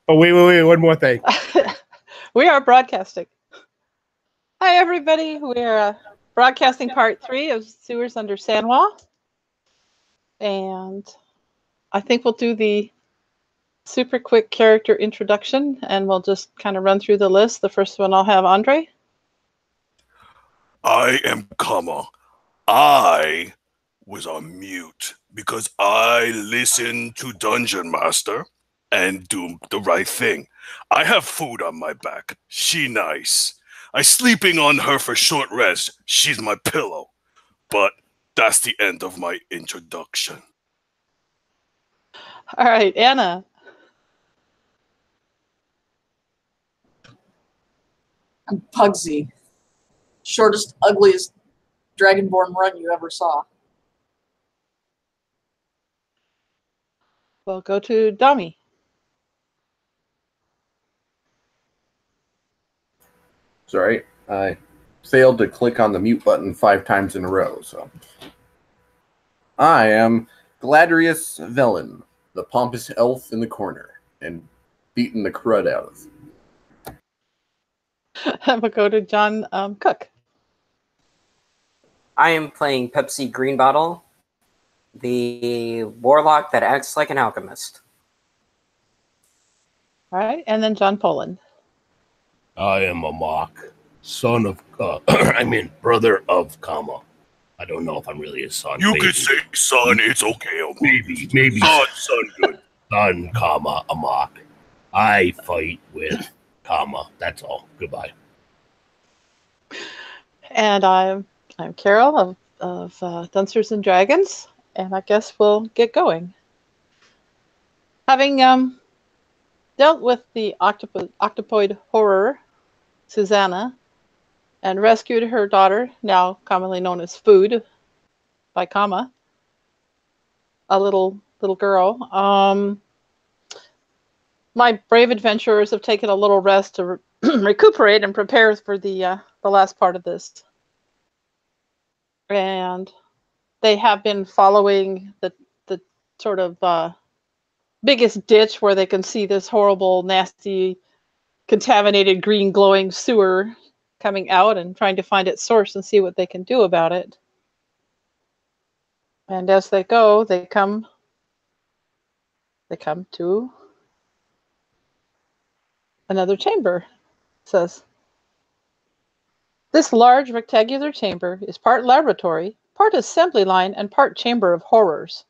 Oh, wait, one more thing. We are broadcasting. Hi, everybody. We're broadcasting part 3 of Sewers Under Sandwall. And I think we'll do the super quick character introduction, and we'll just kind of run through the list. The first one I'll have Andre. I am Kama. I was on mute because I listened to Dungeon Master and do the right thing. I have food on my back. She nice. I sleeping on her for short rest. She's my pillow. But that's the end of my introduction. All right, Anna. I'm Pugsy. Shortest, ugliest Dragonborn run you ever saw. We'll go to Dami. Sorry, I failed to click on the mute button 5 times in a row, so. I am Gladrius Velen, the pompous elf in the corner, and beating the crud out of. We'll go to John Cook. I am playing Pepsi Green Bottle, the warlock that acts like an alchemist. All right, and then John Poland. I am a mock, son of, brother of Kama. I don't know if I'm really his son. You could say son, it's okay. Maybe. Son, good. Son, Kama, a mock. I fight with Kama. That's all. Goodbye. And I'm Carol of Dunsters and Dragons, and I guess we'll get going. Having dealt with the octopoid horror, Susanna, and rescued her daughter, now commonly known as Food, by Kama, a little girl. My brave adventurers have taken a little rest to recuperate and prepare for the last part of this. And they have been following the sort of biggest ditch where they can see this horrible, nasty, contaminated, green glowing sewer coming out and trying to find its source and see what they can do about it. And as they go, they come to another chamber. It says, this large rectangular chamber is part laboratory, part assembly line, and part chamber of horrors.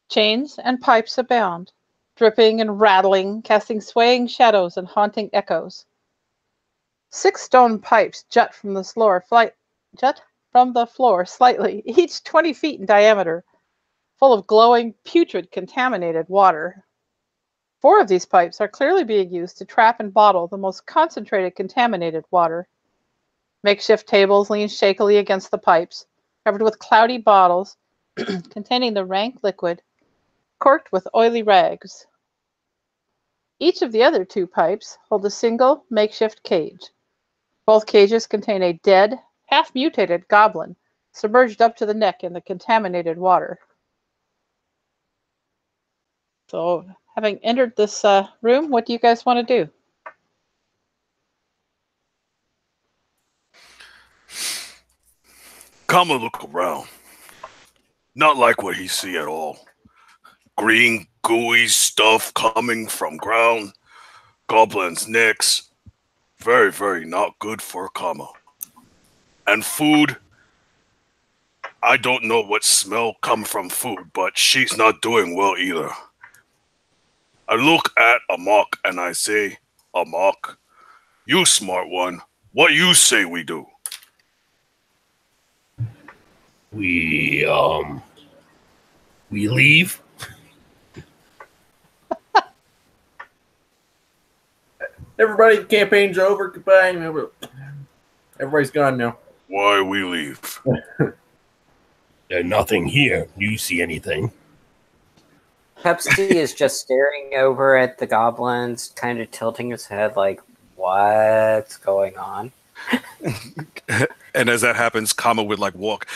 Chains and pipes abound, dripping and rattling, casting swaying shadows and haunting echoes. 6 stone pipes jut from the floor slightly, each 20 feet in diameter, full of glowing, putrid, contaminated water. 4 of these pipes are clearly being used to trap and bottle the most concentrated contaminated water. Makeshift tables lean shakily against the pipes, covered with cloudy bottles containing the rank liquid, corked with oily rags. Each of the other 2 pipes hold a single makeshift cage. Both cages contain a dead, half-mutated goblin submerged up to the neck in the contaminated water. So, having entered this room, what do you guys want to do? Kama look around. Not like what he see at all. Green, gooey stuff coming from ground. Goblins' necks. Very, very not good for Kama. And food. I don't know what smell come from food, but she's not doing well either. I look at Amok and I say, Amok, you smart one. What you say we do? We leave. Everybody, the campaign's over. Goodbye. Everybody's gone now. Why we leave? There's nothing here. Do you see anything? Pepsi is just staring over at the goblins, kind of tilting his head like, what's going on? And as that happens, Kama would like walk.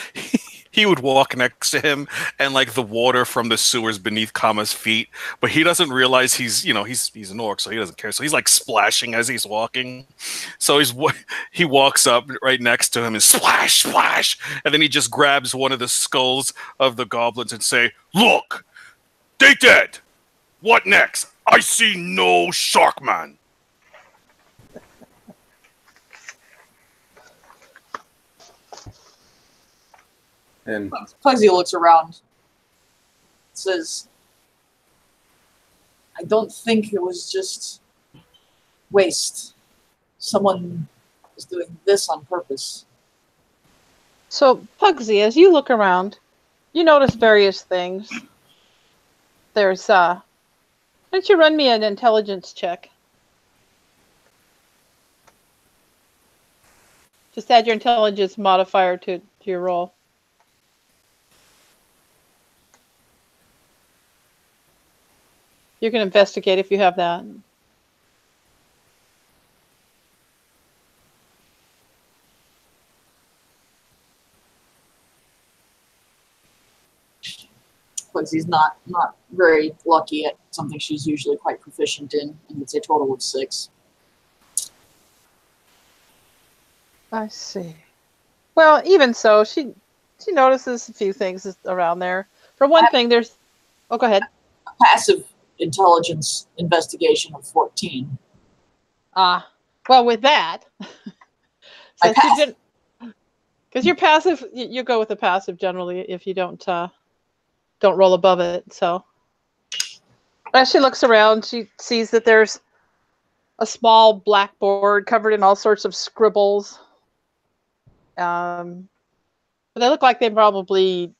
he would walk next to him, and like the water from the sewers beneath Kama's feet, but he doesn't realize he's an orc, so he doesn't care. So he's like splashing as he's walking. So he walks up right next to him and splash, splash, and then he just grabs one of the skulls of the goblins and say, "Look, they dead. What next? I see no shark man." And Pugsy looks around. Says, I don't think it was just waste. Someone is doing this on purpose. So, Pugsy, as you look around, you notice various things. There's, why don't you run me an intelligence check? Just add your intelligence modifier to your roll. You can investigate if you have that. Pugsy's not very lucky at something she's usually quite proficient in, and it's a total of 6. I see. Well, even so, she notices a few things around there. For one thing, there's... Oh, go ahead. Passive intelligence investigation of 14. Well, with that... I pass. Because you're passive, you go with the passive generally if you don't roll above it. So as she looks around, she sees that there's a small blackboard covered in all sorts of scribbles. But they look like they're probably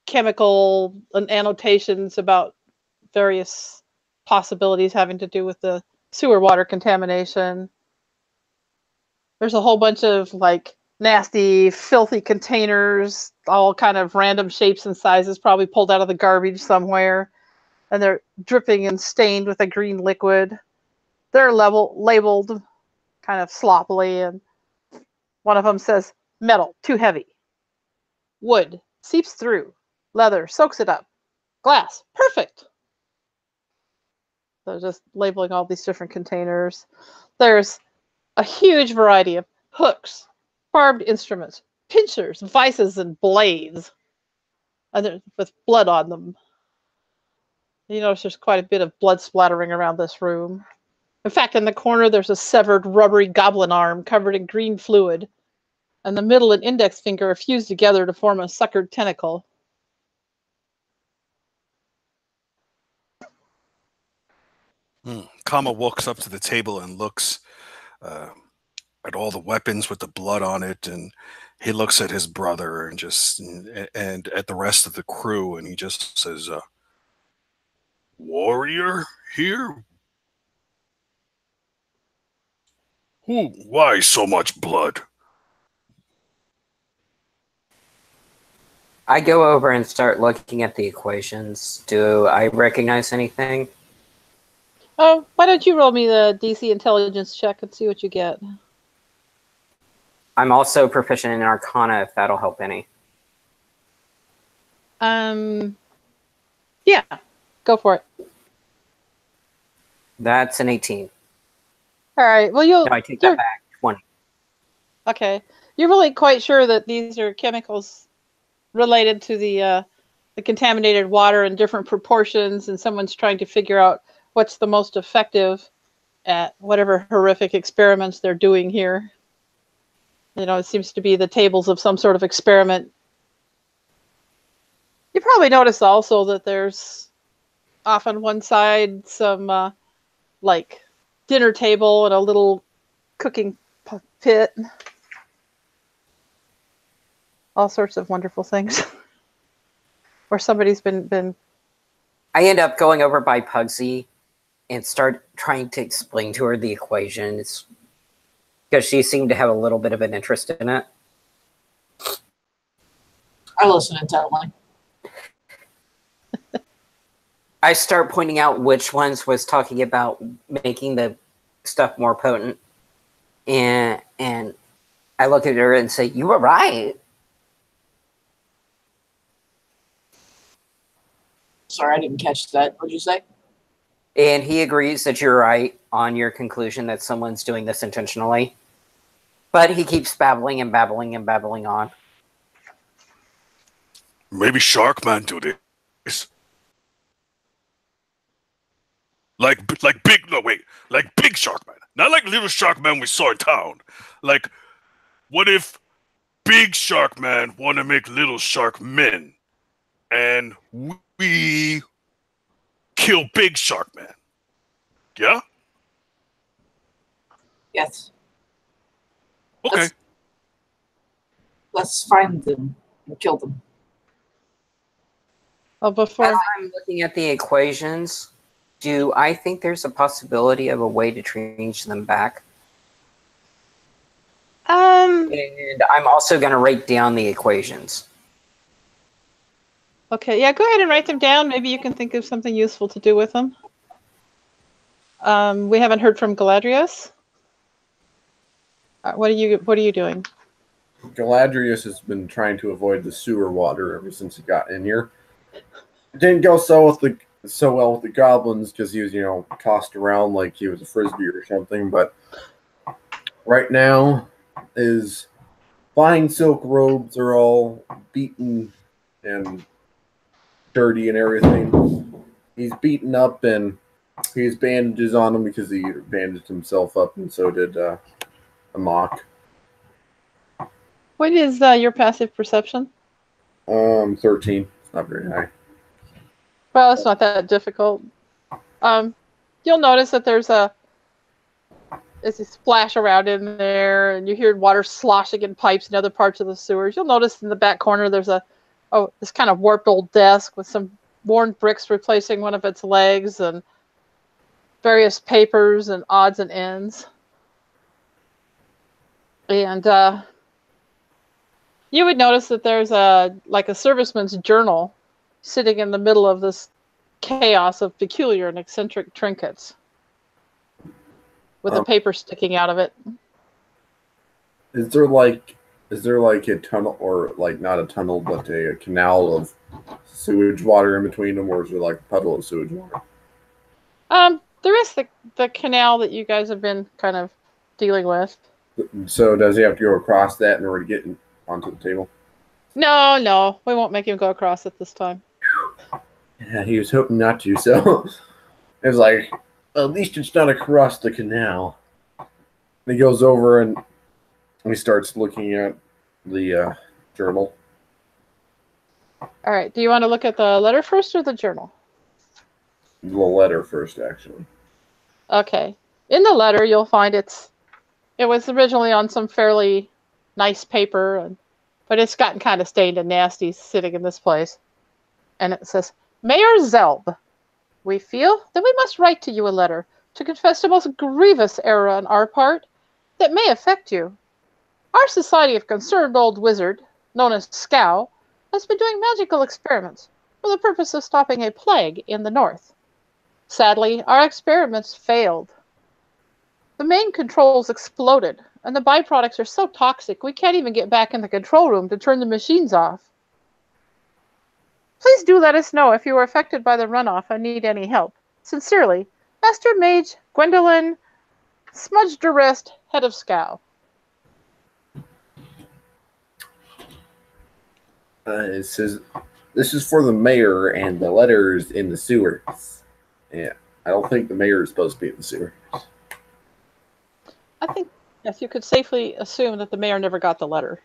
chemical annotations about various possibilities having to do with the sewer water contamination. There's a whole bunch of like nasty, filthy containers, all kind of random shapes and sizes, probably pulled out of the garbage somewhere. And they're dripping and stained with a green liquid. They're labeled kind of sloppily, and one of them says, metal, too heavy. Wood, seeps through. Leather, soaks it up. Glass, perfect. So just labeling all these different containers. There's a huge variety of hooks, barbed instruments, pincers, vices, and blades, and with blood on them. You notice there's quite a bit of blood splattering around this room. In fact, in the corner, there's a severed rubbery goblin arm covered in green fluid, and the middle and index finger are fused together to form a suckered tentacle. Kama walks up to the table and looks at all the weapons with the blood on it, and he looks at his brother and and at the rest of the crew, and he just says, "Warrior here? Who? Why so much blood?" I go over and start looking at the equations. Do I recognize anything? Oh, why don't you roll me the DC intelligence check and see what you get? I'm also proficient in Arcana, if that'll help any. Yeah, go for it. That's an 18. All right. Well, No, I take that back. 20. Okay. You're really quite sure that these are chemicals related to the contaminated water in different proportions, and someone's trying to figure out what's the most effective at whatever horrific experiments they're doing here. You know, it seems to be the tables of some sort of experiment. You probably notice also that there's off on one side some like dinner table and a little cooking pit. All sorts of wonderful things. Where somebody's been... I end up going over by Pugsy and start trying to explain to her the equations, because she seemed to have a little bit of an interest in it. I listen intently. I start pointing out which ones was talking about making the stuff more potent. And I look at her and say, "You were right." Sorry, I didn't catch that. What'd you say? And he agrees that you're right on your conclusion that someone's doing this intentionally. But he keeps babbling and babbling and babbling on. Maybe Sharkman do this. Like big Sharkman. Not like little Sharkman we saw in town. Like, what if big Sharkman want to make little Sharkmen, and we kill big Sharkman? Yeah? Yes. Okay. Let's find them and kill them. Well, before As I'm looking at the equations, do I think there's a possibility of a way to change them back? And I'm also going to write down the equations. okay, yeah, go ahead and write them down. Maybe you can think of something useful to do with them. We haven't heard from Galadrius. What are you doing? Galadrius has been trying to avoid the sewer water ever since he got in here. It didn't go so well with the goblins because he was, tossed around like he was a frisbee or something. But right now, his fine silk robes are all beaten and dirty and everything. He's beaten up and he has bandages on him because he bandaged himself up, and so did a mock. What is your passive perception? 13. It's not very high. Well, it's not that difficult. You'll notice that there's a splash around in there, and you hear water sloshing in pipes in other parts of the sewers. You'll notice in the back corner there's this kind of warped old desk with some worn bricks replacing one of its legs, and various papers and odds and ends. And you would notice that there's a serviceman's journal sitting in the middle of this chaos of peculiar and eccentric trinkets with a paper sticking out of it. Is there like a tunnel, or like not a tunnel, but a canal of sewage water in between them, or is there like a puddle of sewage water? There is the canal that you guys have been kind of dealing with. So does he have to go across that in order to get onto the table? No, we won't make him go across it this time. Yeah, he was hoping not to, so it was like, at least it's not across the canal. And he goes over and he starts looking at the journal. All right, do you want to look at the letter first or the journal? The letter first, actually. Okay. In the letter, you'll find it was originally on some fairly nice paper, but it's gotten kind of stained and nasty sitting in this place. And it says, Mayor Zelb, we feel that we must write to you a letter to confess a most grievous error on our part that may affect you. Our Society of Concerned Old Wizard, known as Scow, has been doing magical experiments for the purpose of stopping a plague in the north. Sadly, our experiments failed. The main controls exploded, and the byproducts are so toxic we can't even get back in the control room to turn the machines off. Please do let us know if you were affected by the runoff and need any help. Sincerely, Master Mage Gwendolyn Smudged Wrist, Head of Scow. It says, this is for the mayor, and the letter's in the sewers. Yeah, I don't think the mayor is supposed to be in the sewer. I think, yes, you could safely assume that the mayor never got the letter.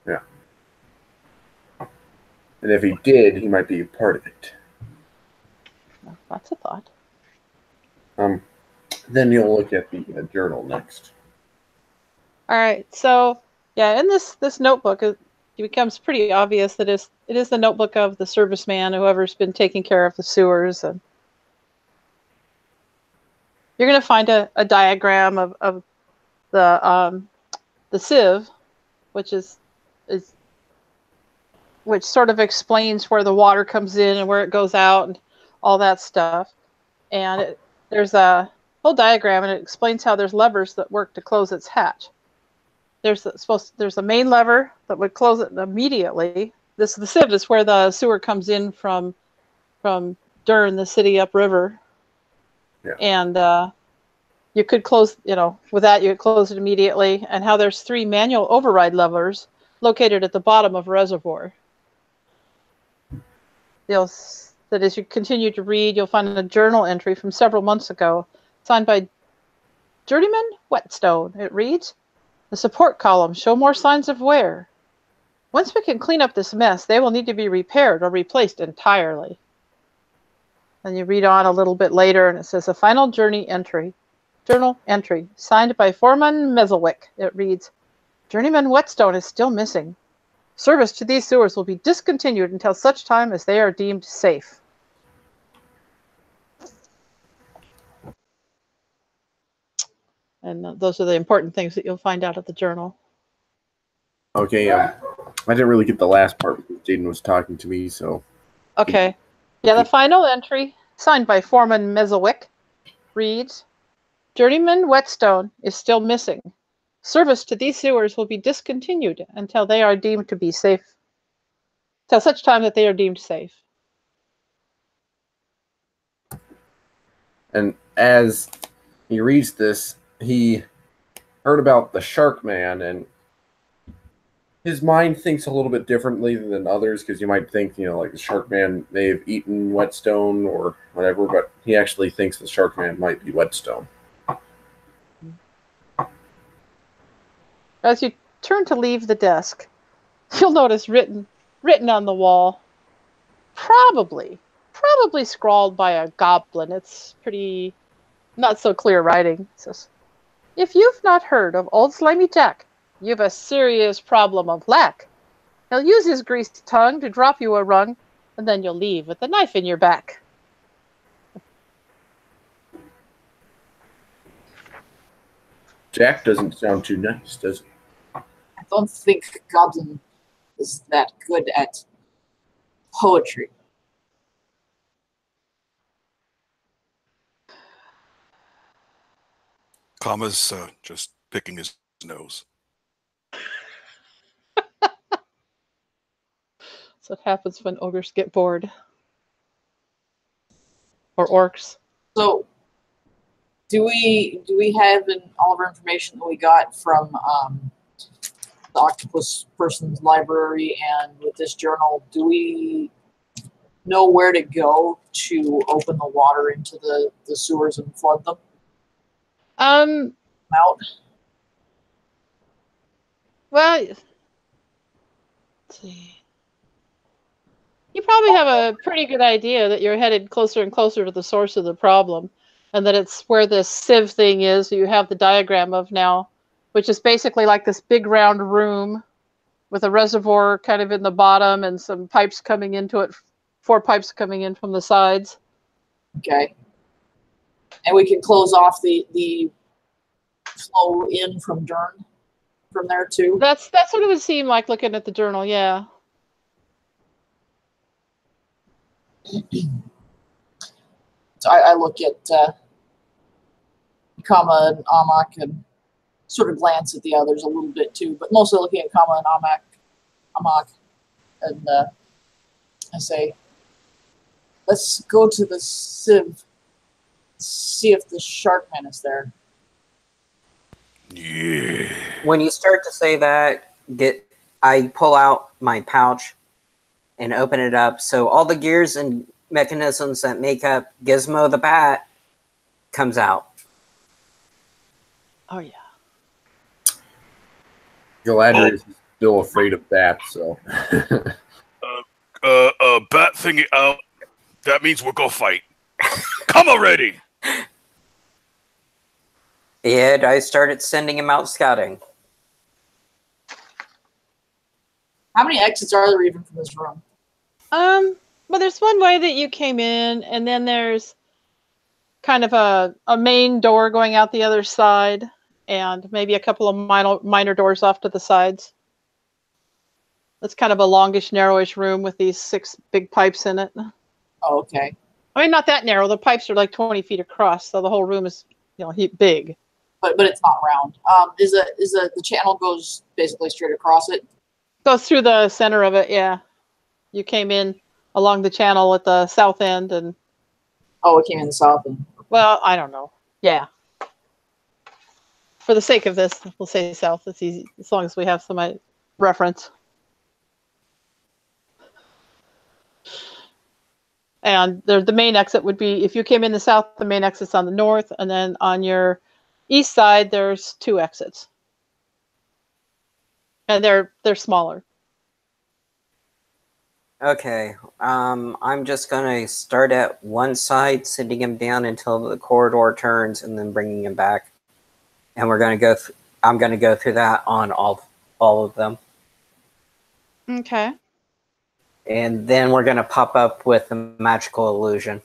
Yeah. And if he did, he might be a part of it. Well, that's a thought. Then you'll look at the journal next. All right, so yeah, in this notebook, it becomes pretty obvious that it is the notebook of the serviceman, whoever's been taking care of the sewers, and you're going to find a diagram of the sieve, which sort of explains where the water comes in and where it goes out and all that stuff. And there's a whole diagram, and it explains how there's levers that work to close its hatch. There's a main lever that would close it immediately. The sieve is where the sewer comes in from Dern, the city upriver. Yeah. And you could close, with that, you could close it immediately. And how there's 3 manual override levers located at the bottom of a reservoir. That as you continue to read, you'll find a journal entry from several months ago, signed by Journeyman Whetstone. It reads, "The support columns show more signs of wear. Once we can clean up this mess, they will need to be repaired or replaced entirely." Then you read on a little bit later, and it says, "A final journal entry, signed by Foreman Meselwick." It reads, "Journeyman Whetstone is still missing. Service to these sewers will be discontinued until such time as they are deemed safe." And those are the important things that you'll find out at the journal. Okay, I didn't really get the last part because Jaden was talking to me, so. Okay. Yeah, the final entry, signed by Foreman Meselwick, reads, "Journeyman Whetstone is still missing. Service to these sewers will be discontinued until they are deemed to be safe. Till such time that they are deemed safe." And as he reads this, he heard about the Shark Man, and his mind thinks a little bit differently than others, because you might think, like the Shark Man may have eaten Whetstone or whatever, but he actually thinks the Shark Man might be Whetstone. As you turn to leave the desk, you'll notice written on the wall, probably scrawled by a goblin. It's pretty not so clear writing. It says, "If you've not heard of Old Slimy Jack, you've a serious problem of lack. He'll use his greased tongue to drop you a rung, and then you'll leave with a knife in your back." Jack doesn't sound too nice, does he? I don't think Goblin is that good at poetry. Kama's just picking his nose. That's what happens when ogres get bored. Or orcs. So, do we have all of our information that we got from the octopus person's library and with this journal? Do we know where to go to open the water into the sewers and flood them out? Well, let's see. You probably have a pretty good idea that you're headed closer and closer to the source of the problem, and that it's where this sieve thing is. You have the diagram of now, which is basically like this big round room with a reservoir kind of in the bottom and some pipes coming into it, 4 pipes coming in from the sides. Okay. And we can close off the flow in from Dern from there too? That's what it would seem like looking at the journal, yeah. So I look at Kama and Amak and sort of glance at the others a little bit too, but mostly looking at Kama and Amak, and I say, "Let's go to the sieve, see if the Sharkman is there." Yeah. When you start to say that, I pull out my pouch and open it up. So all the gears and mechanisms that make up Gizmo the Bat comes out. Oh, yeah. Galadriel is still afraid of bats, so. Bat thingy out. That means we'll go fight. Come already! And I started sending him out scouting. How many exits are there even from this room? Well, there's one way that you came in, and then there's kind of a main door going out the other side, and maybe a couple of minor doors off to the sides. It's kind of a longish, narrowish room with these 6 big pipes in it. Oh, okay. I mean, not that narrow. The pipes are like 20 feet across, so the whole room is, big. But it's not round. Is the channel goes basically straight across it? Goes through the center of it, yeah. You came in along the channel at the south end, and Oh, it came in the south. And Well, I don't know. Yeah. For the sake of this, we'll say south. It's easy as long as we have some reference. And the main exit would be, if you came in the south, the main exit's on the north, and then on your east side, there's 2 exits. And they're smaller. Okay, I'm just gonna start at one side, sitting him down until the corridor turns, and then bringing him back. And we're gonna go. I'm gonna go through that on all of them, Okay. and then we're gonna pop up with the magical illusion,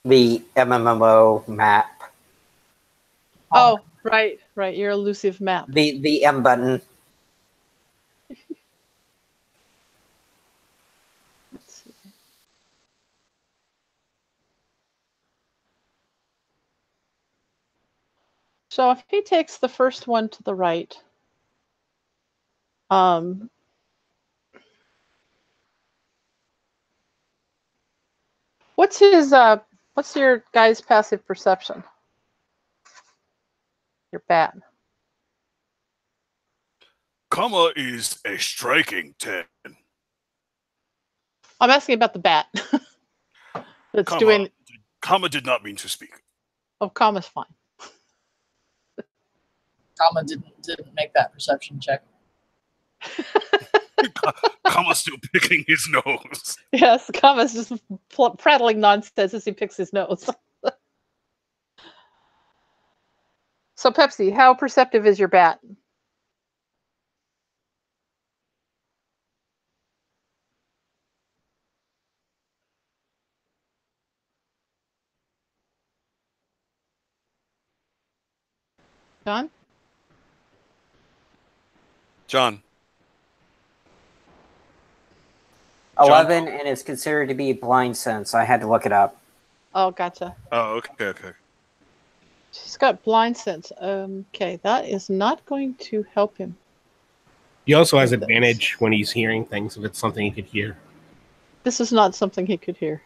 the MMO map, Oh, right. Your elusive map. the M button. Let's see. So if he takes the first one to the right, what's your guy's passive perception? Your bat. Kama is a striking 10. I'm asking about the bat. That's doing. Kama did not mean to speak. Oh, comma's fine. Kama didn't make that perception check. Kama's still picking his nose. Yes, comma's just prattling nonsense as he picks his nose. So, Pepsi, how perceptive is your bat? John? John. 11, and is considered to be blind sense. I had to look it up. Oh, gotcha. Oh, okay. She's got blind sense. Okay, that is not going to help him. He also has advantage when he's hearing things if it's something he could hear. This is not something he could hear.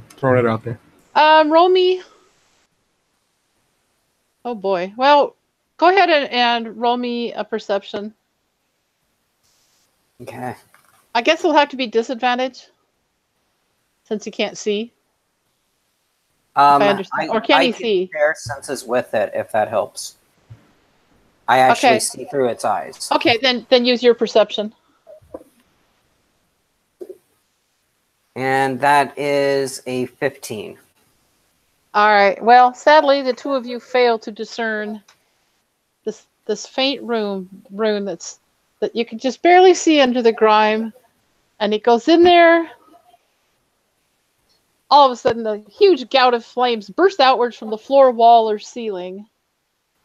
Throwing it out there. Roll me. Oh boy. Well, go ahead and roll me a perception. Okay. I guess it'll have to be disadvantage since he can't see. I understand. Or can he see? Share senses with it if that helps. I actually see through its eyes. Okay, then use your perception. And that is a 15. All right. Well, sadly, the two of you fail to discern this faint rune that you can just barely see under the grime, and it goes in there. All of a sudden, a huge gout of flames burst outwards from the floor, wall, or ceiling.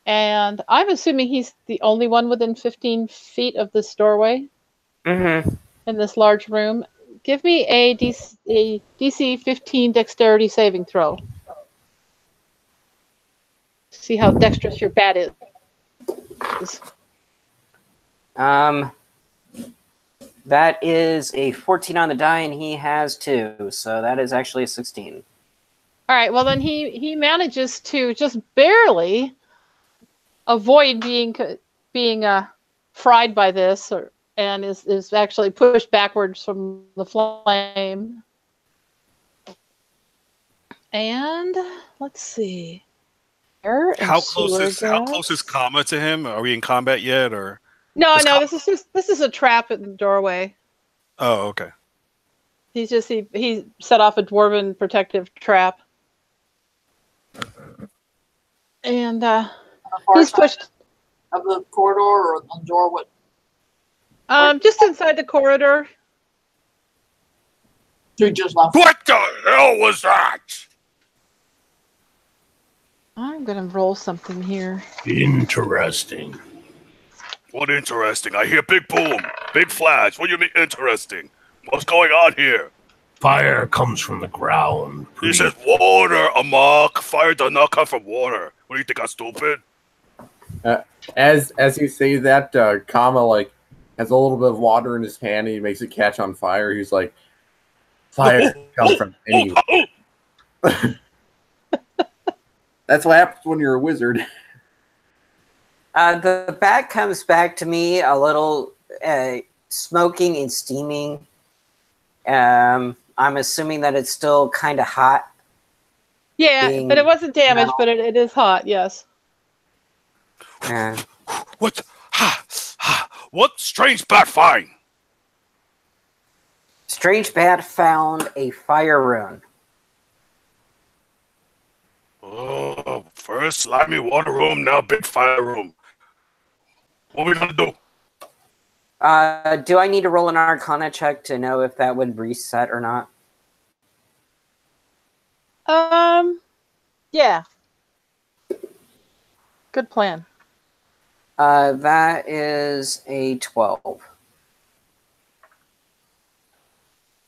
And I'm assuming he's the only one within 15 feet of this doorway in this large room. Give me a DC 15 dexterity saving throw. See how dexterous your bat is. That is a 14 on the die, and he has 2, so that is actually a 16. All right, well then he manages to just barely avoid being fried by this, and is actually pushed backwards from the flame. And let's see. How close is Kama to him? Are we in combat yet, or? No. This is a trap in the doorway. Oh, okay. He set off a dwarven protective trap, and he's pushed of the corridor or on the door. What? Just inside the corridor. So he just left. What the hell was that? I'm gonna roll something here. Interesting. What interesting? I hear big boom, big flash. What do you mean interesting? What's going on here? Fire comes from the ground. He says water, Amok. Fire does not come from water. What do you think, I'm stupid? As you say that, Kama has a little bit of water in his hand. And he makes it catch on fire. He's like, Fire can come from anywhere. That's what happens when you're a wizard. The bat comes back to me a little smoking and steaming. I'm assuming that it's still kind of hot. Yeah, but it wasn't damaged, metal. but it is hot, yes. What? What strange bat find? Strange bat found a fire rune. Oh, first slimy water room, now big fire room. What we gonna do? Do I need to roll an Arcana check to know if that would reset or not? Yeah. Good plan. That is a 12.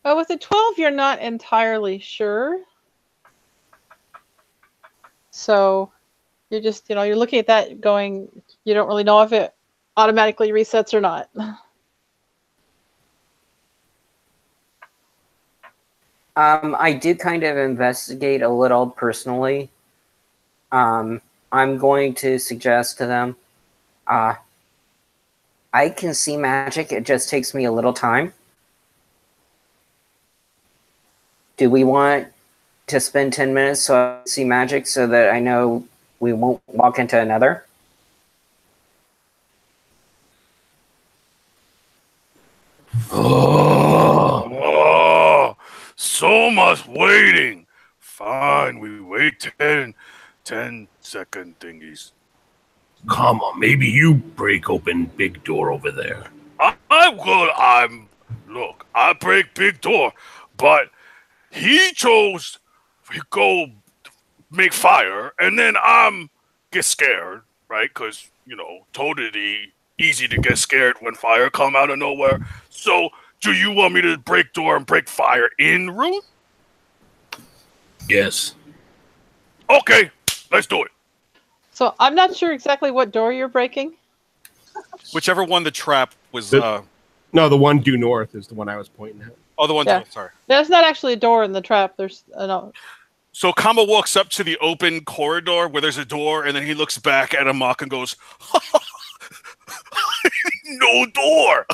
Well, with a 12, you're not entirely sure. So you're just, you're looking at that going, you don't really know if it automatically resets or not. I did kind of investigate a little personally. I'm going to suggest to them, I can see magic, it just takes me a little time. Do we want to spend 10 minutes so I can see magic so that I know we won't walk into another? Oh, so much waiting. Fine, we wait 10 second thingies. Come on, maybe you break open big door over there. Look, I break big door, but he chose to go make fire, and then get scared, right? Because, totally easy to get scared when fire come out of nowhere. So, do you want me to break door and break fire in room? Yes. Okay, let's do it. So I'm not sure exactly what door you're breaking. Whichever one the trap was. No, the one due north is the one I was pointing at. Oh, the one. Yeah. Sorry. There's not actually a door in the trap. There's no. So Kama walks up to the open corridor where there's a door, and then he looks back at Amok and goes, "No door."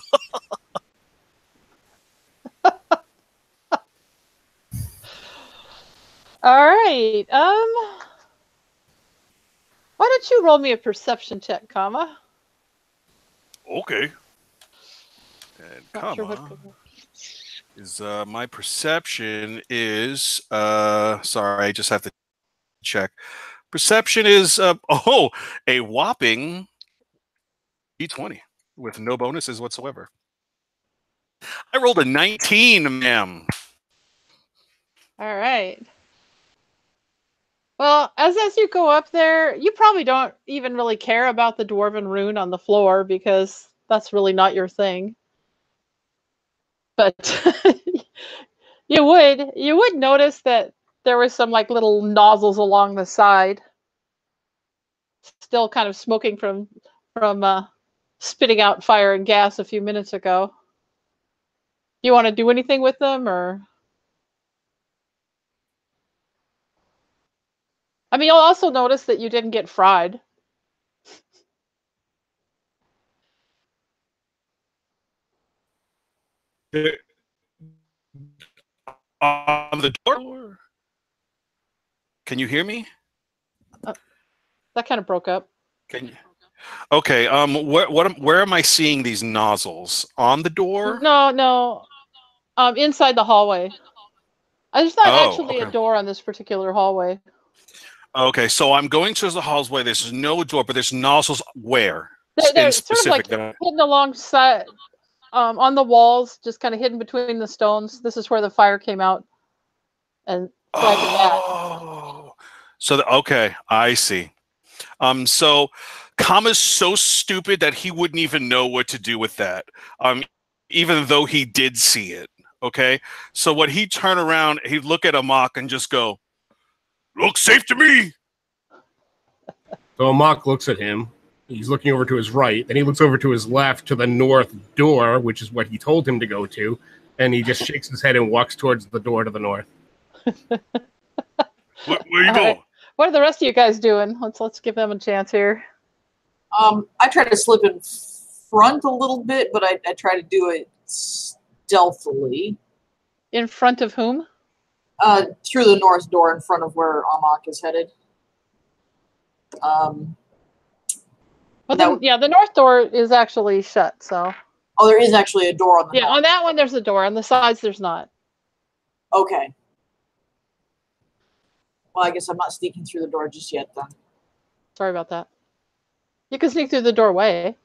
All right. Why don't you roll me a perception check, Kama? Okay. And Not sure Kama what- is my perception is sorry, I just have to check. Perception is a whopping D20 with no bonuses whatsoever. I rolled a 19, ma'am. All right. Well, as you go up there, you probably don't even really care about the dwarven rune on the floor because that's really not your thing. But you would notice that there was some like little nozzles along the side, still kind of smoking from spitting out fire and gas a few minutes ago. Do you want to do anything with them, or? I mean, you'll also notice that you didn't get fried. On the door? Can you hear me? That kind of broke up. Can you? Okay. Where am I seeing these nozzles on the door? No. Inside the hallway. There's not actually okay. a door on this particular hallway. Okay, so I'm going to the hallway. There's no door, but there's nozzles where? They're sort of like hidden alongside, on the walls, just kind of hidden between the stones. This is where the fire came out. And so okay, I see. So Kama's so stupid that he wouldn't even know what to do with that. Even though he did see it. Okay, so when he turn around, he'd look at Amok and just go, "Looks safe to me." So Amok looks at him. He's looking over to his right. Then he looks over to his left to the north door, which is what he told him to go to. And he just shakes his head and walks towards the door to the north. Where you All going? right. What are the rest of you guys doing? Let's give them a chance here. I try to slip in front a little bit, but I try to do it stealthily. In front of whom? Through the north door in front of where Amok is headed. Well, then, yeah, the north door is actually shut. So. Oh, there is actually a door on the Yeah, north. on that one there's a door. On the sides there's not. Okay. Well, I guess I'm not sneaking through the door just yet then. Sorry about that. You can sneak through the doorway.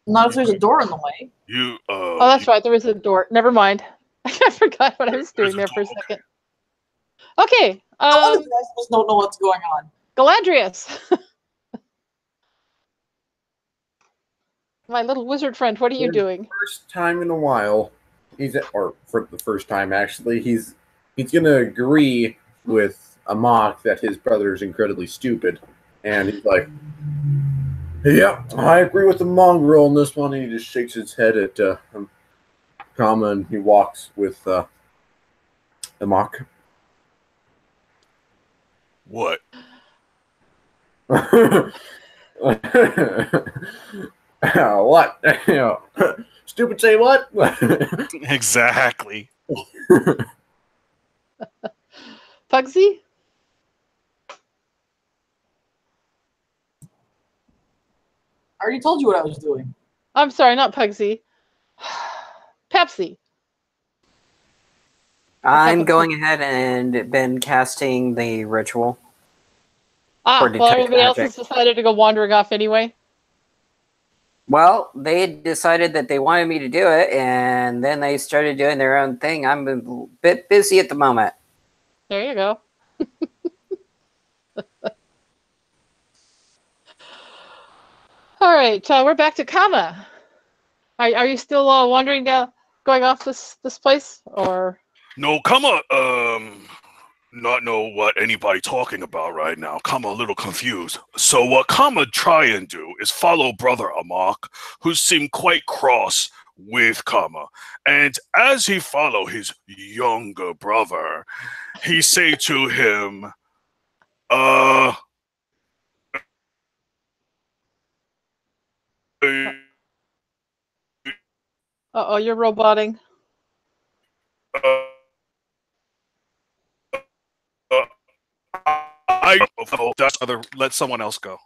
Not if there's a door in the way. You Oh, that's right. There is a door. Never mind. I forgot what I was doing there for a second. Okay. I wonder if you guys just don't know what's going on. Galadrius. My little wizard friend, what are you doing? First time in a while, or for the first time actually, he's gonna agree with Amok that his brother is incredibly stupid, and he's like, "Yeah, I agree with the mongrel on this one." And he just shakes his head at Kama, and he walks with Amok. what? What? You know, stupid say what? Exactly. Pugsy? I already told you what I was doing. I'm sorry, not Pugsy. Pepsi. I'm going ahead and been casting the ritual. Ah, For well, detect everybody else magic. has decided to go wandering off anyway. Well, they decided that they wanted me to do it, and then they started doing their own thing. I'm a bit busy at the moment. There you go. All right, we're back to Kama. Are you still wandering down, going off this place, or? No, come on. Not know what anybody talking about right now. Kama a little confused. So what Kama try and do is follow brother Amok, who seemed quite cross with Kama. And as he follow his younger brother, he say to him, Uh-oh, you're roboting. Let someone else go.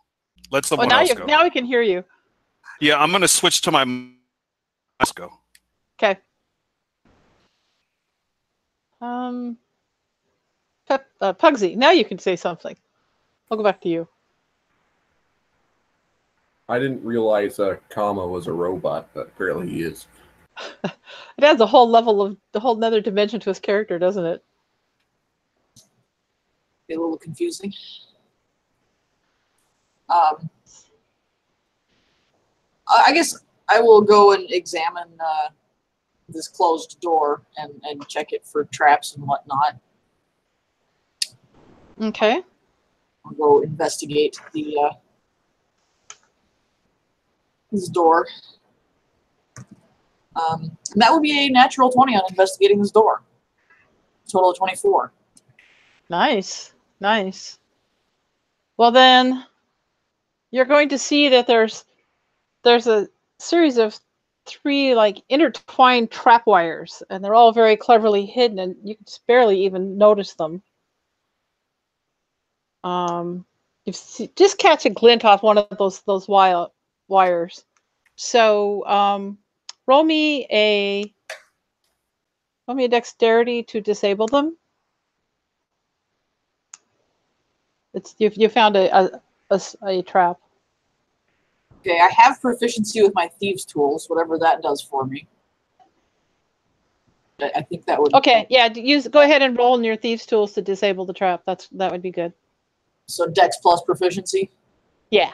Let Oh, someone now else go. now we can hear you. Yeah, I'm gonna switch to my. Let's go. Okay. Pugsy, now you can say something. I'll go back to you. I didn't realize Kama was a robot, but apparently he is. It adds a whole level of the whole another dimension to his character, doesn't it? A little confusing. I guess I will go and examine this closed door and check it for traps and whatnot. Okay. I'll go investigate this door. That would be a natural 20 on investigating this door. Total of 24. Nice. Nice. Well then, you're going to see that there's a series of 3 like intertwined trap wires, and they're all very cleverly hidden, and you can barely even notice them. Just catch a glint off one of those wires. So roll me a dexterity to disable them. It's you found a trap. Okay, I have proficiency with my thieves' tools, whatever that does for me. I think that would. Okay, yeah. Go ahead and roll in your thieves' tools to disable the trap. That would be good. So Dex plus proficiency. Yeah.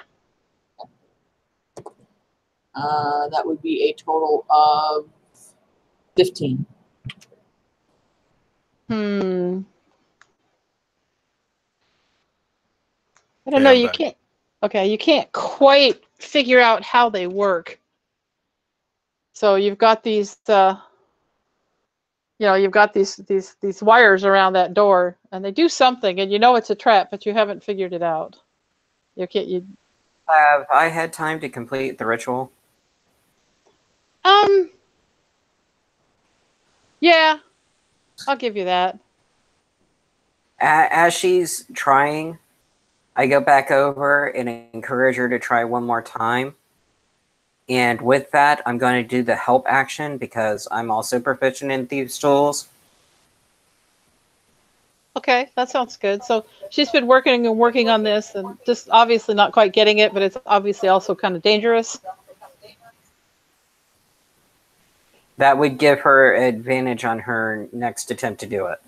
That would be a total of 15. I don't know. You can't. Okay, you can't quite figure out how they work. So you've got these, you've got these wires around that door, and they do something, and you know it's a trap, but you haven't figured it out. You Have I had time to complete the ritual? Yeah, I'll give you that. As she's trying, I go back over and encourage her to try one more time. And with that, I'm going to do the help action because I'm also proficient in thieves' tools. Okay, that sounds good. So she's been working and working on this, and just obviously not quite getting it, but it's obviously also kind of dangerous. That would give her advantage on her next attempt to do it.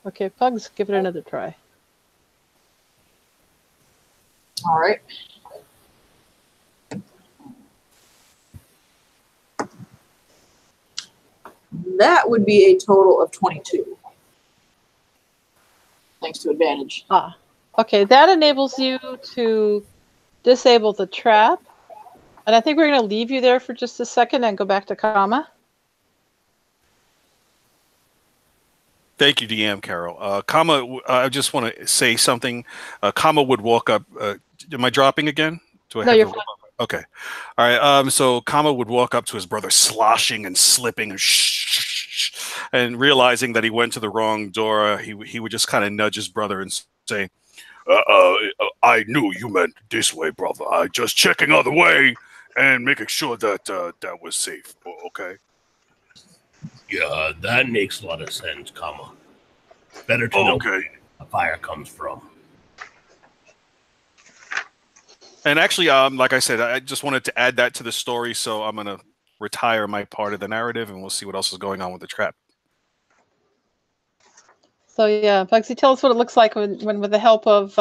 Okay, Pugs, give it another try. All right. That would be a total of 22. Thanks to advantage. Ah, okay, that enables you to disable the trap. And I think we're going to leave you there for just a second and go back to Kama. Thank you, DM Carol. Kama, I just want to say something. Kama would walk up. Am I dropping again? Do I No, have you're to- fine. Okay. All right. So Kama would walk up to his brother, sloshing and slipping, and realizing that he went to the wrong door, he would just kind of nudge his brother and say, I knew you meant this way, brother. I just checking other way and making sure that that was safe. Okay. Yeah, that makes a lot of sense, comma. Better to know where the fire comes from. And actually, like I said, I just wanted to add that to the story, so I'm going to retire my part of the narrative, and we'll see what else is going on with the trap. So yeah, Pugsy, tell us what it looks like when with the help of...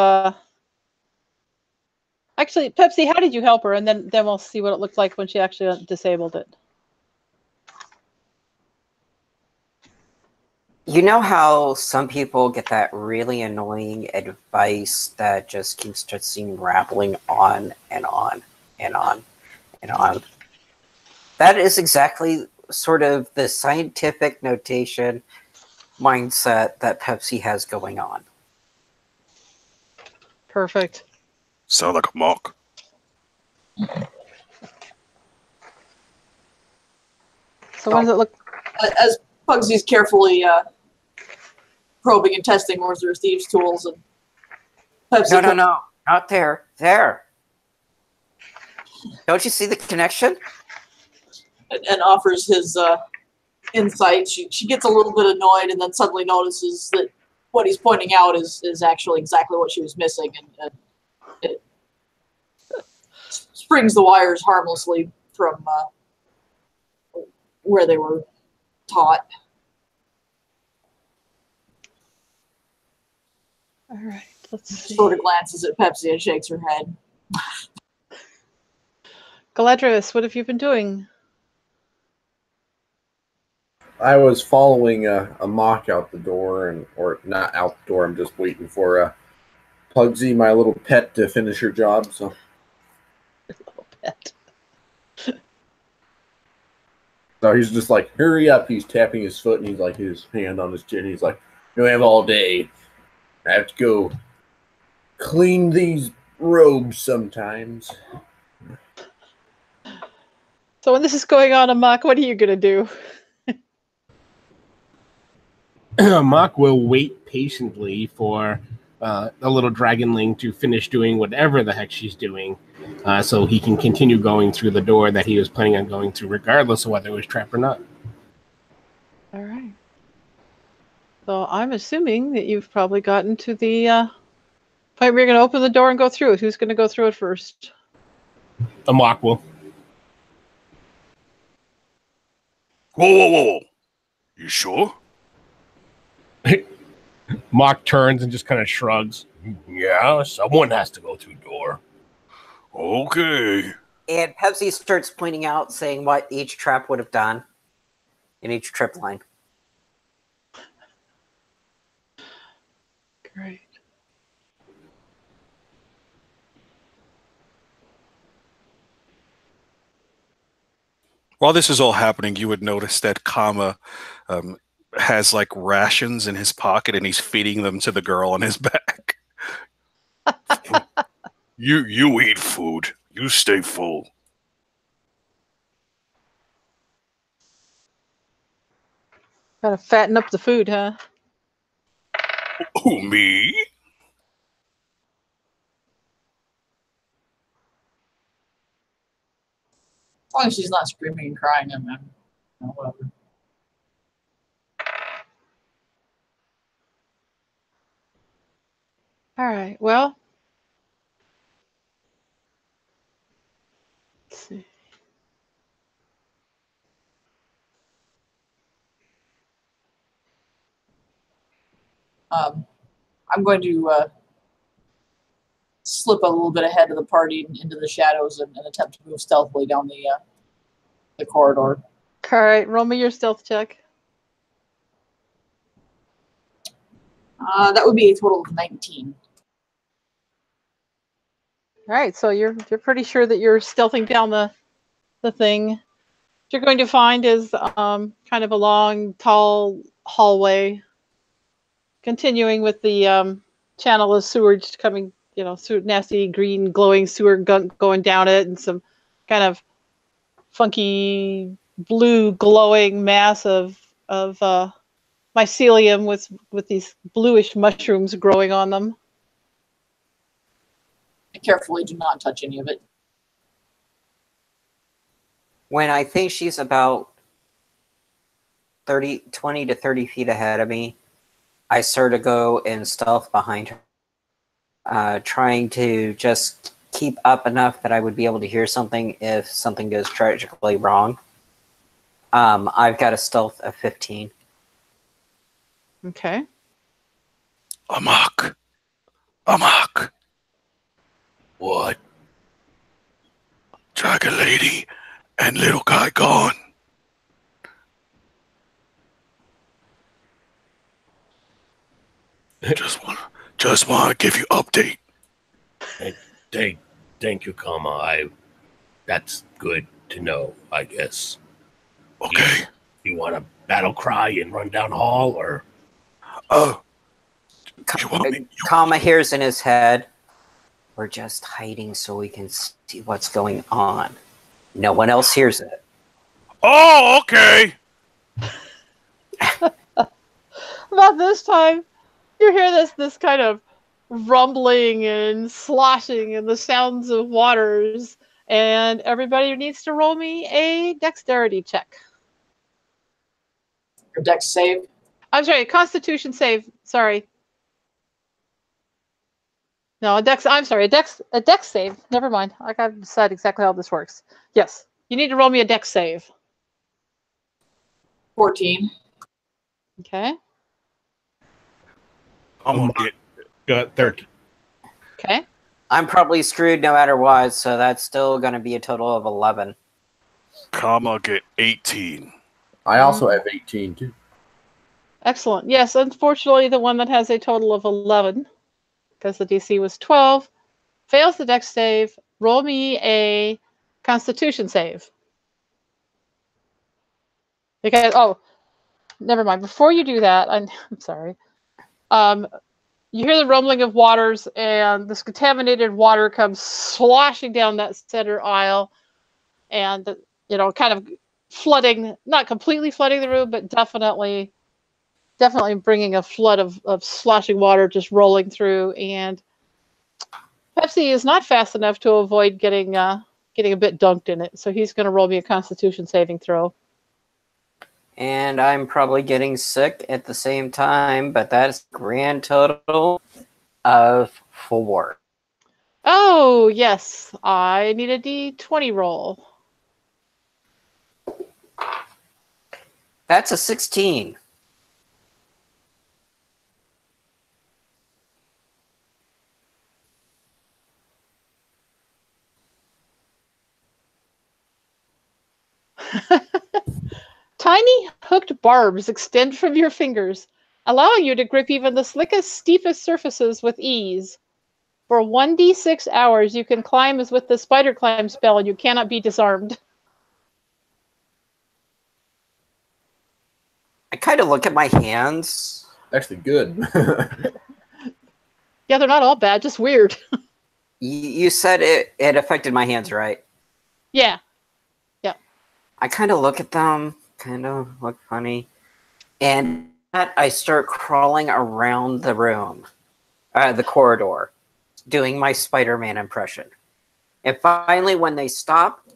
Actually, Pepsi, how did you help her? And then we'll see what it looked like when she actually disabled it. You know how some people get that really annoying advice that just keeps just rambling on and on and on and on? That is exactly sort of the scientific notation mindset that Pepsi has going on. Perfect. Sound like a mock. So what does it look? As Pugsy's carefully probing and testing where there's thieves' tools, and Pepsi No, not there. There. Don't you see the connection? and offers his insight. She gets a little bit annoyed, and then suddenly notices that what he's pointing out is actually exactly what she was missing, and it springs the wires harmlessly from where they were taught. All right, let's see. Sort of glances at Pepsi and shakes her head. Galadrius, what have you been doing? I was following a mock out the door, or not out the door. I'm just waiting for Pugsy, my little pet, to finish her job. So, Little pet. so he's just like, "Hurry up!" He's tapping his foot, and he's like, his hand on his chin. He's like, "You have all day. I have to go clean these robes sometimes." So when this is going on, Amak, what are you gonna do? Mock will wait patiently for a little dragonling to finish doing whatever the heck she's doing, so he can continue going through the door that he was planning on going through, regardless of whether it was trapped or not. All right. So I'm assuming that you've probably gotten to the point where you're going to open the door and go through it. Who's going to go through it first? Mock will. Whoa. You sure? Mock turns and just kind of shrugs. Yeah, someone has to go through door. Okay. And Pepsi starts pointing out, saying what each trap would have done in each trip line. Great. While this is all happening, you would notice that Kama um, has like rations in his pocket and he's feeding them to the girl on his back. You eat food. You stay full. Gotta fatten up the food, huh? Who, me? As long as she's not screaming and crying, and whatever. All right. Well, let's see. I'm going to slip a little bit ahead of the party into the shadows and attempt to move stealthily down the corridor. All right. Roll me your stealth check. That would be a total of 19. All right. So you're pretty sure that you're stealthing down the thing. What you're going to find is kind of a long, tall hallway, continuing with the channel of sewage coming, nasty green glowing sewer gunk going down it, and some kind of funky blue glowing mass of mycelium with these bluish mushrooms growing on them. I carefully do not touch any of it. When I think she's about 20 to 30 feet ahead of me, I sort of go in stealth behind her, trying to just keep up enough that I would be able to hear something if something goes tragically wrong. I've got a stealth of 15. Okay. Amok. What? Dragon lady and little guy gone. Just want to give you update. Thank you, Kama. That's good to know, I guess. Okay. You want to battle cry and run down hall, or? Oh. You want me? Kama hears in his head, "We're just hiding so we can see what's going on. No one else hears it." Oh, okay. About this time, you hear this kind of rumbling and sloshing and the sounds of waters, and everybody needs to roll me a dexterity check. Your dex save. I'm sorry, Constitution save. Sorry. No, a dex. I'm sorry, a dex save. Never mind. I got to decide exactly how this works. Yes, you need to roll me a dex save. 14. Okay. I'm gonna get Got 30. Okay. I'm probably screwed no matter what, so that's still going to be a total of 11. Kama get 18. I also have 18 too. Excellent. Yes, unfortunately, the one that has a total of 11, because the DC was 12, fails the dex save. Roll me a Constitution save. Because never mind. Before you do that, I'm sorry. You hear the rumbling of waters, and this contaminated water comes sloshing down that center aisle, and kind of flooding, not completely flooding the room, but definitely bringing a flood of sloshing water just rolling through. And Pepsi is not fast enough to avoid getting a bit dunked in it, so he's going to roll me a Constitution saving throw. And I'm probably getting sick at the same time, but that's a grand total of 4. Oh, yes. I need a D20 roll. That's a 16. Tiny hooked barbs extend from your fingers, allowing you to grip even the slickest, steepest surfaces with ease. For 1d6 hours, you can climb as with the spider climb spell, and you cannot be disarmed. kind of look at my hands. Actually, good. Yeah, they're not all bad, just weird. You said it affected my hands, right? Yeah. I kind of look at them, kind of look funny, and I start crawling around the room, the corridor, doing my Spider-Man impression. And finally, when they stop,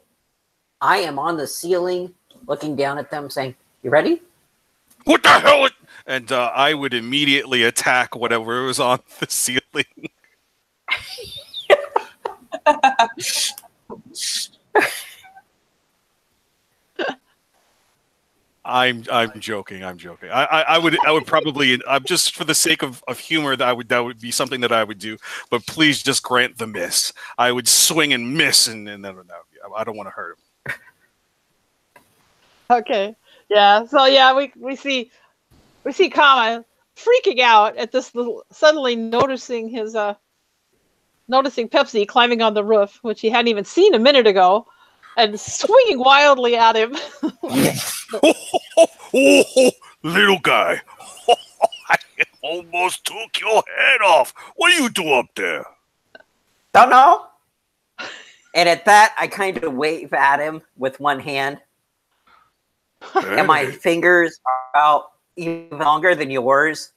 I am on the ceiling, looking down at them, saying, "You ready?" What the hell? And I would immediately attack whatever was on the ceiling. I'm joking. I'm joking. I would probably, just for the sake of humor, that would be something that I would do. But please just grant the miss. I would swing and miss, and then I don't want to hurt him. Okay. Yeah. So yeah, we see Kama freaking out at this little, suddenly noticing Pepsi climbing on the roof, which he hadn't even seen a minute ago, and swinging wildly at him. Little guy. I almost took your head off. What do you do up there? Don't know. And at that, I kind of wave at him with one hand. And my fingers are about even longer than yours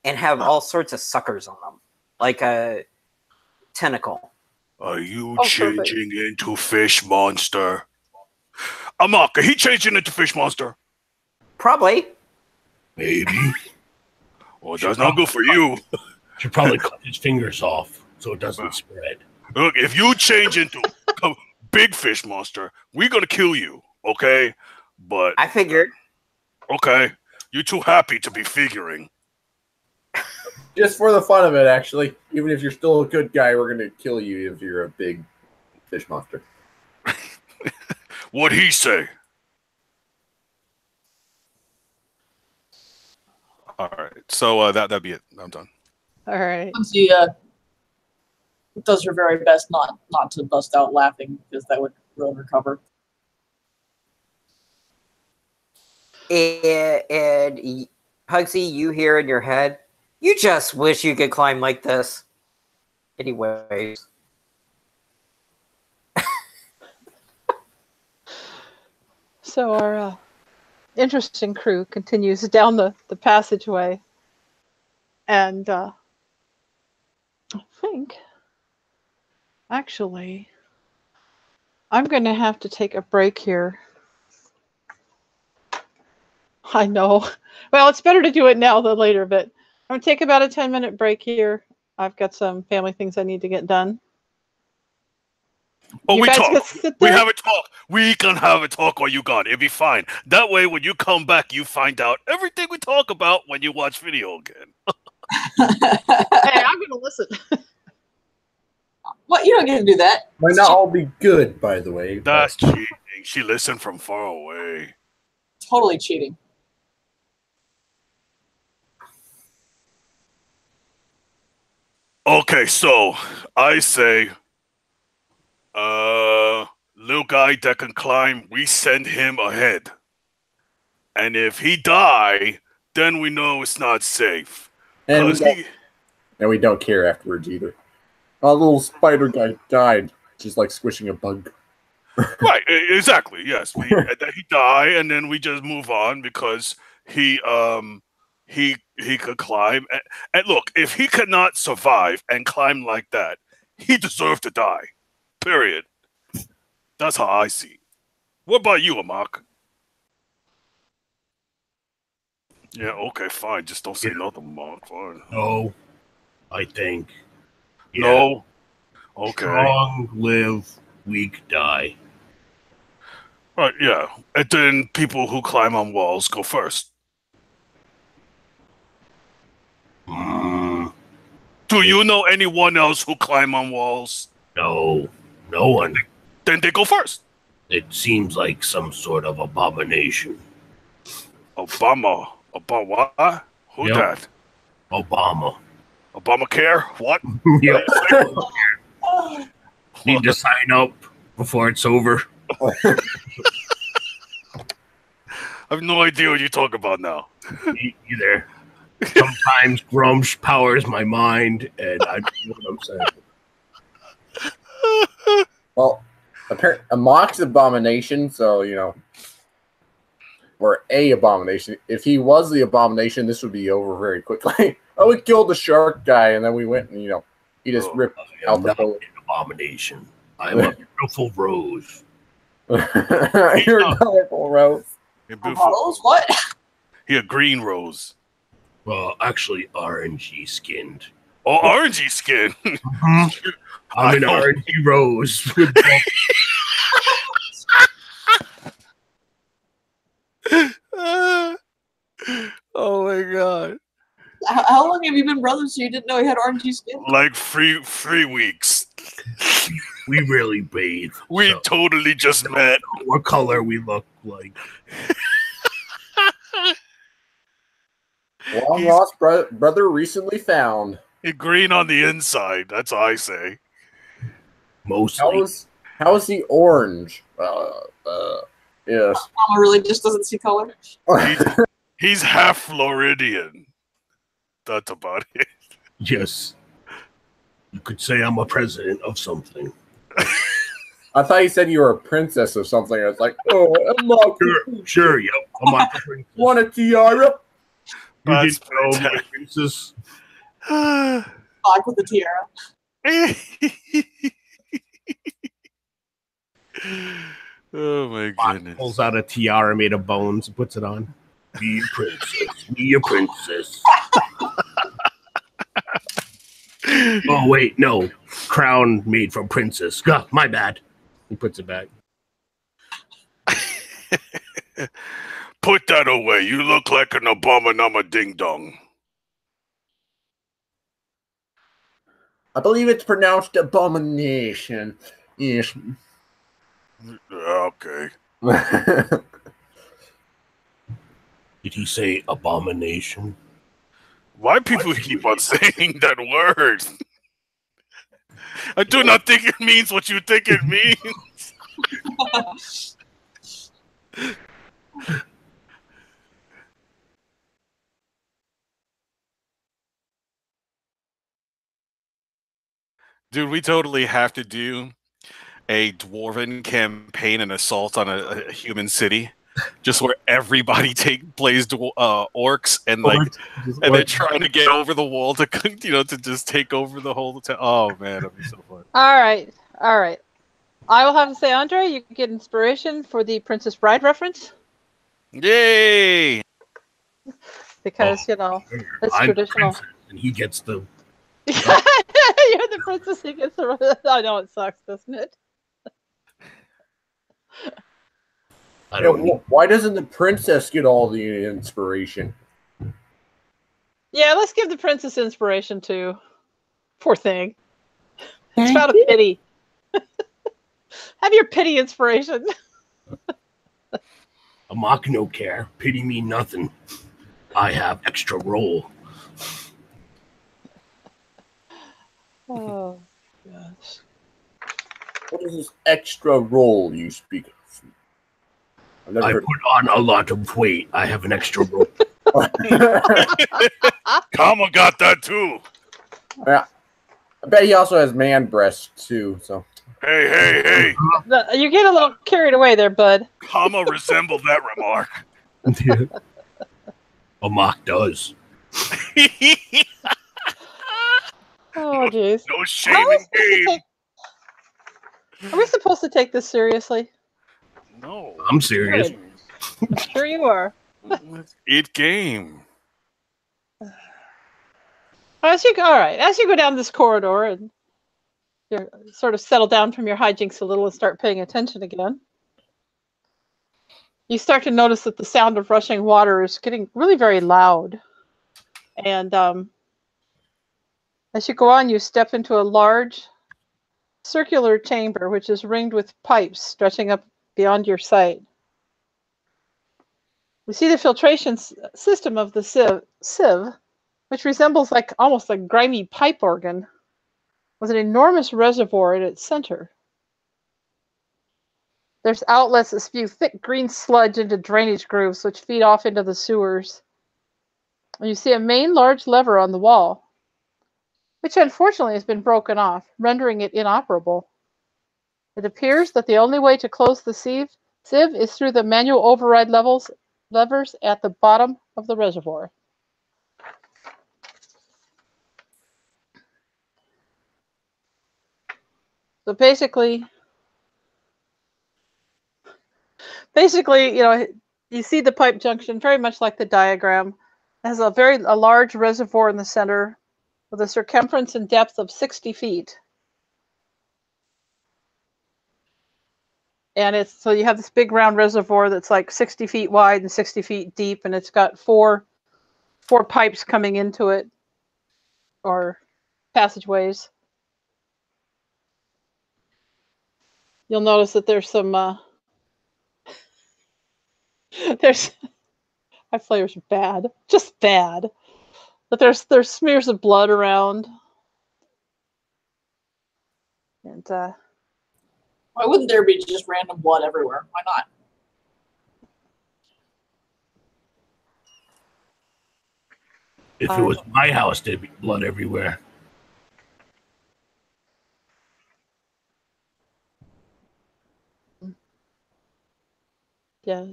and have all sorts of suckers on them, like a tentacle. Are you Perfect. changing into fish monster? Amaka, he changing into fish monster? Probably. Maybe. Well, that's not good for you. Should probably cut his fingers off so it doesn't spread. Look, if you change into a big fish monster, we're gonna kill you, okay? But I figured. okay, you're too happy to be figuring. Just for the fun of it, actually. Even if you're still a good guy, we're going to kill you if you're a big fish monster. What'd he say? All right. So that'd be it. I'm done. All right. Lindsay does her very best not to bust out laughing because that would ruin her cover. And Pugsy, you hear in your head, "You just wish you could climb like this." Anyways. So our interesting crew continues down the passageway, and I think actually I'm going to have to take a break here. I know. Well, it's better to do it now than later, but I'm going to take about a 10-minute break here. I've got some family things I need to get done. Oh, You we guys talk. can sit We there? have a talk. We can have a talk while you gone. It'll be fine. That way, when you come back, you find out everything we talk about when you watch video again. Hey, I'm going to listen. What? You don't get to do that. Might not all be good, by the way. That's cheating. She listened from far away. Totally cheating. Okay, so I say, little guy that can climb, we send him ahead. And if he die, then we know it's not safe. And we, 'Cause don't, he, and we don't care afterwards either. Our little spider guy died, just like squishing a bug. right, exactly, yes. That he die, and then we just move on because he could climb. And look, if he could not survive and climb like that, he deserved to die. Period. That's how I see it. What about you, Amak? Yeah, okay, fine. Just don't say nothing, Amak. Fine. No, I think. Yeah. No? Okay. Strong live, weak die. Right, yeah. And then people who climb on walls go first. Mm, Do you know anyone else who climb on walls? no, no one. Then they go first. It seems like some sort of abomination. Obama. Obama what? Who Yep. that? Obama. Obamacare? What? Yep. Need to sign up before it's over. I have no idea what you talk about now. Me either. Sometimes Grumsh powers my mind, and I don't know what I'm saying. Well, a mock's abomination, so or a abomination. If he was the abomination, this would be over very quickly. Oh, we killed the shark guy, and then we went and he just ripped out the whole abomination. I'm a beautiful rose. You're a colorful rose. Rose? What? He a green rose. Well, actually, orangey skinned. Oh, orangey skin. I'm an orangey rose. Oh my god! How long have you been brothers so you didn't know he had orangey skin? Like 3 weeks. We really bathe. We totally just met. What color we look like? Long lost brother recently found. He green on the inside. That's what I say. Mostly. How is he orange? Yes. Mama really just doesn't see color. He's half Floridian. That's about it. Yes. You could say I'm a president of something. I thought you said you were a princess of something. I was like, oh, I'm not. Sure, yep. I'm a princess. Want a tiara? You didn't know my princess. Fuck with the tiara. Oh my goodness! Pulls out a tiara made of bones and puts it on. Be a princess. Be a princess. Oh wait, no. Crown made from princess. God, my bad. He puts it back. Put that away. You look like an abominama ding dong. I believe it's pronounced abomination. Yes. Okay. Did he say abomination? Why people keep on saying that word? I do not think it means what you think it means. Dude, we totally have to do a dwarven campaign and assault on a human city, just where everybody plays orcs and they're trying to get over the wall to to just take over the whole town. Oh man, that'd be so fun. All right. I will have to say, Andre, you get inspiration for the Princess Bride reference Yay! because it's traditional. And he gets the. You're the princess. He gets the. I know it sucks, doesn't it? I don't know. Why doesn't the princess get all the inspiration? Yeah, let's give the princess inspiration too. Poor thing. It's out of pity. Have your pity inspiration. A mock no care. Pity me nothing. I have extra roll. Oh gosh. What is this extra roll you speak of? I put on a lot of weight. I have an extra roll. Kama got that too. Yeah. I bet he also has man breasts too, so. Hey. You get a little carried away there, bud. Kama resembled that remark. A mock does. Oh jeez. No shame in game. Are we supposed to take this seriously? No. I'm serious. Good. I'm sure you are. It game. As you go down this corridor and you sort of settle down from your hijinks a little and start paying attention again, you start to notice that the sound of rushing water is getting really very loud. And as you go on, you step into a large circular chamber which is ringed with pipes stretching up beyond your sight. We see the filtration system of the sieve, which resembles almost a grimy pipe organ, with an enormous reservoir at its center. There's outlets that spew thick green sludge into drainage grooves, which feed off into the sewers. And you see a main large lever on the wall, which unfortunately has been broken off, rendering it inoperable. It appears that the only way to close the sieve is through the manual override levers at the bottom of the reservoir. So basically, you see the pipe junction very much like the diagram. It has a large reservoir in the center with a circumference and depth of 60 feet. And so you have this big round reservoir that's like 60 feet wide and 60 feet deep, and it's got four pipes coming into it, or passageways. You'll notice that there's some my flavor's bad, just bad. But there's smears of blood around, and why wouldn't there be just random blood everywhere? Why not? If it was my house, there'd be blood everywhere. yeah.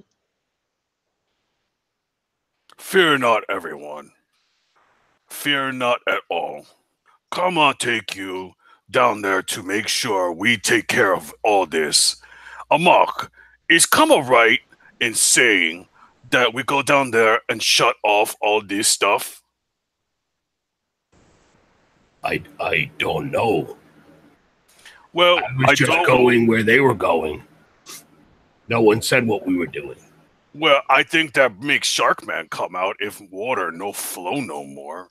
Fear not, everyone. Fear not at all. Kama take you down there to make sure we take care of all this. Amok, is Kama right in saying that we go down there and shut off all this stuff? I don't know. Well, I was just going where they were going. No one said what we were doing. Well, I think that makes Sharkman come out if water no flow no more.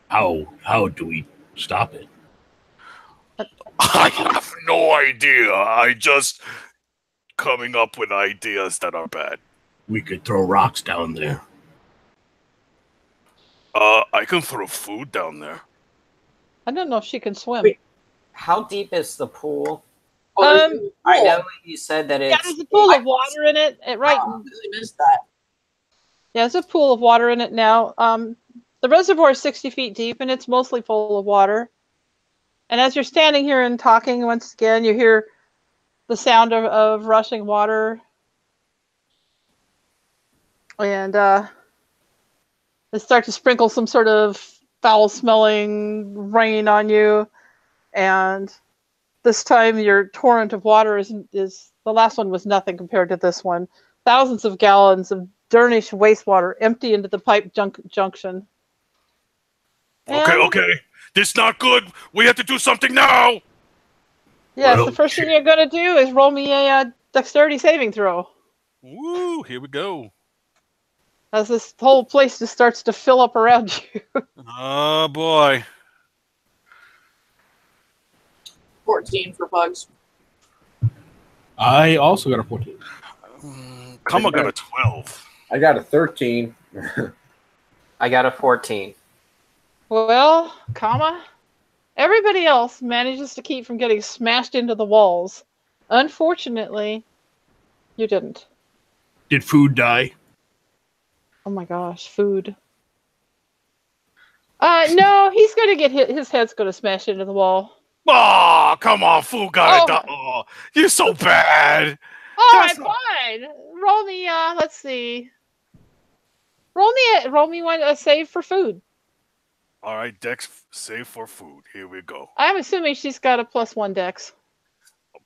How do we stop it? I have no idea. I just coming up with ideas that are bad. We could throw rocks down there. I can throw food down there. I don't know if she can swim. Wait, how deep is the pool? Oh, I know you said that it's... Yeah, there's a pool of water in it. Right. I really missed that. Yeah, there's a pool of water in it now. The reservoir is 60 feet deep, and it's mostly full of water. And as you're standing here and talking, once again, you hear the sound of rushing water. And they start to sprinkle some sort of foul-smelling rain on you. And this time, your torrent of water is the last one was nothing compared to this one. Thousands of gallons of dirtish wastewater empty into the pipe junction. Okay. This is not good. We have to do something now. Yes, the first thing you're going to do is roll me a dexterity saving throw. Woo, here we go. As this whole place just starts to fill up around you. Oh, boy. 14 for bugs. I also got a 14. Kama got a 12. I got a 13. I got a 14. Well, everybody else manages to keep from getting smashed into the walls. Unfortunately, you didn't. Did food die? Oh my gosh, food. No, he's going to get hit. His head's going to smash into the wall. Oh, come on, food got it. Oh, you're so bad. All right, fine. Roll me. Let's see. Roll me a save for food. All right, Dex save for food. Here we go. I'm assuming she's got a +1 Dex.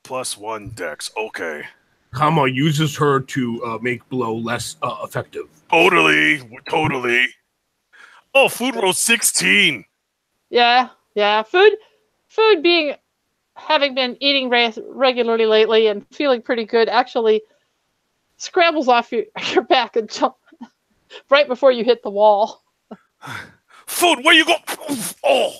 +1 Dex. Okay. Kama uses her to make blow less effective. Totally. Oh, food roll 16. Yeah. Food having been eating regularly lately and feeling pretty good, actually scrambles off your back and jump right before you hit the wall. Food, where you go? Oh.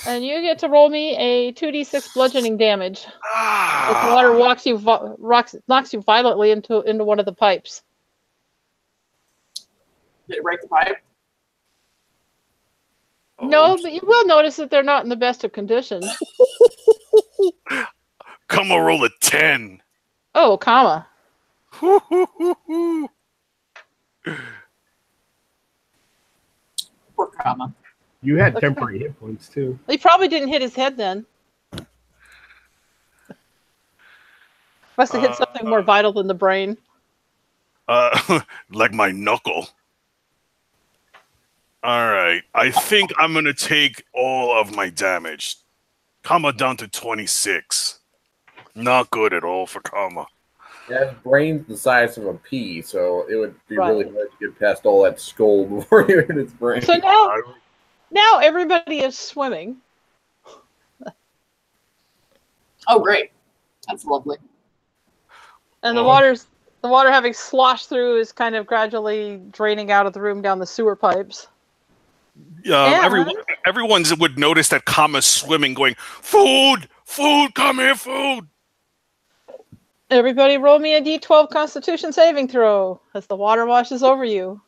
And you get to roll me a 2d6 bludgeoning damage. As the water knocks you violently into one of the pipes. Did it break the pipe? No, but you will notice that they're not in the best of conditions. Come a roll a 10. Oh, comma. Poor comma. You had Okay. temporary hit points too. He probably didn't hit his head then. Must have hit something more vital than the brain. Like my knuckle. All right. I think I'm going to take all of my damage. Kama down to 26. Not good at all for Kama. Yeah, his brain's the size of a pea, so it would be really Right. hard to get past all that skull before you hit his brain. So now everybody is swimming. Oh, great. That's lovely. And the water having sloshed through is kind of gradually draining out of the room down the sewer pipes. Everyone would notice that Kama's swimming, going, "Food! Food! Come here, food!" Everybody roll me a d12 Constitution saving throw as the water washes over you.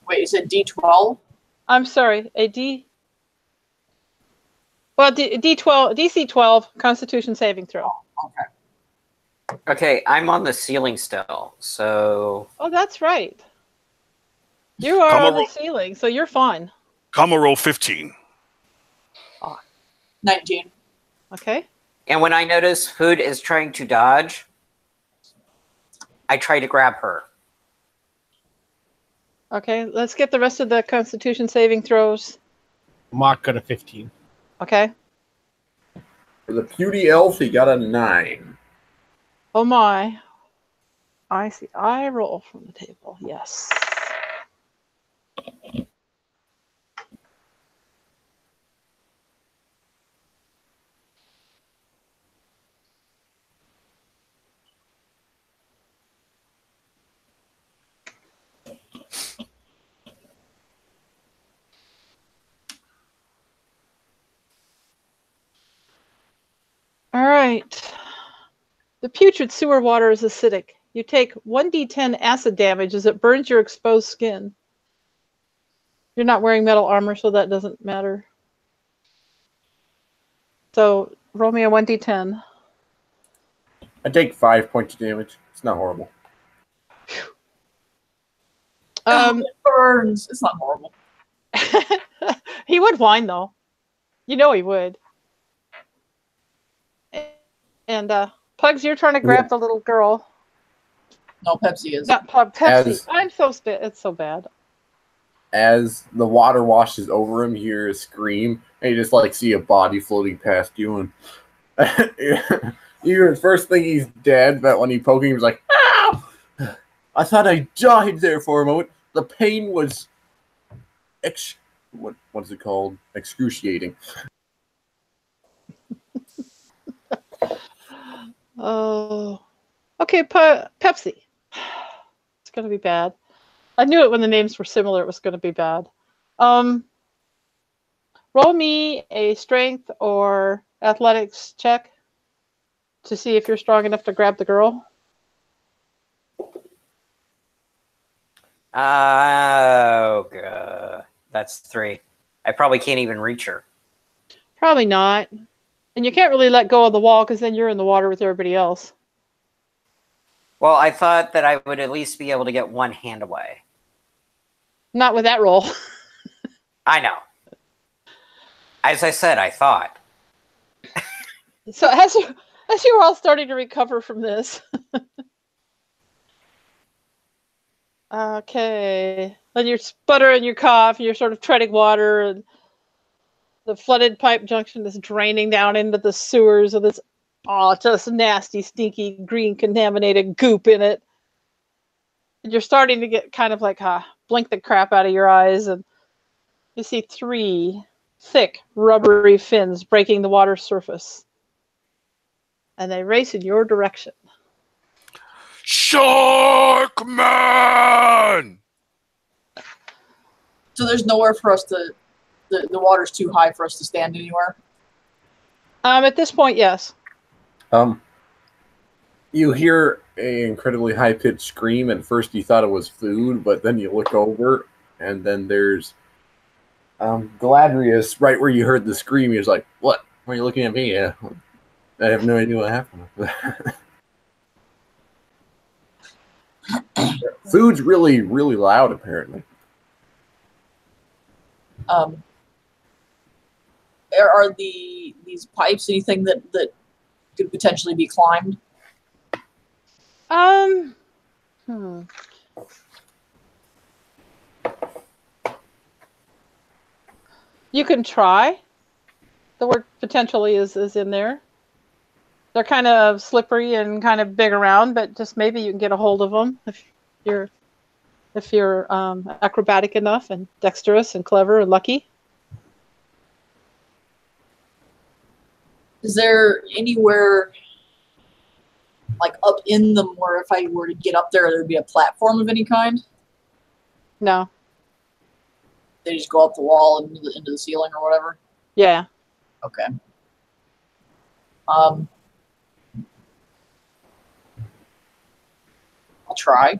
Wait, you said D12? I'm sorry, D12, DC 12 Constitution saving throw. Okay. Okay, I'm on the ceiling still, so Oh, that's right. You are on the ceiling, so you're fine. Kama roll 15. 19. Okay. and when I notice food is trying to dodge, I try to grab her. Okay, let's get the rest of the Constitution saving throws. Mock got a 15. Okay. For the puny elf, he got a 9. Oh my. I see. I roll from the table. Yes. All right. The putrid sewer water is acidic. You take 1d10 acid damage as it burns your exposed skin. You're not wearing metal armor, so that doesn't matter. So roll me a 1d10. I take 5 points of damage. It's not horrible. It burns. It's not horrible. He would whine, though. You know he would. And Pugs, you're trying to grab the little girl. No, Pepsi is. Not Pepsi. I'm so it's so bad. As the water washes over him, you hear a scream, and you just like see a body floating past you, and you first think he's dead, but when you poke him, he's like, "Ow! I thought I died there for a moment. The pain was what's it called? Excruciating." Oh, okay. Pepsi. It's gonna be bad. I knew it when the names were similar. It was gonna be bad. Roll me a strength or athletics check to see if you're strong enough to grab the girl. Oh, God. That's 3. I probably can't even reach her. Probably not. And you can't really let go of the wall because then you're in the water with everybody else. Well, I thought that I would at least be able to get one hand away. Not with that roll. I know. As I said, I thought. So as you were all starting to recover from this. Okay. And you sputter and you cough and you're sort of treading water and the flooded pipe junction is draining down into the sewers of this just nasty, stinky, green contaminated goop in it. And you're starting to get kind of like blink the crap out of your eyes, and you see 3 thick, rubbery fins breaking the water surface. And they race in your direction. Shark Man! So there's nowhere for us to. The water's too high for us to stand anywhere. At this point, yes. You hear an incredibly high-pitched scream. At first you thought it was food, but then you look over, and then there's Galadrius, right where you heard the scream, he was like, "What? Why are you looking at me? I have no idea what happened." Food's really, really loud, apparently. Are these pipes anything that could potentially be climbed? You can try. The word potentially is in there. They're kind of slippery and kind of big around, but just maybe you can get a hold of them if you're acrobatic enough and dexterous and clever and lucky. Is there anywhere like up in them where if I were to get up there, there'd be a platform of any kind? No. They just go up the wall and into the ceiling or whatever? Yeah. Okay. I'll try.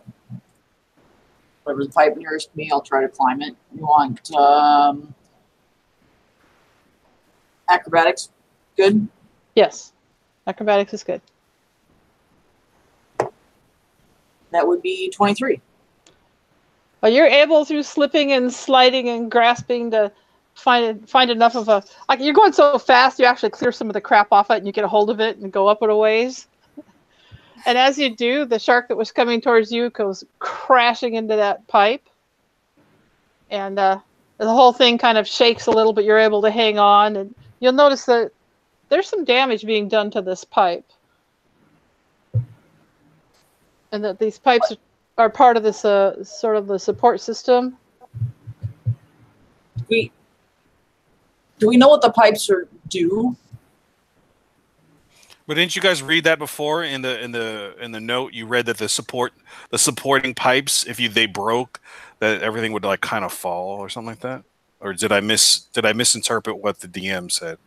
Whatever's the pipe nearest me, I'll try to climb it. You want acrobatics? Good? Yes. Acrobatics is good. That would be 23. Well, you're able through slipping and sliding and grasping to find enough of a... Like, you're going so fast, you actually clear some of the crap off it and you get a hold of it and go up it a ways. And as you do, the shark that was coming towards you goes crashing into that pipe. And the whole thing kind of shakes a little, but you're able to hang on. And you'll notice that there's some damage being done to this pipe. And that these pipes are part of this sort of the support system. Do we know what the pipes do? But didn't you guys read that before in the note? You read that the supporting pipes, if they broke, that everything would like kind of fall or something like that? Or did I misinterpret what the DM said?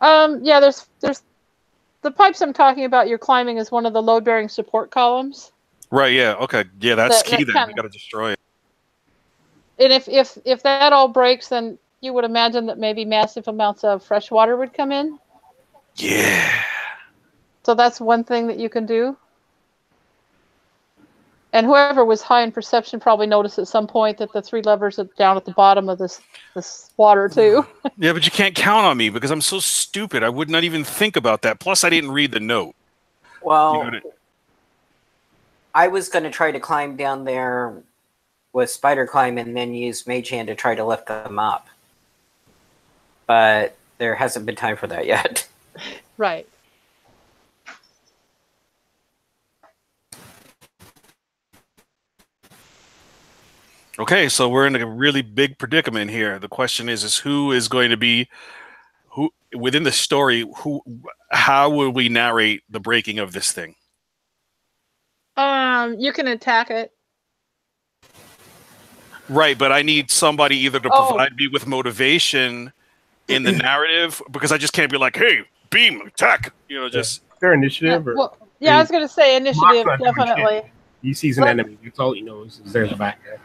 Yeah, there's the pipes I'm talking about. You're climbing is one of the load-bearing support columns. Right. Yeah. Okay. Yeah, that's key. That Then we got to destroy it. And if that all breaks, then you would imagine that maybe massive amounts of fresh water would come in. Yeah. So that's one thing that you can do. And whoever was high in perception probably noticed at some point that the 3 levers are down at the bottom of this water too. Yeah, but you can't count on me because I'm so stupid. I would not even think about that. Plus, I didn't read the note. Well, I was going to try to climb down there with spider climb and then use mage hand to try to lift them up. But there hasn't been time for that yet. Right. Okay, so we're in a really big predicament here. The question is who is going to be who within the story? How will we narrate the breaking of this thing? You can attack it. Right, but I need somebody either to provide me with motivation in the narrative because I just can't be like, "Hey, beam, attack!" You know, just their initiative. I was going to say initiative, definitely. He sees an enemy. That's all he knows is there's a back guy.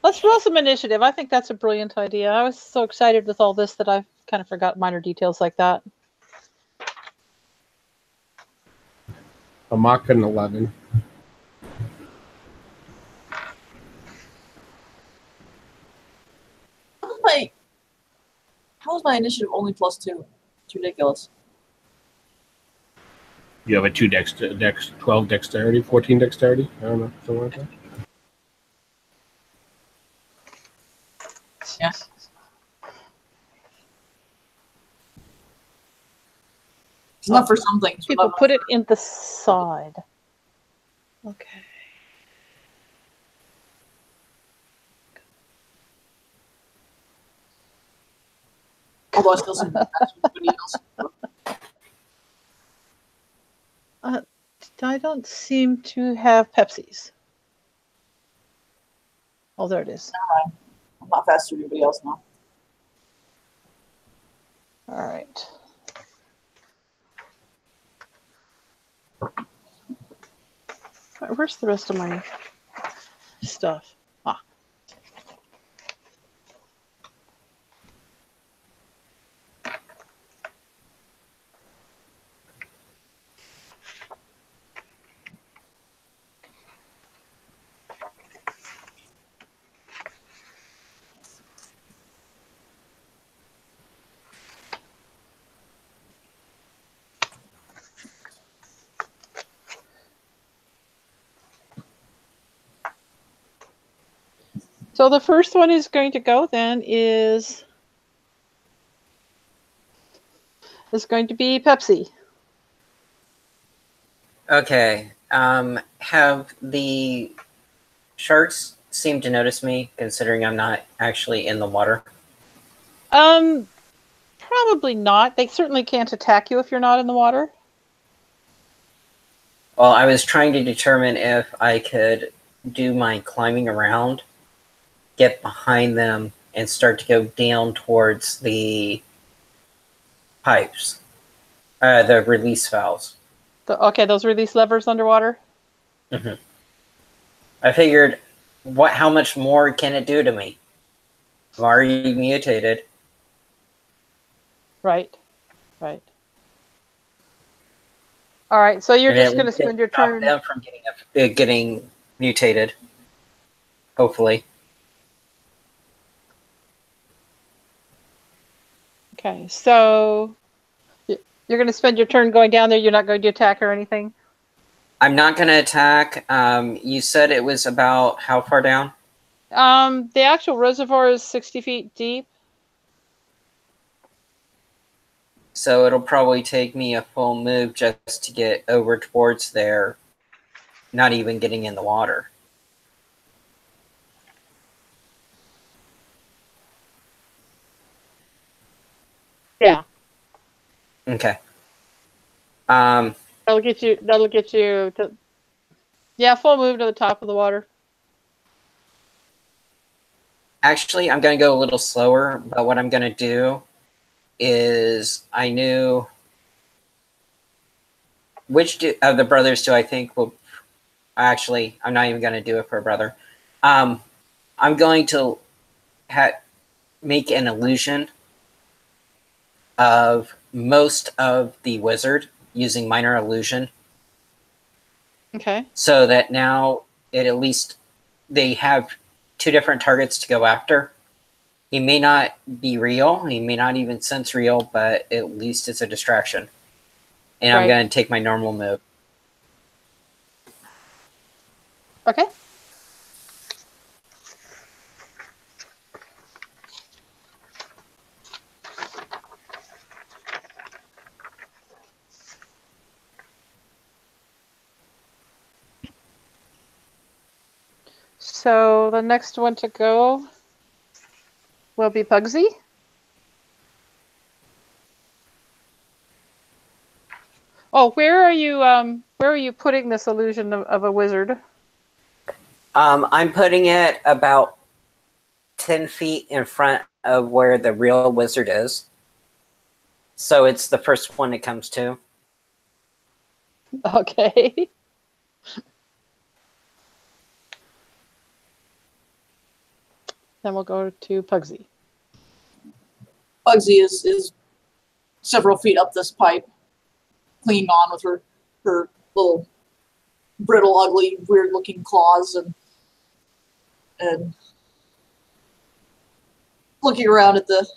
Let's roll some initiative. I think that's a brilliant idea. I was so excited with all this that I kind of forgot minor details like that. A mock and 11. How is my initiative only +2? It's ridiculous. You have a 2 12 dexterity, 14 dexterity. I don't know, something like that. Yeah. It's not for some things. People put it in the side. Okay. Although I still see somebody else. I don't seem to have Pepsis. Oh, there it is. I'm not faster than anybody else now. All right. Where's the rest of my stuff? So the first one is going to go then is going to be Pepsi. Okay. Have the sharks seemed to notice me, considering I'm not actually in the water? Probably not. They certainly can't attack you if you're not in the water. Well, I was trying to determine if I could do my climbing around, get behind them, and start to go down towards the pipes, the release valves. Okay, those release levers underwater? Mm-hmm. I figured, how much more can it do to me? I'm already mutated. Right. All right, so you're And just going to spend your stop turn. them from getting mutated. Hopefully. Okay, so you're going to spend your turn going down there. You're not going to attack or anything? I'm not going to attack. You said it was about how far down? The actual reservoir is 60 feet deep. So it'll probably take me a full move just to get over towards there, not even getting in the water. Yeah. Okay. That'll get you to, yeah, full move to the top of the water. Actually, I'm going to go a little slower, but what I'm going to do is I knew which of the brothers do I think will... Actually, I'm not even going to do it for a brother. I'm going to make an illusion of most of the wizard using minor illusion. Okay. So that now at least they have two different targets to go after. He may not be real. He may not even sense real, but at least it's a distraction. And Right. I'm going to take my normal move. Okay. So the next one to go will be Pugsy. Oh, where are you putting this illusion of a wizard? I'm putting it about 10 feet in front of where the real wizard is. So it's the first one it comes to. Okay. Then we'll go to Pugsy. Bugsy is several feet up this pipe, clinging on with her little brittle, ugly, weird-looking claws, and looking around at the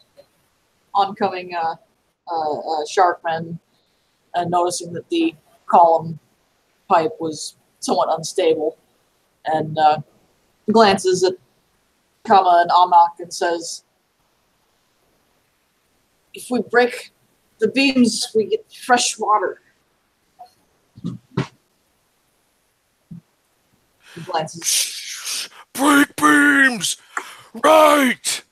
oncoming sharkmen, and noticing that the column pipe was somewhat unstable, and glances at Kama and Amak and says, "If we break the beams, we get fresh water." He glances. Break beams! Right!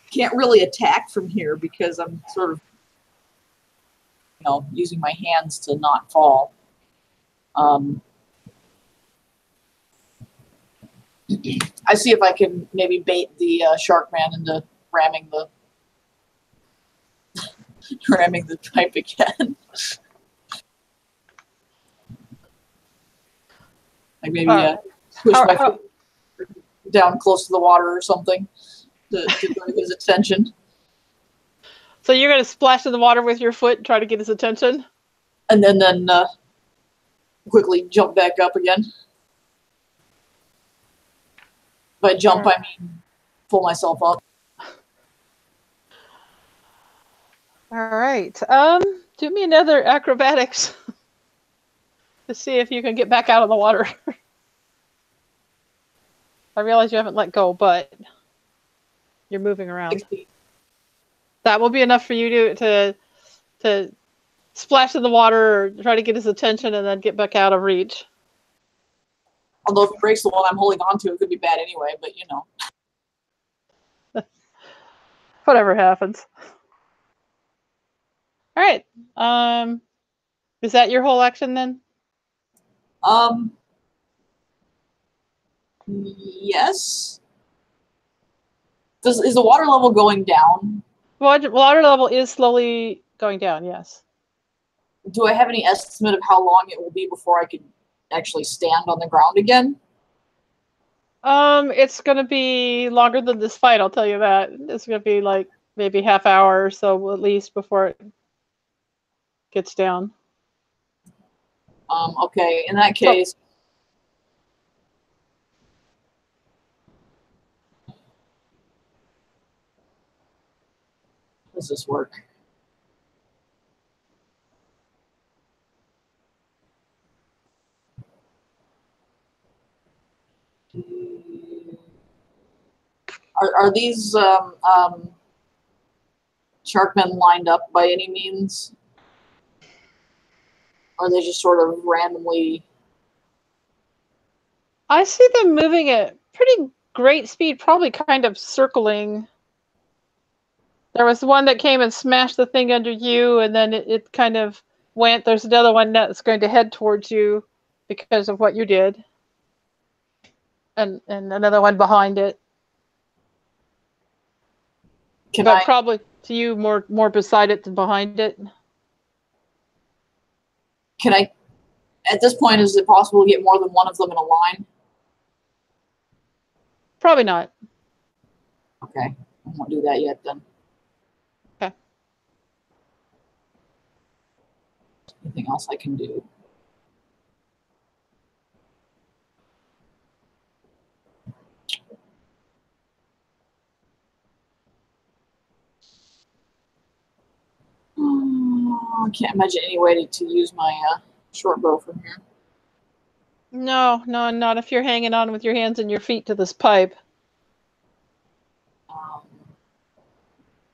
Can't really attack from here because I'm sort of, using my hands to not fall. I see if I can maybe bait the Sharkman into ramming the pipe again. Like maybe push my foot down close to the water or something to get his attention. So you're going to splash in the water with your foot and try to get his attention? And then quickly jump back up again. By jump, I mean pull myself up. All right. Do me another acrobatics. to see if you can get back out of the water. I realize you haven't let go, but you're moving around. 6 feet. That will be enough for you to splash in the water or try to get his attention and then get back out of reach. Although if he breaks the one I'm holding on to, it could be bad anyway, but you know. Whatever happens. All right. Is that your whole action then? Yes. Is the water level going down? Water level is slowly going down, yes. Do I have any estimate of how long it will be before I can actually stand on the ground again? It's going to be longer than this fight, I'll tell you that. It's going to be like maybe half hour or so at least before it gets down. Okay, in that case... How does this work? Are these sharkmen lined up by any means? Or are they just sort of randomly... I see them moving at pretty great speed, probably kind of circling. There was one that came and smashed the thing under you, and then it kind of went. There's another one that's going to head towards you because of what you did. And another one behind it. But probably to you more beside it than behind it. Can I, at this point, is it possible to get more than one of them in a line? Probably not. Okay, I won't do that yet then. Okay. Anything else I can do? I can't imagine any way to use my short bow from here. No, not if you're hanging on with your hands and your feet to this pipe.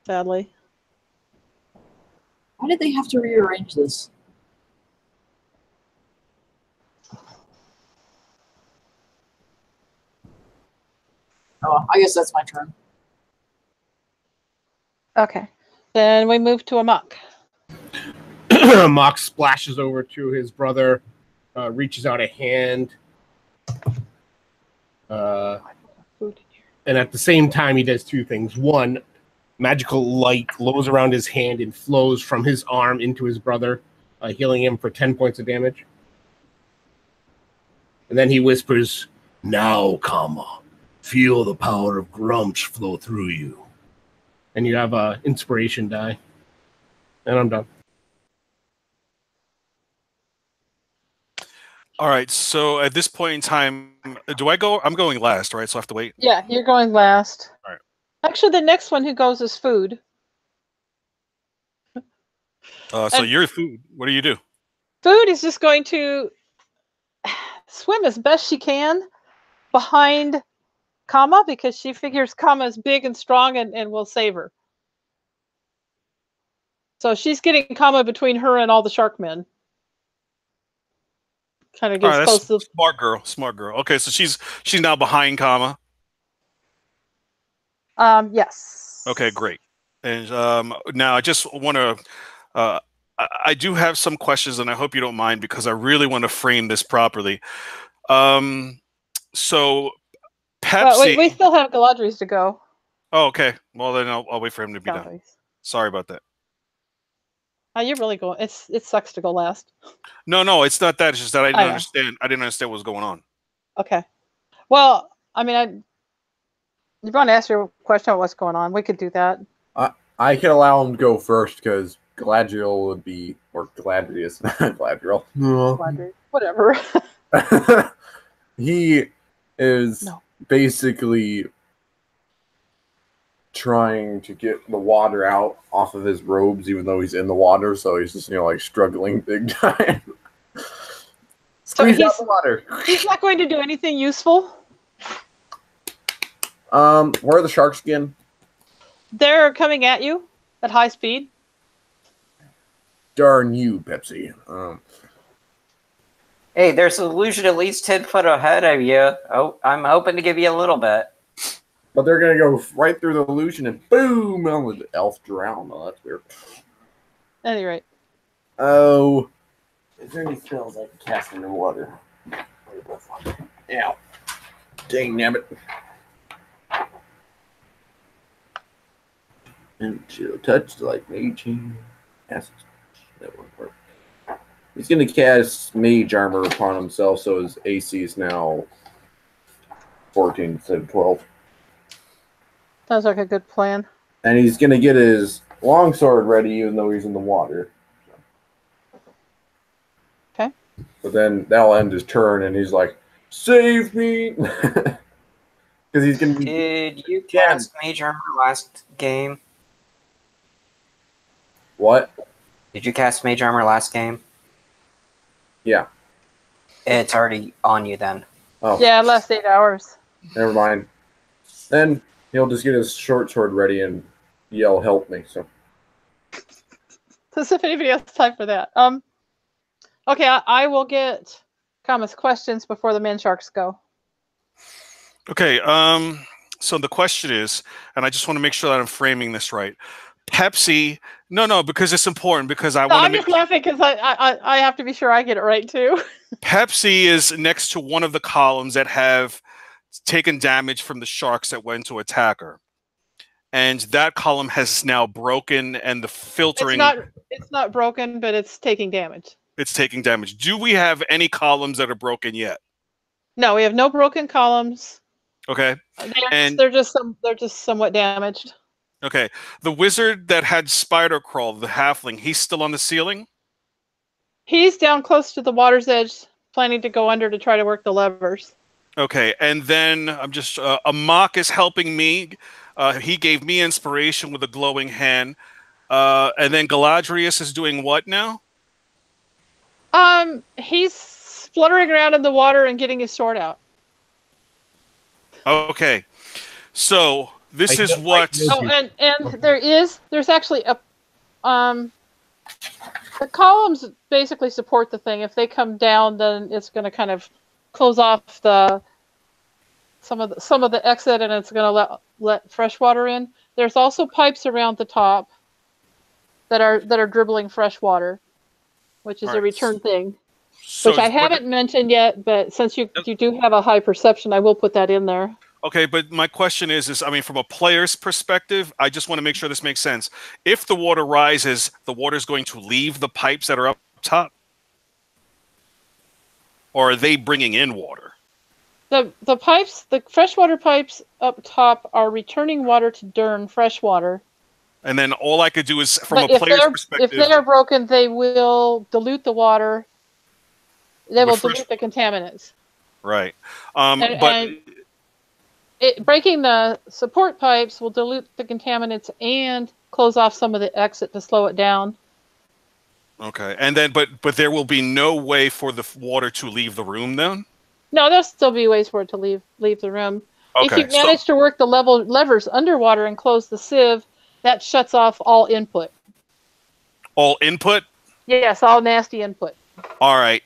Sadly. Why did they have to rearrange this? Oh, I guess that's my turn. Okay. Then we move to Amok. Mock splashes over to his brother, reaches out a hand, and at the same time he does two things. One, magical light glows around his hand and flows from his arm into his brother, healing him for 10 points of damage. And then he whispers, Now, Kama, feel the power of Grumsh flow through you. And you have a inspiration die. And I'm done. All right. So at this point in time, do I go? I'm going last, right? So I have to wait. Yeah, you're going last. All right. Actually, the next one who goes is Food. So you're food. What do you do? Food is just going to swim as best she can behind Kama because she figures Kama is big and strong and will save her. So she's getting Kama between her and all the shark men. Kind of gets close to smart girl. Smart girl. Okay, so she's now behind Kama. Yes. Okay, great. And now I just want to. I do have some questions, and I hope you don't mind because I really want to frame this properly. So Pepsi. We still have Galadri's to go. Oh, okay. Well, then I'll wait for him to be done. Sorry about that. You're really going. It sucks to go last. No, it's not that. It's just that I didn't understand. I didn't understand what was going on. Okay. Well, I mean, you want to ask your question about what's going on? We could do that. I can allow him to go first because Galadriel would be, or Galadrius, Galadriel. Galadriel. Whatever. He is basically trying to get the water out off of his robes, even though he's in the water, so he's just, like struggling big time. So Squeeze out the water. he's not going to do anything useful. Where are the sharks again? They're coming at you at high speed. Darn you, Pepsi. Hey, there's an illusion at least 10 foot ahead of you. Oh, I'm hoping to give you a little bit. But they're gonna go right through the illusion and boom! Oh, the elf drowned. Oh, that's weird. At any rate. Oh, is there any spells I can cast underwater? Yeah. Dang nabbit. And she'll touch like mage. Yes, that won't work. He's gonna cast mage armor upon himself, so his AC is now 14 instead of 12. Sounds like a good plan. And he's gonna get his longsword ready, even though he's in the water. Okay. But then that'll end his turn, and he's like, "Save me!" Because he's gonna be. Did you cast Mage Armor last game? What? Did you cast Mage Armor last game? Yeah. It's already on you then. Oh. Yeah, last 8 hours. Never mind. Then he'll just get his short sword ready and yell, "Help me!" So. Does if anybody has time for that? Okay, I will get Kama's questions before the man sharks go. Okay. So the question is, and I just want to make sure that I'm framing this right. Pepsi, no, because it's important because I want to I'm make. just laughing because I have to be sure I get it right too. Pepsi is next to one of the columns that have taken damage from the sharks that went to attack her. And that column has now broken and the filtering... It's not broken, but it's taking damage. It's taking damage. Do we have any columns that are broken yet? No, we have no broken columns. Okay. They're just somewhat damaged. Okay. The wizard that had spider crawl, the halfling, he's still on the ceiling? He's down close to the water's edge, planning to go under to try to work the levers. Okay, and then I'm just Amok is helping me. He gave me inspiration with a glowing hand. And then Galadrius is doing what now? He's fluttering around in the water and getting his sword out. Okay, so this is what. Oh, and there's actually a the columns basically support the thing. If they come down, then it's going to kind of close off some of the exit, and it's going to let fresh water in. There's also pipes around the top that are dribbling fresh water, which is a return thing, which I haven't mentioned yet. But since you do have a high perception, I will put that in there. Okay, but my question is, I mean, from a player's perspective, I just want to make sure this makes sense. If the water rises, the water is going to leave the pipes that are up top, or are they bringing in water? The pipes, the freshwater pipes up top, are returning water to Dern, fresh water. And then all I could do is, from a player's perspective, if they are broken, they will dilute the water. They will dilute the contaminants. Right, breaking the support pipes will dilute the contaminants and close off some of the exit to slow it down. Okay, and then but there will be no way for the water to leave the room then? No, there'll still be ways for it to leave the room. Okay, if you manage to work the levers underwater and close the sieve, that shuts off all input. All input? Yes, all nasty input. All right.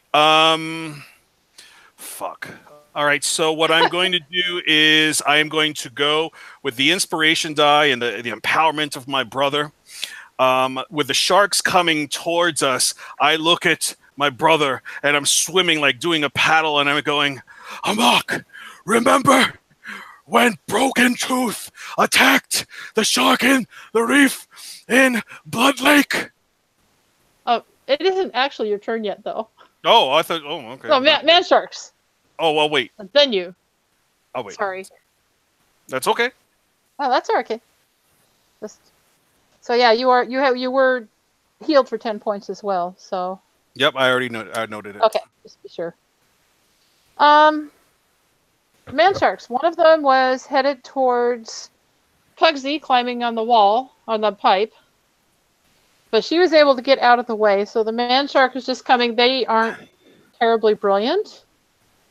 Fuck. All right, so what I'm going to do is I am going to go with the inspiration die and the empowerment of my brother. With the sharks coming towards us, I look at my brother and I'm swimming, like doing a paddle, and I'm going, Amok, remember when Broken Tooth attacked the shark in the reef in Blood Lake? It isn't actually your turn yet, though. Oh, I thought, oh, okay. No, man sharks. Oh, well, wait. And then you. Oh, wait. Sorry. That's okay. Oh, that's okay. So yeah, you were healed for 10 points as well. So. Yep, I already noted it. Okay, just be sure. Man sharks. One of them was headed towards Pugsy, climbing on the wall on the pipe, but she was able to get out of the way. So the man shark is just coming. They aren't terribly brilliant.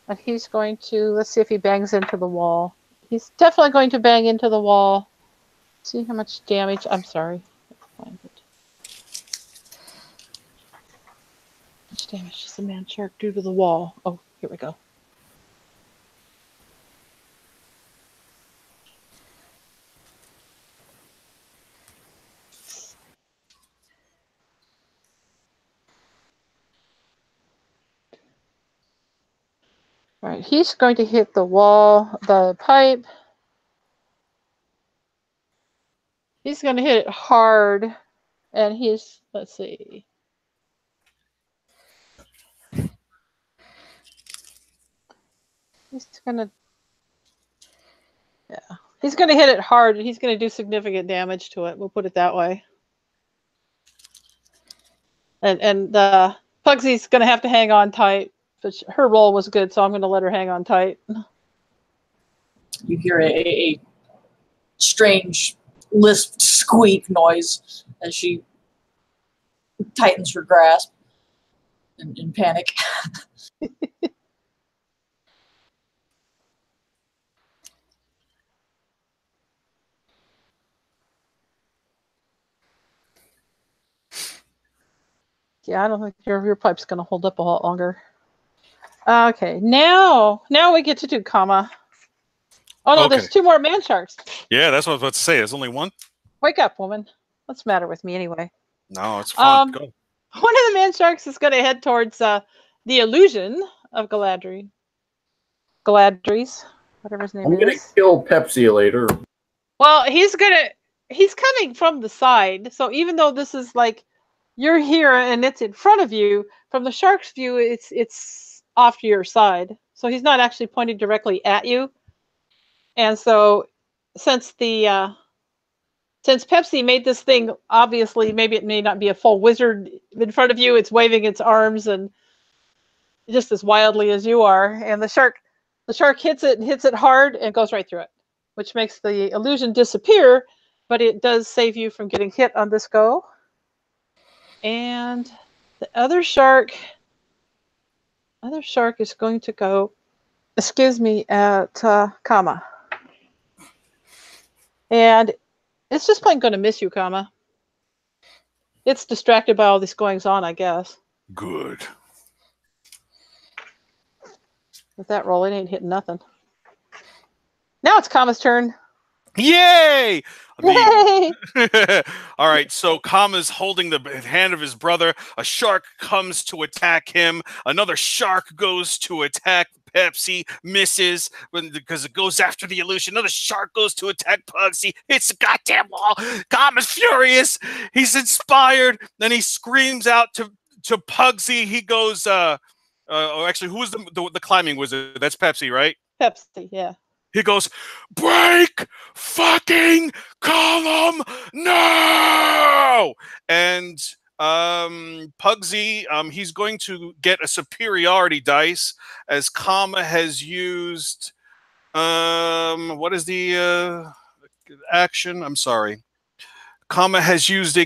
And he's going to, let's see if he bangs into the wall. He's definitely going to bang into the wall. See how much damage. I'm sorry. Find it. How much damage does the man shark do to the wall? Oh, here we go. All right, he's going to hit the wall, the pipe. He's going to hit it hard, and he's, let's see. He's going to, yeah. He's going to hit it hard, and he's going to do significant damage to it. We'll put it that way. And Pugsy's going to have to hang on tight. But her roll was good, so I'm going to let her hang on tight. You hear a strange lisp squeak noise as she tightens her grasp in panic. Yeah, I don't think your pipe's going to hold up a lot longer. Okay, now we get to do comma. Oh no, Okay. there's 2 more man sharks. Yeah, that's what I was about to say. There's only one. Wake up, woman. What's the matter with me anyway? No, it's fun. Go. One of the man sharks is going to head towards the illusion of Galadriel. Galadriel, whatever his name I'm gonna is. kill Pepsi later. Well, he's coming from the side. So even though this is like you're here and it's in front of you, from the shark's view, it's off to your side. So he's not actually pointing directly at you. And so since Pepsi made this thing, obviously, maybe it may not be a full wizard in front of you. It's waving its arms and just as wildly as you are. And the shark hits it hard and goes right through it, which makes the illusion disappear, but it does save you from getting hit on this go. And the other shark is going to go, excuse me, at Kama. And it's just plain going to miss you, Kama. It's distracted by all this goings on, I guess. Good. With that roll, it ain't hitting nothing. Now it's Kama's turn. Yay! Yay! All right, so Kama's holding the hand of his brother. A shark comes to attack him. Another shark goes to attack Pepsi, misses because it goes after the illusion. Another shark goes to attack Pugsy, hits the goddamn wall. Kama's furious. He's inspired. Then he screams out to Pugsy. He goes, actually, who's the climbing wizard? That's Pepsi, right? Pepsi, yeah. He goes, break fucking column, no! And Pugsy, he's going to get a superiority dice as Kama has used, what is the action? I'm sorry. Kama has used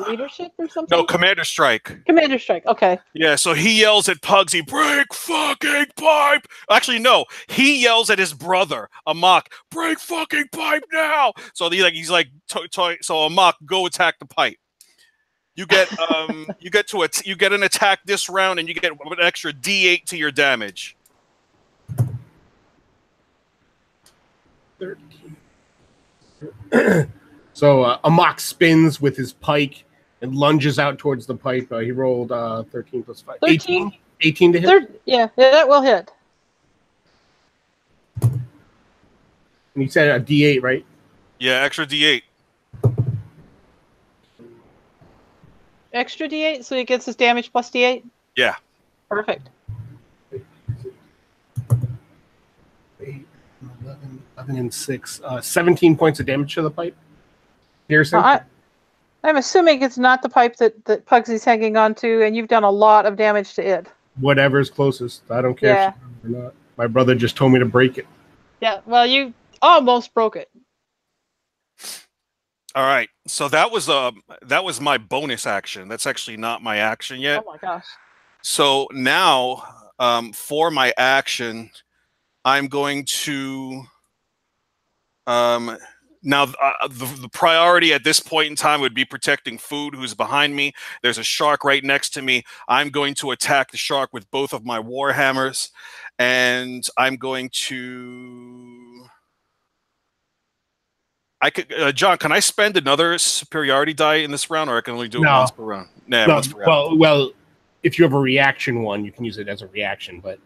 leadership or something? No, Commander Strike. Commander Strike, okay. Yeah, so he yells at Pugsy, break fucking pipe! Actually, no, he yells at his brother, Amok, break fucking pipe now! So he's like, so Amok, go attack the pipe. You get you get an attack this round, and you get an extra D8 to your damage. 13. So Amok spins with his pike and lunges out towards the pipe. He rolled 13 plus 5. 13? 18 to hit? Yeah, that will hit. And you said a D8, right? Yeah, extra D8. Extra D8, so he gets his damage plus D8? Yeah. Perfect. 8, 11 and 6. 17 points of damage to the pipe. Pearson? I'm assuming it's not the pipe that Pugsy's hanging on to, and you've done a lot of damage to it. Whatever's closest. I don't care if or not. My brother just told me to break it. Yeah, well, you almost broke it. All right. So that was my bonus action. That's actually not my action yet. Oh my gosh. So now, for my action, I'm going to now the priority at this point in time would be protecting Food, who's behind me. There's a shark right next to me. I'm going to attack the shark with both of my war hammers, and I'm going to. I could, John. Can I spend another superiority die in this round, or I can only do it once per round? Nah, No, once per round. well, if you have a reaction one, you can use it as a reaction, but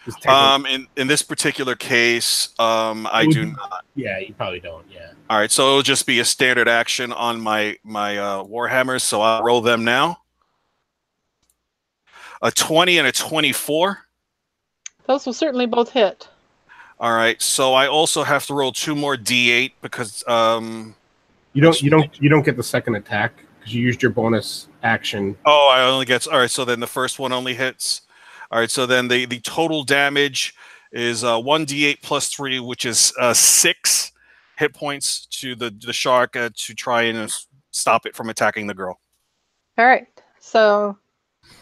it's in this particular case, I do not. Yeah, you probably don't. Yeah. All right, so it'll just be a standard action on my warhammers. So I'll roll them now. A 20 and a 24. Those will certainly both hit. All right, so I also have to roll 2 more d8 because you don't get the second attack because you used your bonus action. Oh, I only get. All right, so then the first one only hits. All right, so then the total damage is 1d8 plus 3, which is 6 hit points to the shark to try and stop it from attacking the girl. All right, so.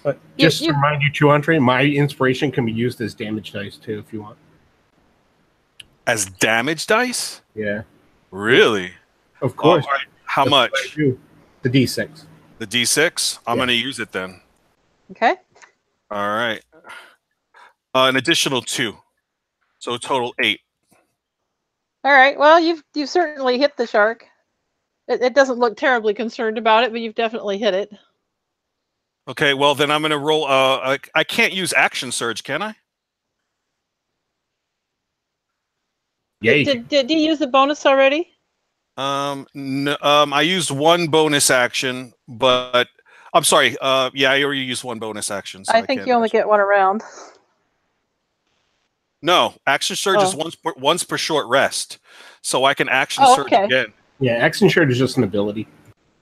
But just to remind you too, Andre, my inspiration can be used as damage dice too, if you want. As damage dice? Yeah. Really? Of course. All right. How much? The D6. The D6? I'm going to use it then. Okay. All right. An additional 2. So total 8. All right. Well, you've certainly hit the shark. It doesn't look terribly concerned about it, but you've definitely hit it. Okay, well then I'm going to roll. I can't use action surge, can I? Yeah. Did you use the bonus already? No, I used 1 bonus action, but I'm sorry. Yeah, I already used 1 bonus action. So I think you only get 1 around. No, action surge is once per short rest, so I can action surge again. Yeah, action surge is just an ability.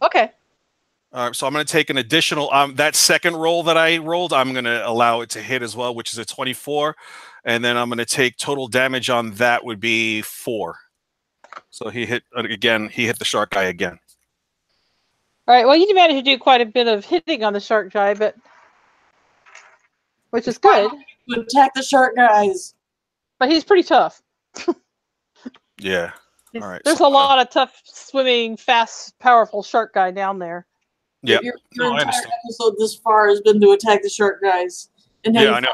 Okay. So I'm going to take an additional. That second roll that I rolled, I'm going to allow it to hit as well, which is a 24, and then I'm going to take total damage on that would be 4. So he hit again. He hit the shark guy again. All right. Well, you managed to do quite a bit of hitting on the shark guy, which is good. To attack the shark guys. But he's pretty tough. Yeah. All right. There's a lot of tough, swimming, fast, powerful shark guy down there. Yeah. Your entire episode this far has been to attack the shark guys. And yeah, I know.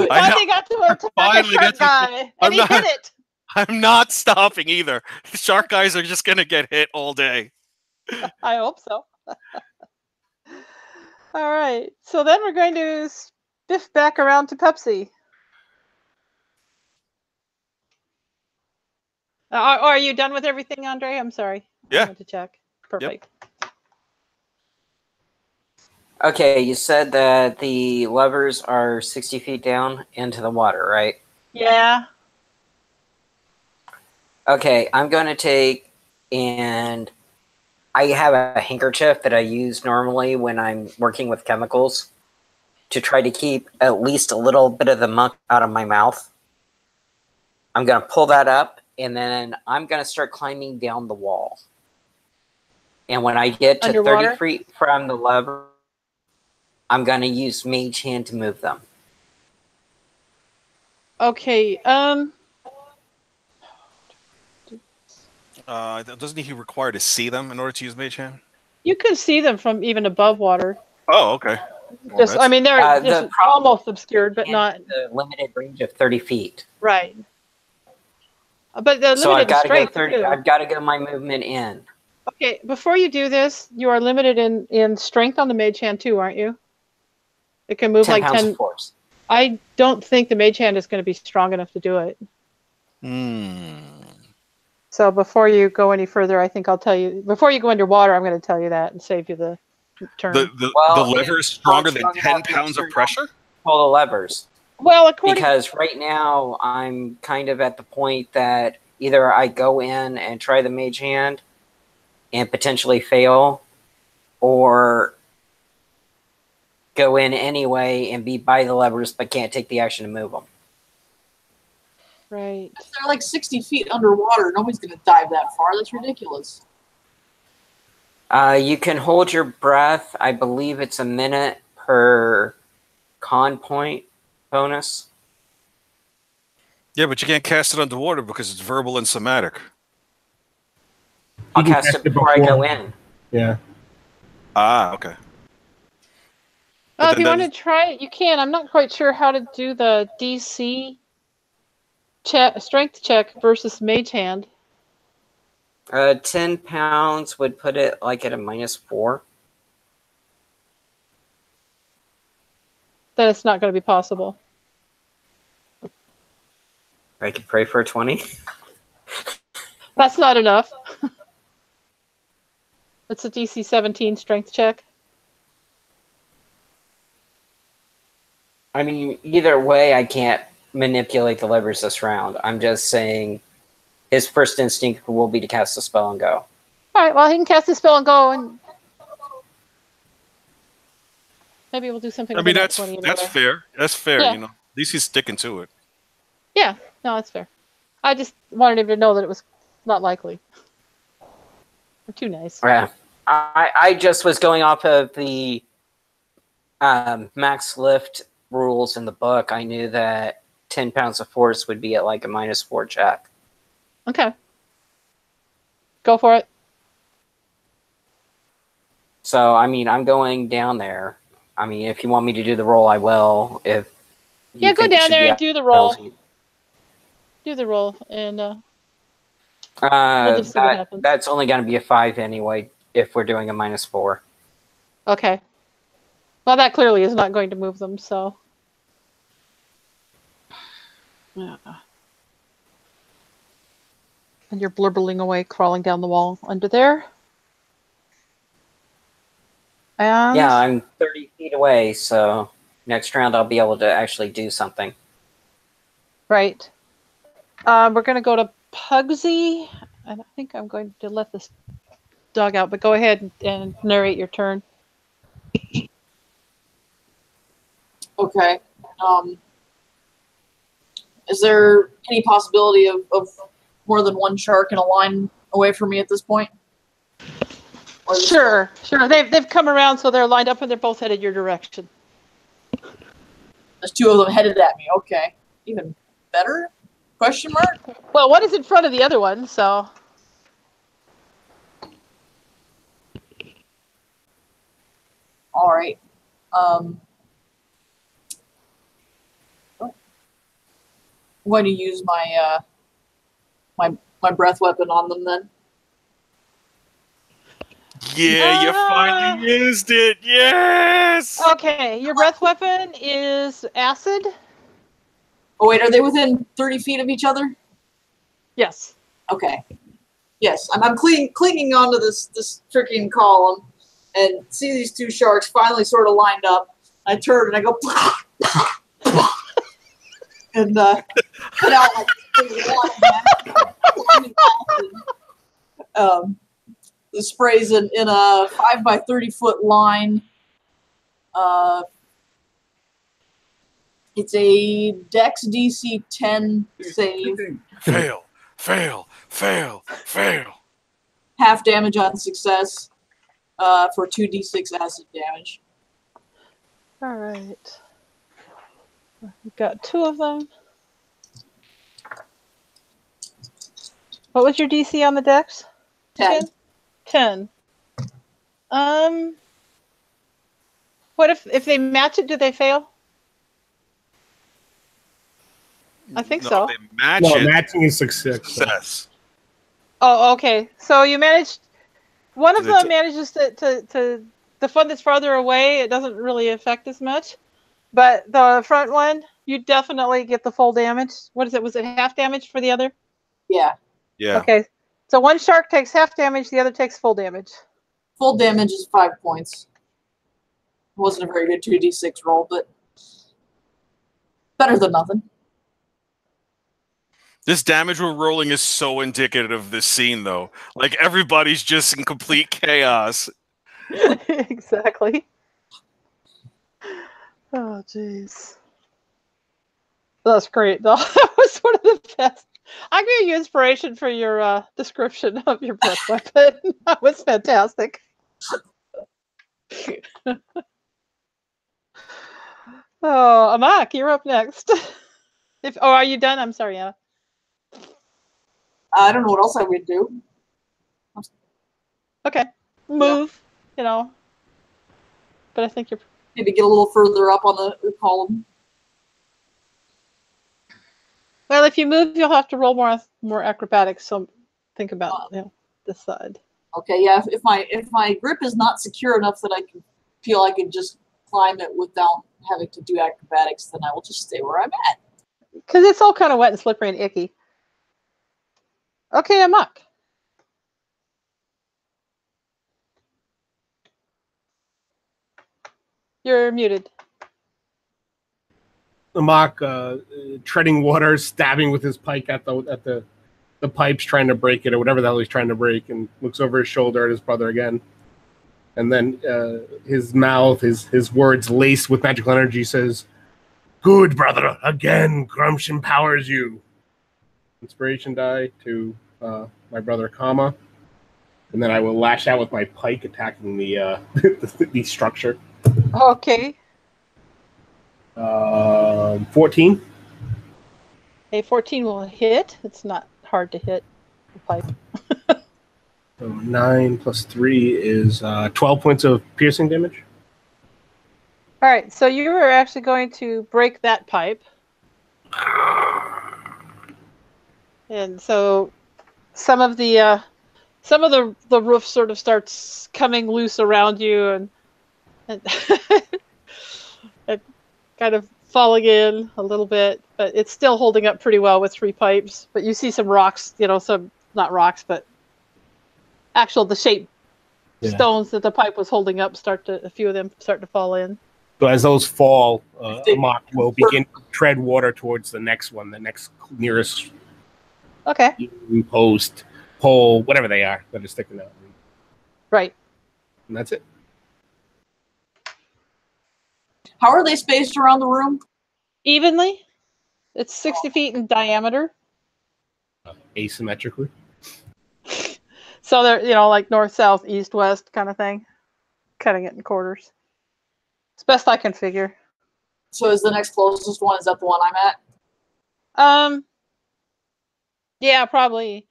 Finally got to attack the shark guy, and he hit it. I'm not stopping either. The shark guys are just going to get hit all day. I hope so. All right. So then we're going to spiff back around to Pepsi. Are you done with everything, Andre? I'm sorry. Yeah. I wanted to check. Perfect. Yep. Okay, you said that the levers are 60 feet down into the water, right? Yeah. Okay, I'm going to take, and I have a handkerchief that I use normally when I'm working with chemicals to try to keep at least a little bit of the muck out of my mouth. I'm going to pull that up, and then I'm going to start climbing down the wall. And when I get to Underwater? 30 feet from the lever, I'm going to use Mage Hand to move them. Okay. Doesn't he require to see them in order to use Mage Hand? You can see them from even above water. Oh, okay. Well, I mean, they're just almost obscured, but not the limited range of 30 feet. Right. But the So I've limited got to go strength 30. too. I've got to get my movement in. Okay, before you do this, you are limited in strength on the Mage Hand too, aren't you? It can move 10 like pounds 10. of force. I don't think the Mage Hand is going to be strong enough to do it. So before you go any further, I think I'll tell you. Before you go underwater, I'm going to tell you that and save you the turn. The lever is stronger than 10 pounds of pressure? Pull the levers. Well, because right now I'm kind of at the point that either I go in and try the Mage Hand and potentially fail, or go in anyway and be by the levers but can't take the action to move them. Right. They're like 60 feet underwater. Nobody's going to dive that far. That's ridiculous. You can hold your breath. I believe it's a minute per con point bonus. Yeah, but you can't cast it underwater because it's verbal and somatic. I'll can cast it before I go in. Yeah. Ah, okay. Oh, But if you then want to try it, you can. I'm not quite sure how to do the DC strength check versus mage hand. 10 pounds would put it like at a -4. Then it's not going to be possible. I could pray for a 20. That's not enough. It's a DC 17 strength check. I mean, either way, I can't manipulate the levers this round. I'm just saying his first instinct will be to cast a spell and go. All right, well, he can cast the spell and go, and maybe we'll do something. I with mean, the that's 20 anyway. fair. That's fair. Yeah. You know, at least he's sticking to it. Yeah, no, that's fair. I just wanted him to know that it was not likely. We're too nice. Yeah, I just was going off of the max lift rules in the book. I knew that 10 pounds of force would be at like a -4 check. Okay. Go for it. So, I mean, I'm going down there. I mean, if you want me to do the roll, I will. If you Yeah, go think it down should there be and do the roll. penalty. Do the roll, and we'll just see what happens. That's only going to be a 5 anyway, if we're doing a -4. Okay. Well, that clearly is not going to move them, so. Yeah. And you're blurbling away, crawling down the wall under there. And Yeah, I'm 30 feet away, so next round I'll be able to actually do something. right. We're going to go to Pugsy. And I think I'm going to let this dog out, but go ahead and narrate your turn. Okay. Is there any possibility of more than one shark in a line away from me at this point? Or is it Sure. They've come around, so they're lined up and they're both headed your direction. There's two of them headed at me. Okay. Even better? Question mark? Well, one is in front of the other one, so. All right. I'm going to use my my breath weapon on them then. Yeah, you finally used it. Yes. Okay, your breath weapon is acid. Oh wait, are they within 30 feet of each other? Yes. Okay. Yes, I'm clinging onto this freaking column and see these two sharks finally sort of lined up. I turn and I go and put out like the sprays in a 5 by 30 foot line. It's a Dex DC 10 save. Fail. Half damage on success for 2d6 acid damage. All right. We've got two of them. What was your DC on the dex? 10. 10. What if they match it? Do they fail? I think so. They match No, it. matching is success. Success. Oh, okay. So you managed. One of Did them it manages to the one that's farther away. It doesn't really affect as much, but the front one, you definitely get the full damage. What is it? Was it half damage for the other? Yeah. Yeah. Okay. So one shark takes half damage. The other takes full damage. Full damage is 5 points. Wasn't a very good 2d6 roll, but better than nothing. This damage we're rolling is so indicative of this scene, though. Like, everybody's just in complete chaos. Exactly. Oh, jeez. That's great. That was one of the best. I'm giving you inspiration for your description of your breath weapon. That was fantastic. Oh, Amak, you're up next. Are you done? I'm sorry, Anna. I don't know what else I would do. Okay, move. You know, but I think you're. Maybe get a little further up on the column. Well, if you move, you'll have to roll more acrobatics. So think about this side. Okay, yeah. If my grip is not secure enough that I can feel I can just climb it without having to do acrobatics, then I will just stay where I'm at. Because it's all kind of wet and slippery and icky. Okay, Amok. You're muted. Amok, treading water, stabbing with his pike at the pipes, trying to break it or whatever the hell he's trying to break, and looks over his shoulder at his brother again. And then his mouth, his words laced with magical energy, says, "Good, brother. Again, Grumsh empowers you." Inspiration die to my brother, Kama. And then I will lash out with my pike, attacking the the structure. Okay. 14. A 14 will hit. It's not hard to hit the pipe. So 9 plus 3 is 12 points of piercing damage. All right, so you were actually going to break that pipe. And so some of the roof sort of starts coming loose around you and and kind of falling in a little bit, but it's still holding up pretty well with 3 pipes. But you see some rocks, some not rocks, but the shape stones that the pipe was holding up a few of them start to fall in. So as those fall, Amok will begin to tread water towards the next one, the next nearest post, pole, whatever they are that are sticking out. Right. And that's it. How are they spaced around the room? Evenly. It's 60 feet in diameter. Asymmetrically. So they're, like north, south, east, west kind of thing. Cutting it in quarters. It's best I can figure. So is the next closest one, is that the one I'm at? Yeah, probably.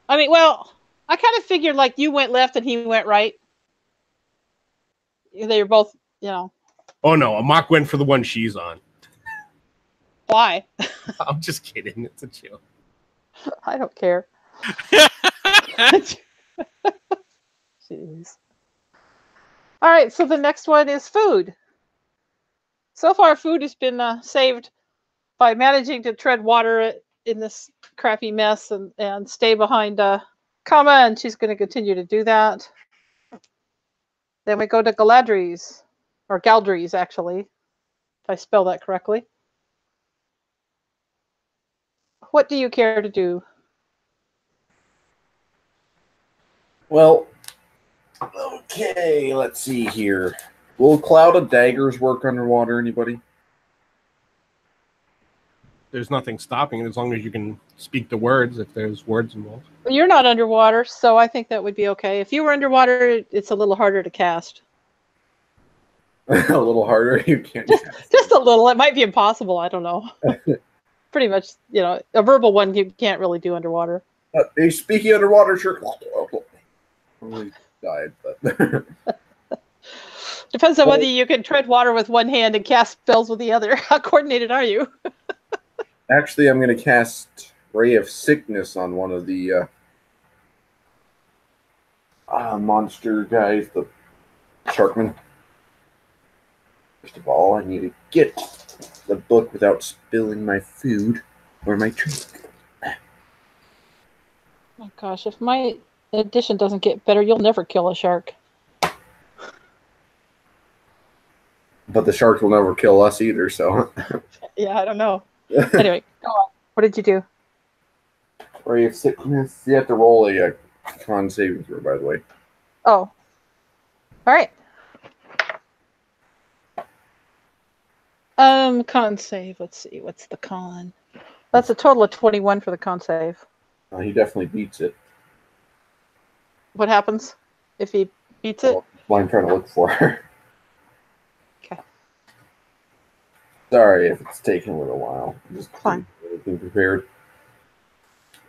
I mean, well, I kind of figured like you went left and he went right. They were both, Oh no, Amok went for the one she's on. Why? I'm just kidding. It's a joke. I don't care. Jeez. All right, so the next one is food. So far, food has been saved by managing to tread water in this crappy mess and stay behind Kama, and she's going to continue to do that. Then we go to Galadri's, or Galdri's, actually, if I spell that correctly. What do you care to do? Well, okay, let's see here. Will Cloud of Daggers work underwater, anybody? There's nothing stopping it as long as you can speak the words, if there's words involved. Well, you're not underwater, so I think that would be okay. If you were underwater, it's a little harder to cast. A little harder? You can't just a little. It might be impossible. I don't know. Pretty much, a verbal one you can't really do underwater. He's speaking underwater, sure. Probably died, but... Depends on whether you can tread water with one hand and cast spells with the other. How coordinated are you? Actually, I'm going to cast Ray of Sickness on one of the monster guys, the Sharkman. First of all, I need to get the book without spilling my food or my drink. Oh gosh, if my edition doesn't get better, you'll never kill a shark. But the sharks will never kill us either, so... Yeah, I don't know. Anyway, go on. What did you do? Ray of Sickness. You have to roll a con saving throw, by the way. Oh. All right. Con save. Let's see. What's the con? That's a total of 21 for the con save. He definitely beats it. What happens if he Beats it. That's what I'm trying to look for. Okay. Sorry if it's taking a little while. Just Fine. being prepared.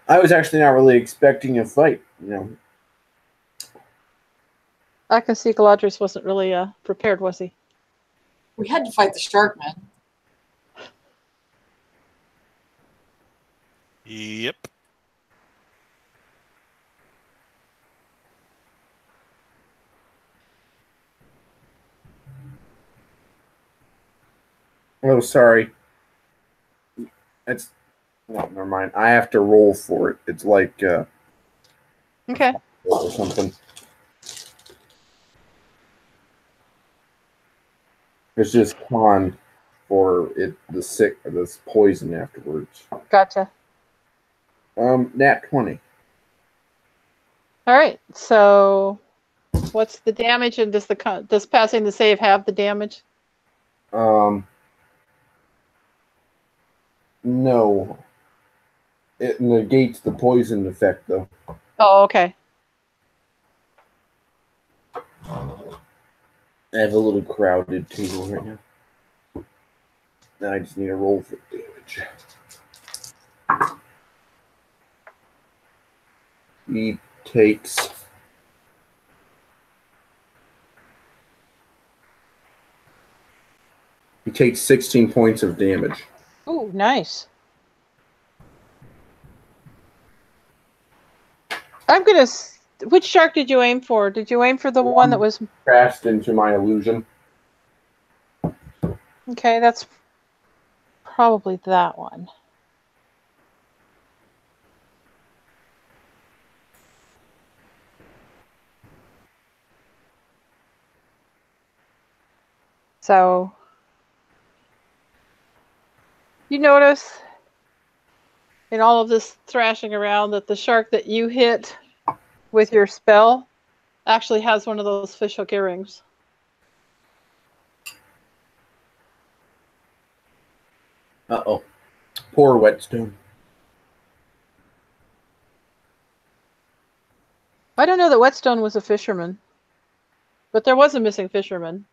I was actually not really expecting a fight. I can see Galadrius wasn't really prepared, was he? We had to fight the shark, man. Yep. Oh, sorry. It's no, never mind. I have to roll for it. It's like Okay. or something. It's just con for it this poison afterwards. Gotcha. Nat 20. All right. So, what's the damage, and does passing the save have the damage? No. It negates the poison effect though. Oh, okay. I have a little crowded table right now. Now I just need to roll for damage. He takes 16 points of damage. Ooh, nice. I'm gonna. Which shark did you aim for? Did you aim for the one that was? Crashed into my illusion. Okay, that's probably that one. So you notice in all of this thrashing around that the shark that you hit with your spell actually has one of those fishhook earrings. Uh-oh. Poor Whetstone. I don't know that Whetstone was a fisherman, but there was a missing fisherman.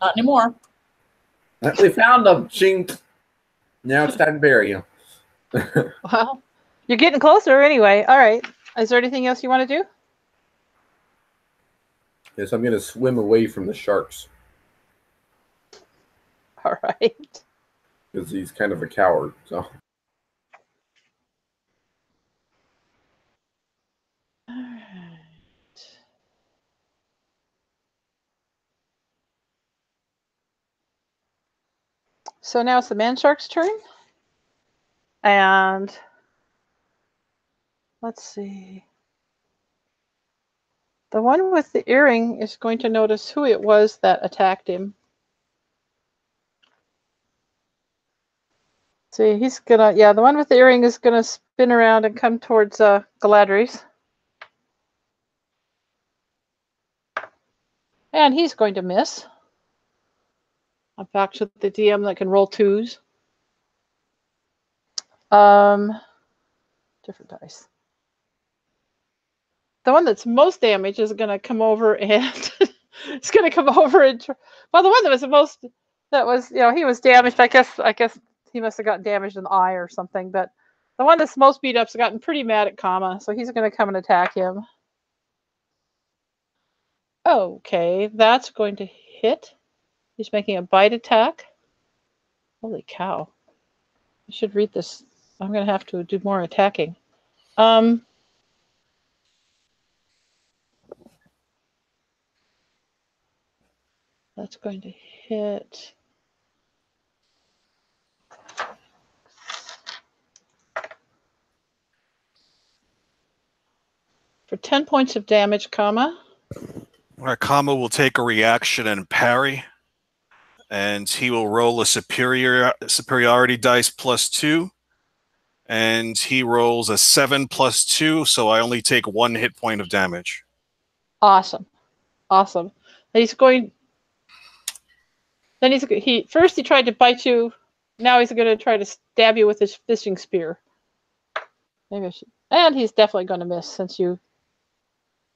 Not anymore. We found them. Ching. Now it's time to bury him. Well, you're getting closer anyway. All right. Is there anything else you want to do? Yes, I'm going to swim away from the sharks. All right. Because he's kind of a coward, so. All right. So now it's the man shark's turn. And let's see. The one with the earring is going to notice who it was that attacked him. See, he's gonna, yeah, the one with the earring is gonna spin around and come towards Galadrius. And he's going to miss. I'm back to the DM that can roll twos. Different dice. The one that's most damaged is going to come over and it's going to come over and well, the one that was the most he was damaged. I guess he must have gotten damaged in the eye or something. But the one that's most beat up's gotten pretty mad at Kama, so he's going to come and attack him. Okay, that's going to hit. He's making a bite attack. Holy cow! I should read this. I'm going to have to do more attacking. That's going to hit. For 10 points of damage, Kama. Kama will take a reaction and parry, and he will roll a superiority dice +2, and he rolls a 7 +2, so I only take 1 hit point of damage. Awesome. And he's going. Then he tried to bite you. Now he's going to try to stab you with his fishing spear. Maybe I should. And he's definitely going to miss since you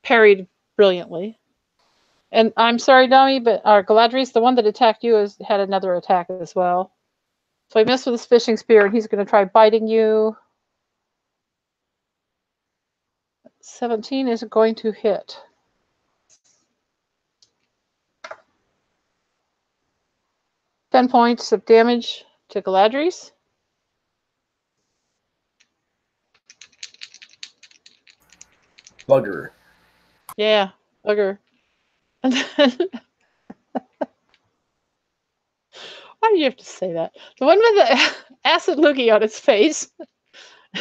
parried brilliantly. And I'm sorry, Dummy, but Galadrius, the one that attacked you, had another attack as well. So he missed with his fishing spear, and he's going to try biting you. 17 is going to hit. Ten points of damage to Galadrius. Bugger. Yeah, bugger. And then, why do you have to say that? The one with the acid loogie on its face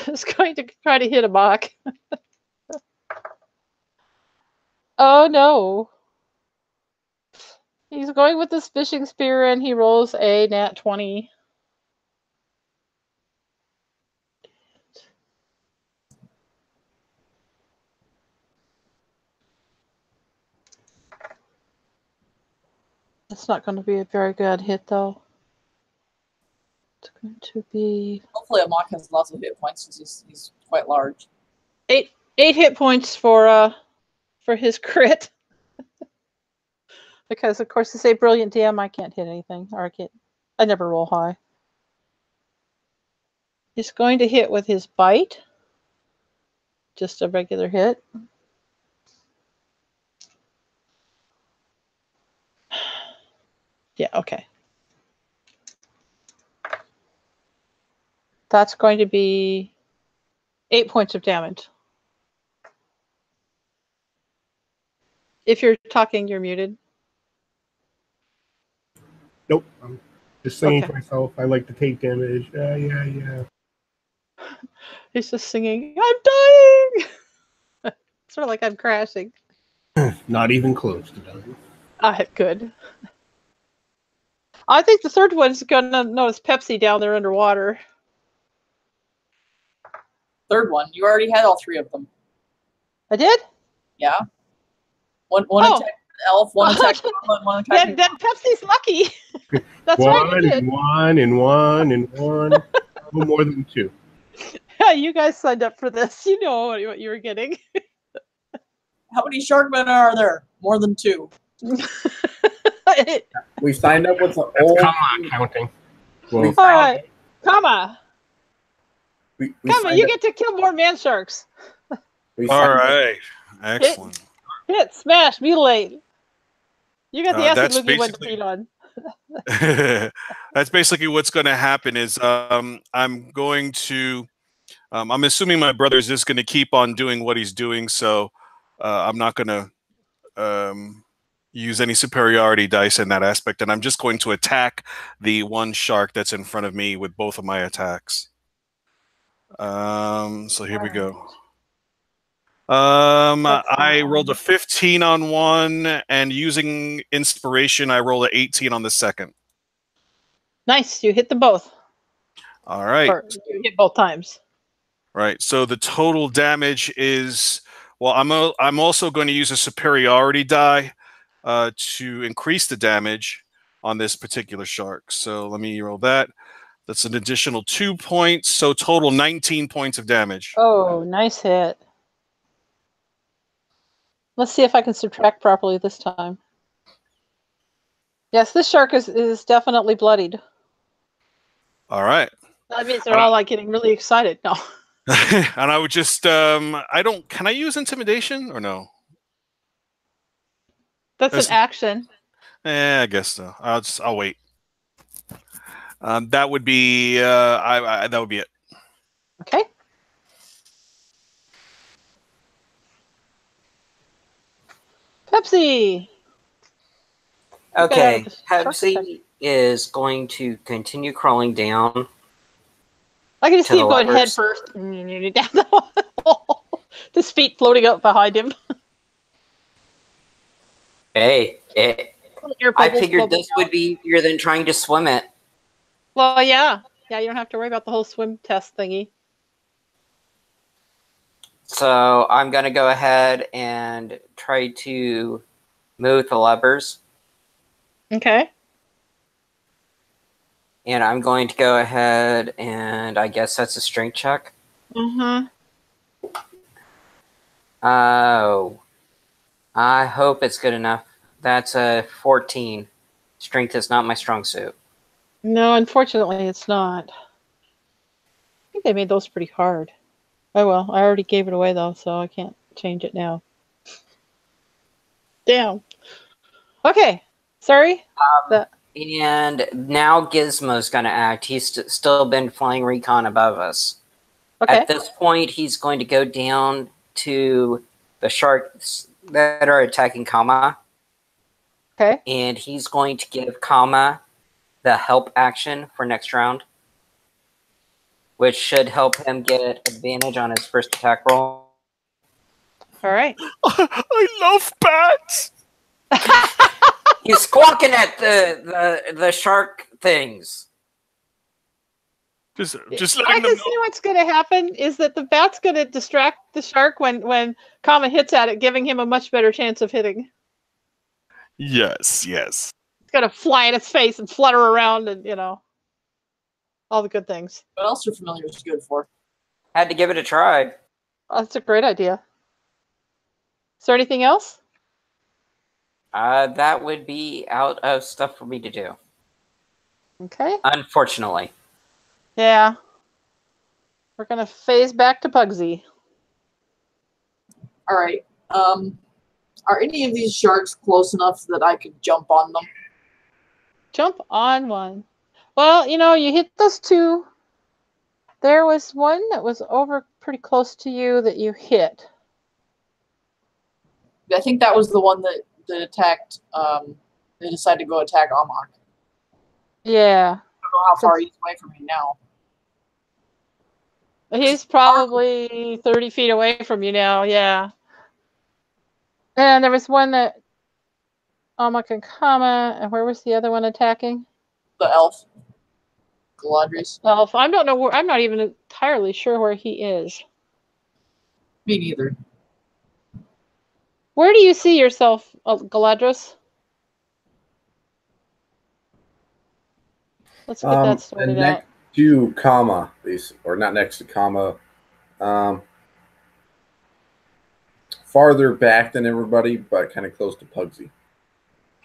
is going to try to hit a mock. Oh no. He's going with his fishing spear and he rolls a nat 20. That's not going to be a very good hit, though. It's going to be Hopefully, a mock has lots of hit points since he's quite large. eight hit points for his crit. Because of course, to say brilliant DM, I can't hit anything, or I never roll high. He's going to hit with his bite. Just a regular hit. Yeah, okay. That's going to be 8 points of damage. If you're talking, you're muted. Nope. I'm just singing Okay. to myself. I like to take damage. Yeah. He's just singing, I'm dying! Sort of like I'm crashing. Not even close to dying. Good. I think the third one's going to notice Pepsi down there underwater. Third one, you already had all three of them. I did? Yeah. One attack elf, one attack and one attack. Then Pepsi's lucky. That's one right. and one and one and one. No more than two. Yeah, you guys signed up for this. You know what you were getting. How many sharkmen are there? More than two. We signed up with the That's old. comma counting. Well, All right, comma. We Comma, signed you up- get to kill more man sharks. we All signed up- right, excellent. Hit, smash, mutilate. You got the acid That's loogie one to basically- feed on. That's basically what's going to happen. Is I'm going to. I'm assuming my brother is just going to keep on doing what he's doing, so I'm not going to use any superiority dice in that aspect, and I'm just going to attack the one shark that's in front of me with both of my attacks. So here we go. I rolled a 15 on one, and using inspiration, I rolled an 18 on the second. Nice, you hit them both. All right. Or you hit both times. Right. So the total damage is, well, I'm also going to use a superiority die to increase the damage on this particular shark. So let me roll that. That's an additional 2 points. So total 19 points of damage. Oh, nice hit. Let's see if I can subtract properly this time. Yes, this shark is definitely bloodied. All right. That means they're all like getting really excited. No. And I would just, can I use intimidation or no? That's an action. I guess so. I'll wait. That would be, that would be it. Okay. Pepsi. Okay, shark Pepsi is going to continue crawling down. I can just to see the him going head levers. first down the hole. His feet floating up behind him. Hey, Air I bubbles figured bubbling this would out. be easier than trying to swim it. Well, yeah. Yeah, you don't have to worry about the whole swim test thingy. So I'm going to go ahead and try to move the levers. Okay. And I'm going to go ahead and I guess that's a strength check. Mm-hmm. Oh. I hope it's good enough. That's a 14. Strength is not my strong suit. No, unfortunately, it's not. I think they made those pretty hard. Oh well, I already gave it away though, so I can't change it now. Damn. Okay. Sorry. And now Gizmo's going to act. He's still been flying recon above us. Okay. At this point, he's going to go down to the sharks that are attacking Kama. Okay. And he's going to give Kama the help action for next round, which should help him get advantage on his first attack roll. All right. I love bats. He's squawking at the shark things. Just I letting them can know. see what's going to happen is that the bat's going to distract the shark when Kama hits at it, giving him a much better chance of hitting. Yes. It's going to fly in its face and flutter around and, all the good things. What else are familiars good for? Had to give it a try. Oh, that's a great idea. Is there anything else? That would be out of stuff for me to do. Okay. Unfortunately. Yeah. We're going to phase back to Pugsy. All right. Are any of these sharks close enough that I could jump on them? Jump on one. Well, you hit those two. There was one that was over pretty close to you that you hit. I think that was the one that attacked. They decided to go attack Amok. Yeah. I don't know how far he's away from me now. He's probably 30 feet away from you now, yeah. And there was one that Amok and Kama, and where was the other one attacking? The elf. Galadrius. Elf. I don't know where. I'm not even entirely sure where he is. Me neither. Where do you see yourself, Galadrius? Let's get that sorted out. Next to Kama, or not next to Kama. Farther back than everybody, but kind of close to Pugsy.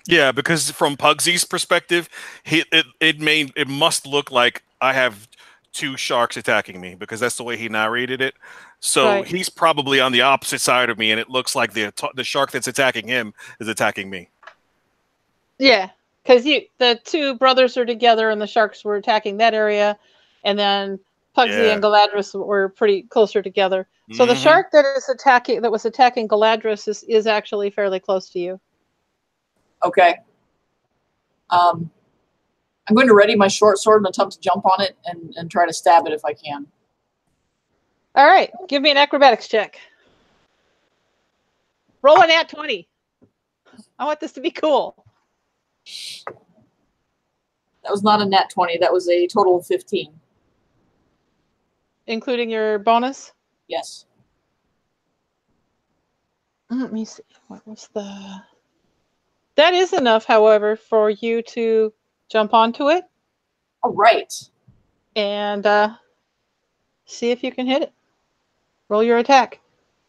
Yeah, because from Pugsy's perspective, it must look like I have two sharks attacking me because that's the way he narrated it. So Right. He's probably on the opposite side of me, and it looks like the shark that's attacking him is attacking me. Yeah, because the two brothers are together, and the sharks were attacking that area, and then Pugsy Yeah. and Galadrius were pretty closer together. So the shark that was attacking Galadrius is actually fairly close to you. Okay. I'm going to ready my short sword and attempt to jump on it and try to stab it if I can. All right, give me an acrobatics check. Roll an at 20. I want this to be cool. That was not a nat 20. That was a total of 15. Including your bonus? Yes. Let me see. What was the... That is enough, however, for you to jump onto it. All right. And see if you can hit it. Roll your attack.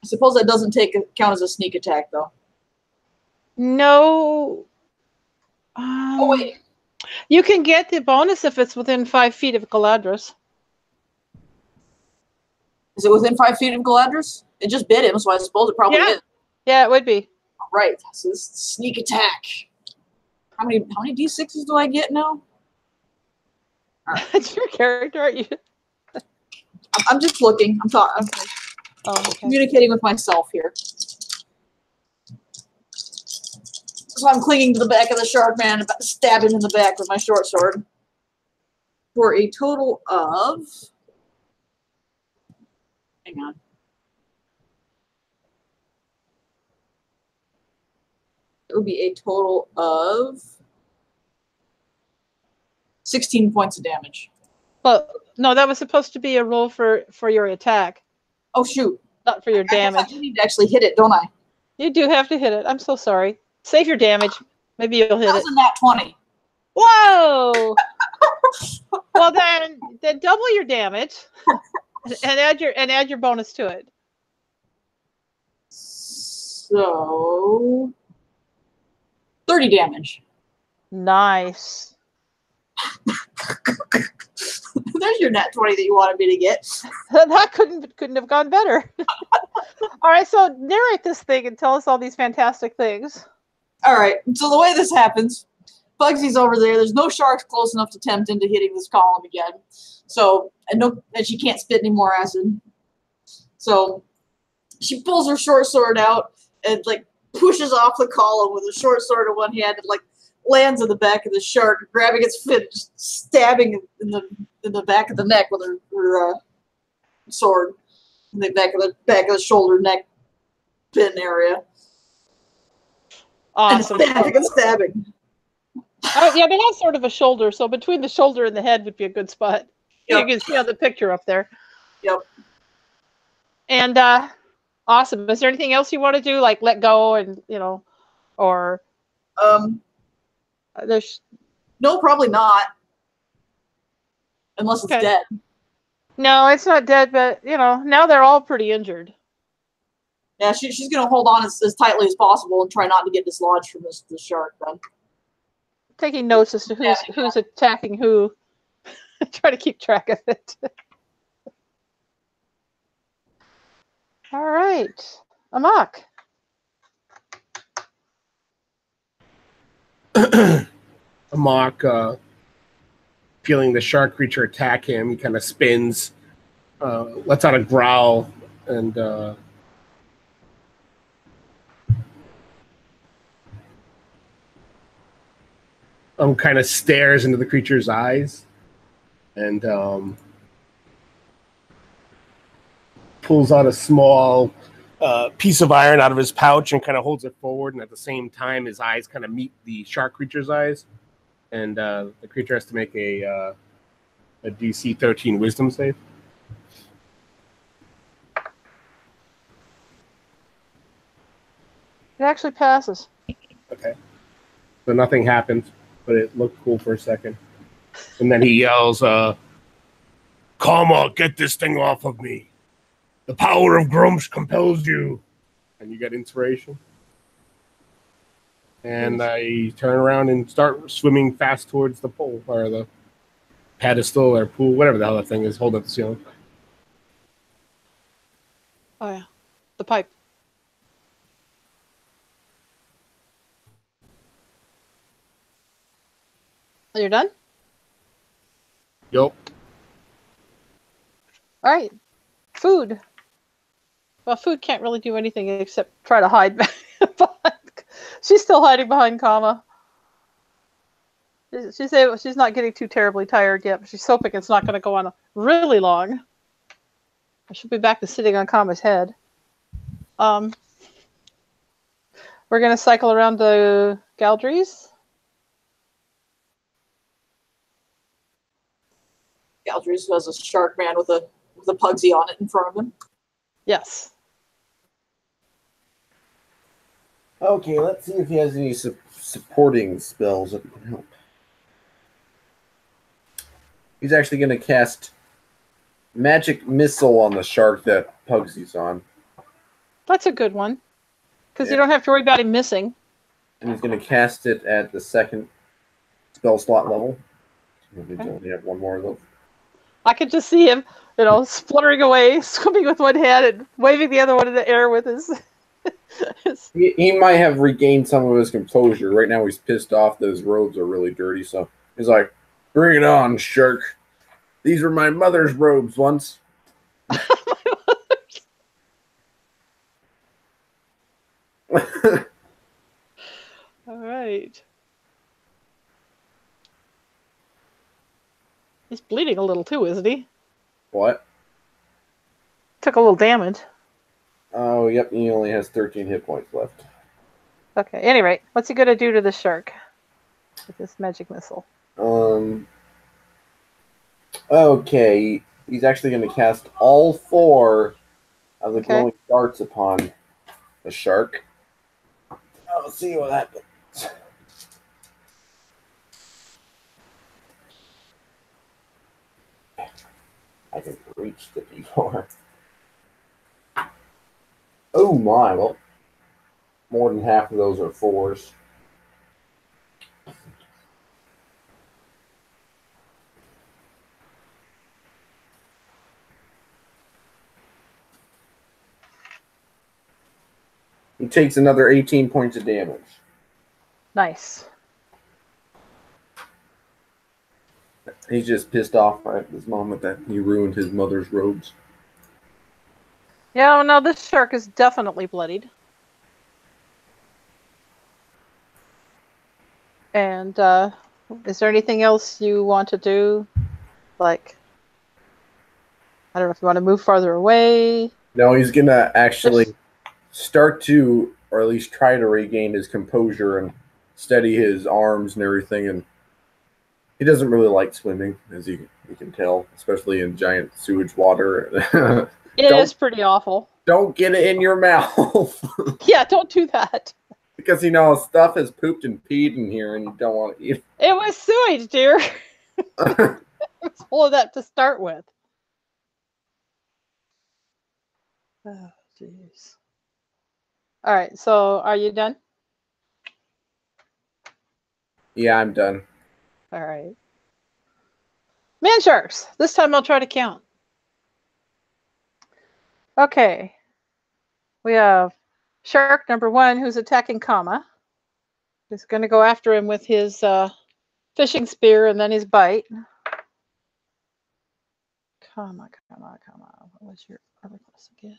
I suppose that doesn't count as a sneak attack, though. No. Oh, wait. You can get the bonus if it's within 5 feet of Galadrius. Is it within 5 feet of Galadrius? It just bit him, so I suppose it probably is. Yeah, it would be. All right. So this is sneak attack. How many d6s do I get now? That's your character, aren't you? I'm just looking. I'm talking. Oh, okay. Communicating with myself here. So I'm clinging to the back of the shark man and stabbing in the back with my short sword. For a total of... Hang on. It would be a total of 16 points of damage. Well, no, that was supposed to be a roll for your attack, Oh, shoot. not for your I damage. need to actually hit it, don't I? You do have to hit it. I'm so sorry. Save your damage. Maybe you'll hit That it. was a nat 20. Whoa! Well, then double your damage and add your bonus to it. So So 30 damage. Nice. There's your nat 20 that you wanted me to get. That couldn't have gone better. All right, so narrate this thing and tell us all these fantastic things. All right, so the way this happens, Bugsy's over there. There's no sharks close enough to tempt into hitting this column again. So, and she can't spit any more acid. So, she pulls her short sword out and like pushes off the column with a short sword in one hand and like lands in the back of the shark, grabbing its fin, just stabbing in the back of the neck with her sword, in the back of the shoulder neck pin area. Awesome. And stabbing. Oh, yeah, they have sort of a shoulder, so between the shoulder and the head would be a good spot. Yep. You can see on the picture up there. Yep. And awesome. Is there anything else you want to do, like let go and or there's no, probably not, unless it's dead. No, it's not dead, but now they're all pretty injured. Yeah, she's gonna hold on as tightly as possible and try not to get dislodged from this shark. Then taking notes as to who's attacking who. Try to keep track of it. All right, Amok. Amok, feeling the shark creature attack him, he kind of spins, lets out a growl, and kind of stares into the creature's eyes, and pulls out a small piece of iron out of his pouch and kind of holds it forward, and at the same time his eyes kind of meet the shark creature's eyes, and the creature has to make a DC 13 wisdom save. It actually passes. Okay. So nothing happens, but it looked cool for a second. And then he yells, Karma, get this thing off of me. The power of Grumsh compels you. And you get inspiration. And I turn around and start swimming fast towards the pole, or the pedestal, or pool, whatever the hell that thing is, holding up the ceiling. Oh, yeah. The pipe. You're done? Yup. All right. Food. Well, food can't really do anything except try to hide behind. She's still hiding behind Kama. She's not getting too terribly tired yet, but she's hoping it's not going to go on really long. She'll be back to sitting on Kama's head. We're going to cycle around the Galdries. Galdries has a shark man with a Pugsy on it in front of him. Yes. Okay, let's see if he has any supporting spells that can help. He's actually going to cast Magic Missile on the shark that Pugsy's on. That's a good one. Because you don't have to worry about him missing. And he's going to cast it at the second spell slot level. We only have one more of those. I could just see him, spluttering away, swimming with one hand and waving the other one in the air with his... He might have regained some of his composure. Right now he's pissed off that his robes are really dirty, so he's like, bring it on, shark. These were my mother's robes once. All right. He's bleeding a little too, isn't he? What? Took a little damage. Oh, yep, he only has 13 hit points left. Okay, at any rate, what's he going to do to the shark with this magic missile? Okay, he's actually going to cast all 4 of the glowing darts upon the shark. I'll see what happens. I can reach the D4. Oh my, well, more than half of those are 4s. He takes another 18 points of damage. Nice. He's just pissed off at his mom that he ruined his mother's robes. Yeah, no, this shark is definitely bloodied. And is there anything else you want to do? Like, I don't know if you want to move farther away. No, he's going to actually start to, or at least try to regain his composure and steady his arms and everything. And he doesn't really like swimming, as you can tell, especially in giant sewage water. It is pretty awful. Don't get it in your mouth. Yeah, don't do that. Because, stuff has pooped and peed in here and you don't want to eat it. It was sewage, dear. It was full of that to start with. Oh, jeez. All right, so are you done? Yeah, I'm done. All right. Man sharks. This time I'll try to count. Okay. We have shark number 1 who's attacking Kama. He's going to go after him with his fishing spear and then his bite. Kama. What was your armor class again?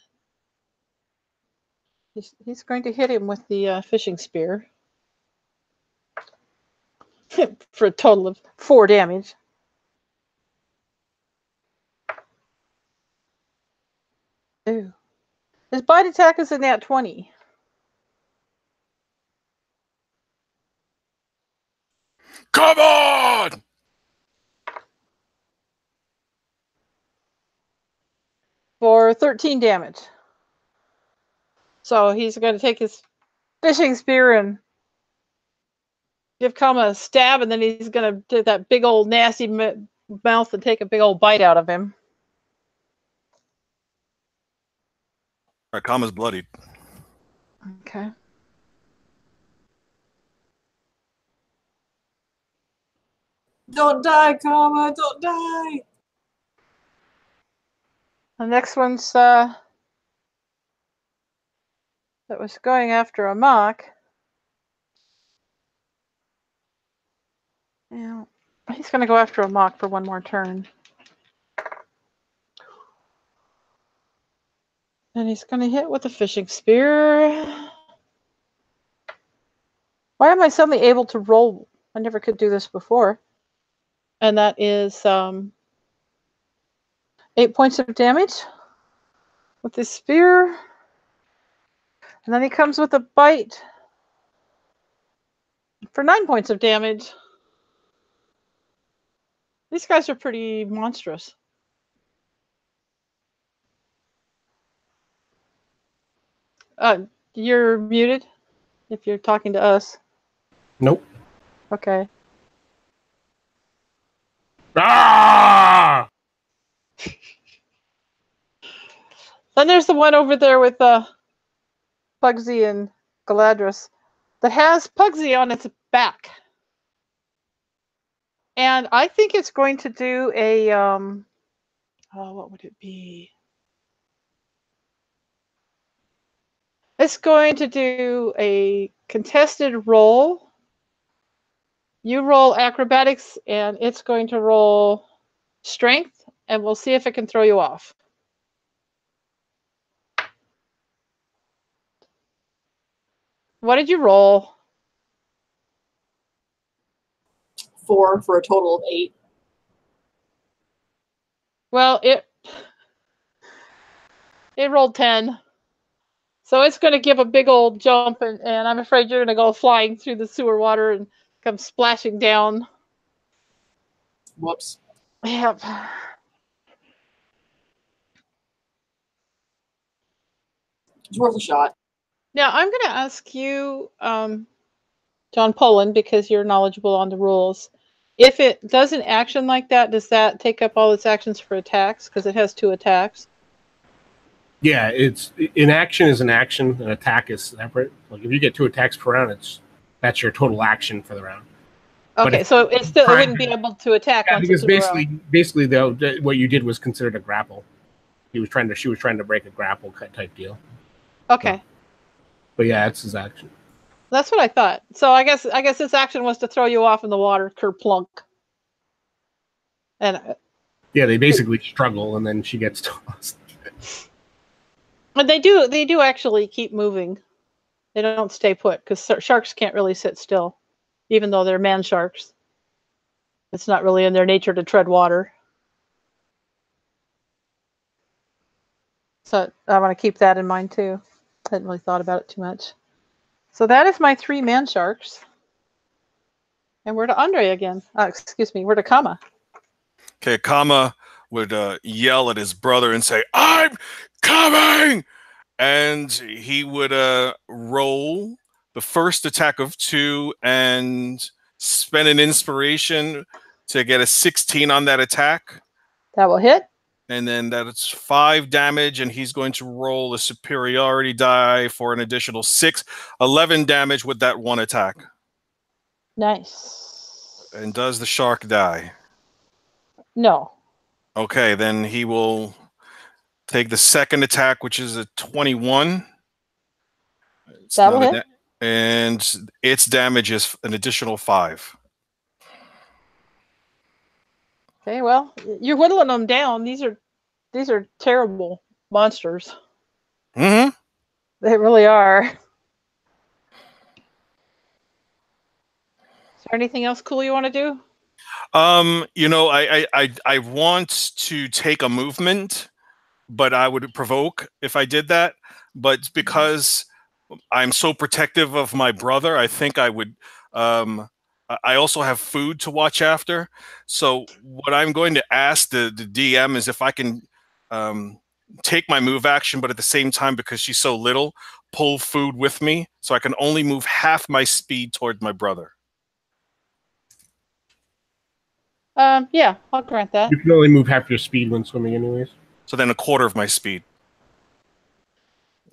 He's going to hit him with the fishing spear for a total of 4 damage. Ooh. His bite attack is a nat 20. Come on! For 13 damage. So he's going to take his fishing spear and give Kama a stab, and then he's going to do that big old nasty mouth and take a big old bite out of him. All right, Kama's bloodied. Okay. Don't die, Kama, don't die. The next one's that was going after a mock. Yeah, he's going to go after a mock for 1 more turn. And he's going to hit with a fishing spear. Why am I suddenly able to roll? I never could do this before. And that is 8 points of damage with his spear. And then he comes with a bite for 9 points of damage. These guys are pretty monstrous. You're muted if you're talking to us. Nope. Okay. Ah! Then there's the one over there with Pugsy and Galadris that has Pugsy on its back. And I think it's going to do a what would it be? It's going to do a contested roll. You roll acrobatics, and it's going to roll strength, and we'll see if it can throw you off. What did you roll? 4 for a total of 8. Well, it rolled 10. So it's going to give a big old jump, and I'm afraid you're going to go flying through the sewer water and come splashing down. Whoops. Yep. It's worth a shot. Now, I'm going to ask you, John Poland, because you're knowledgeable on the rules. If it does an action like that, does that take up all its actions for attacks? Because it has 2 attacks. Yeah, it's an action is an action. An attack is separate. Like if you get 2 attacks per round, that's your total action for the round. Okay, so it wouldn't be able to attack once because it's in a row. basically though, what you did was considered a grapple. She was trying to break a grapple type deal. Okay. But yeah, it's his action. That's what I thought. So I guess this action was to throw you off in the water, kerplunk. And yeah, they basically struggle, and then she gets tossed. But they do actually keep moving. They don't stay put because sharks can't really sit still, even though they're man sharks. It's not really in their nature to tread water. So I want to keep that in mind too. I hadn't really thought about it too much. So that is my 3 man sharks. And we're to Andre again. Excuse me, we're to Kama. Okay, Kama would yell at his brother and say, "I'm coming!" And he would roll the first attack of 2 and spend an inspiration to get a 16 on that attack. That will hit. And then that's 5 damage, and he's going to roll a superiority die for an additional 6. 11 damage with that 1 attack. Nice. And does the shark die? No. Okay, then he will take the second attack, which is a 21. That will hit. And its damage is an additional 5. Okay, well, you're whittling them down. These are terrible monsters. Mm-hmm. They really are. Is there anything else cool you want to do? I want to take a movement, but I would provoke if I did that. But because I'm so protective of my brother, I think I would. I also have food to watch after. So what I'm going to ask the DM is if I can take my move action, but at the same time, because she's so little, pull food with me, so I can only move half my speed toward my brother. Yeah, I'll grant that. You can only move half your speed when swimming, anyways. So then a quarter of my speed.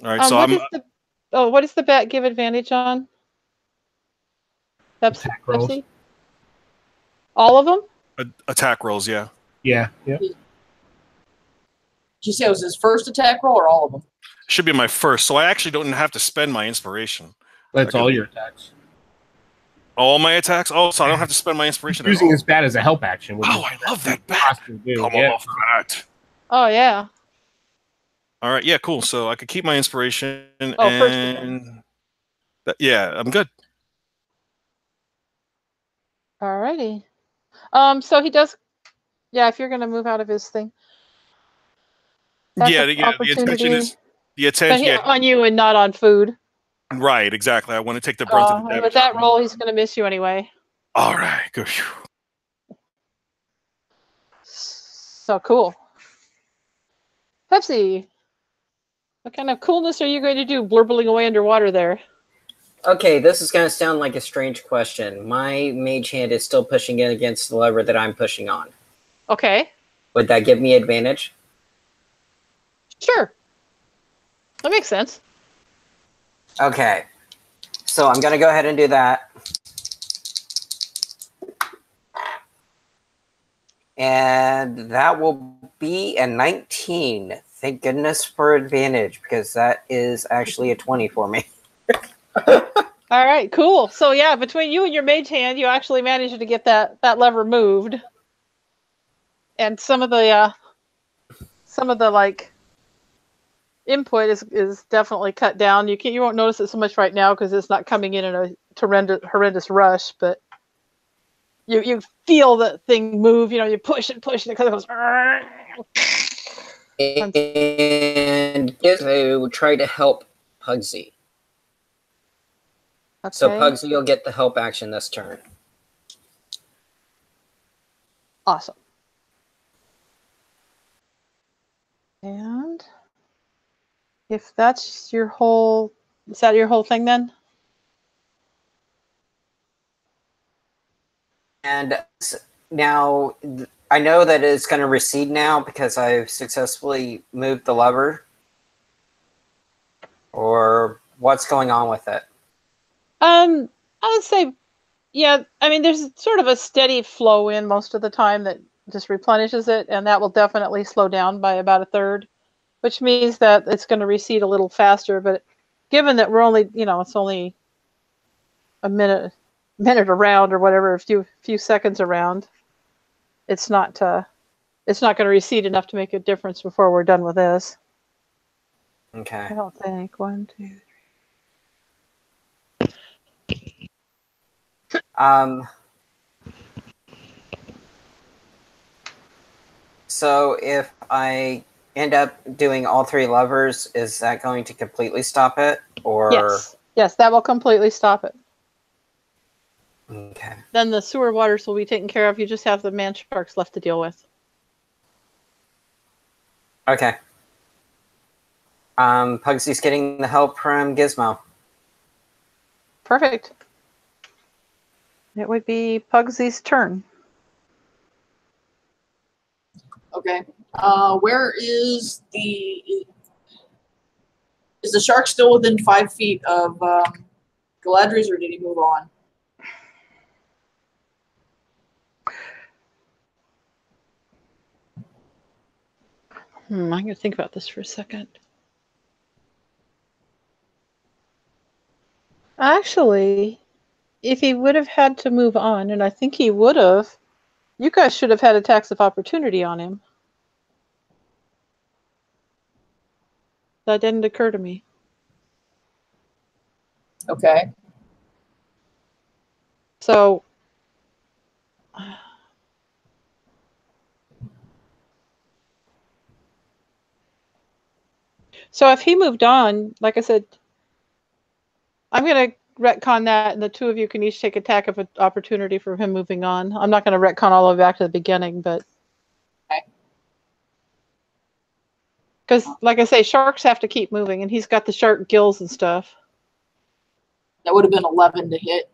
All right. So what does the bat give advantage on? Attack rolls. Pepsi? All of them? Attack rolls, yeah. Yeah. Did you say it was his first attack roll or all of them? Should be my first, so I actually don't have to spend my inspiration. That's all your attacks. All my attacks? Oh, so I don't have to spend my inspiration. Using this bat as a help action. Oh, I love that bat. Come off that. Oh, yeah. All right, yeah, cool. So I could keep my inspiration. First. Yeah, I'm good. Alrighty. So he does. Yeah, if you're going to move out of his thing. The intention is on you and not on food. Right, exactly. I want to take the brunt of the damage. With that roll, he's going to miss you anyway. All right, good. So cool. Pepsi, what kind of coolness are you going to do blurbling away underwater there? Okay, this is going to sound like a strange question. My mage hand is still pushing in against the lever that I'm pushing on. Okay. Would that give me advantage? Sure. That makes sense. Okay. So I'm going to go ahead and do that. And that will be a 19. Thank goodness for advantage, because that is actually a 20 for me. All right, cool. So yeah, between you and your mage hand, you actually managed to get that lever moved, and some of the like input is definitely cut down. You won't notice it so much right now because it's not coming in a horrendous rush, but you feel the thing move. You push it, and it kind of goes. And Gizmo will try to help Pugsy. Okay. So Pugsy, you'll get the help action this turn. Awesome. And if that's your whole, is that your whole thing then? And now I know that it's going to recede now because I've successfully moved the lever. Or what's going on with it? I would say, yeah. I mean, there's sort of a steady flow in most of the time that just replenishes it, and that will definitely slow down by about a third, which means that it's going to recede a little faster. But given that we're only, it's only a minute around or whatever, a few seconds around, it's not going to recede enough to make a difference before we're done with this. Okay. I don't think 1, 2, 3. So if I end up doing all 3 levers, is that going to completely stop it? Or Yes, that will completely stop it. Okay. Then the sewer waters will be taken care of. You just have the man sharks left to deal with. Okay. Pugsy's getting the help from Gizmo. Perfect. It would be Pugsy's turn. Okay. Where is the shark still within 5 feet of Galadriel's, or did he move on? I'm going to think about this for a second. Actually, if he would have had to move on, and I think he would have, you guys should have had attacks of opportunity on him. That didn't occur to me. Okay. So if he moved on, like I said, I'm going to retcon that, and the two of you can each take attack of opportunity for him moving on. I'm not going to retcon all the way back to the beginning, but because, like I say, sharks have to keep moving, and he's got the shark gills and stuff. That would have been 11 to hit.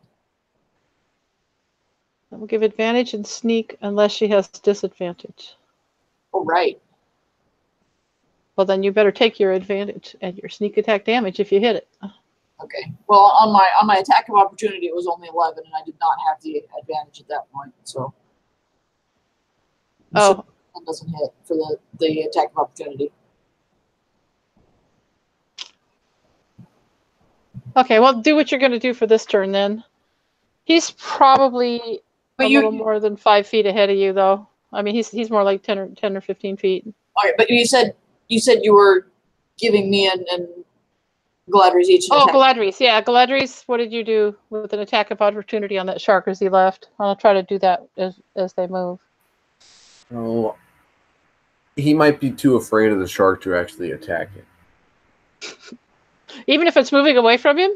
That will give advantage and sneak unless she has disadvantage. Oh, right. Well, then you better take your advantage and your sneak attack damage if you hit it. Okay. Well, on my attack of opportunity, it was only 11, and I did not have the advantage at that point. So. Oh. That doesn't hit for the attack of opportunity. Okay, well, do what you're going to do for this turn then. He's probably a little more than 5 feet ahead of you, though. I mean, he's more like 10 or 15 feet. All right, but you said you were giving me and Galadriel's each an attack. Galadriel's, yeah. Galadriel's, what did you do with an attack of opportunity on that shark as he left? I'll try to do that as they move. Oh, he might be too afraid of the shark to actually attack it. Even if it's moving away from him?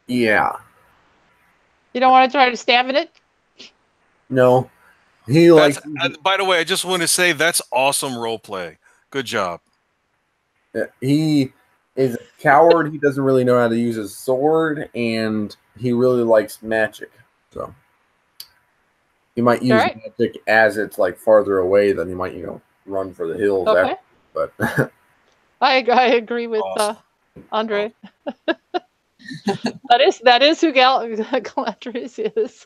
Yeah. You don't want to try to stab at it? No. By the way, I just want to say that's awesome role play. Good job. He is a coward. He doesn't really know how to use his sword, and he really likes magic. So he might use magic as it's like farther away. Then he might, run for the hills. Okay. But I agree with Andre. That is who Galadriel is.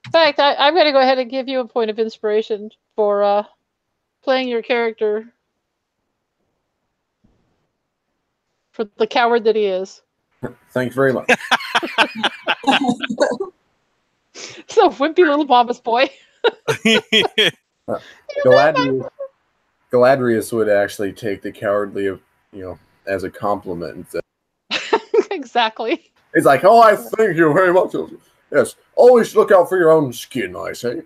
In fact, I'm going to go ahead and give you a point of inspiration for playing your character for the coward that he is. Thanks very much. So wimpy little mama's boy. Galadriel would actually take the cowardly, as a compliment instead. Exactly. It's like, oh, I thank you very much. Yes, always look out for your own skin, I say.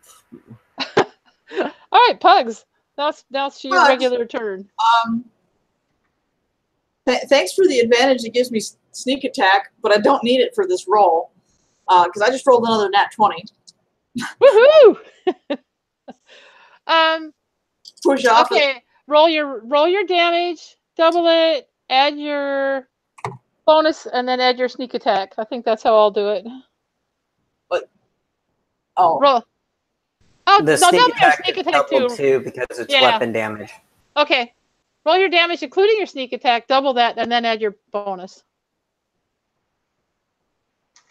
All right, Pugs. Now it's your regular turn. Thanks for the advantage it gives me sneak attack, but I don't need it for this roll because I just rolled another nat 20. Woohoo! Push off. Okay, roll your damage, double it, add your bonus, and then add your sneak attack. I think that's how I'll do it. What? Oh. Roll. Oh, the sneak attack sneak is attack doubled too because it's weapon damage. Okay. Roll your damage, including your sneak attack, double that, and then add your bonus.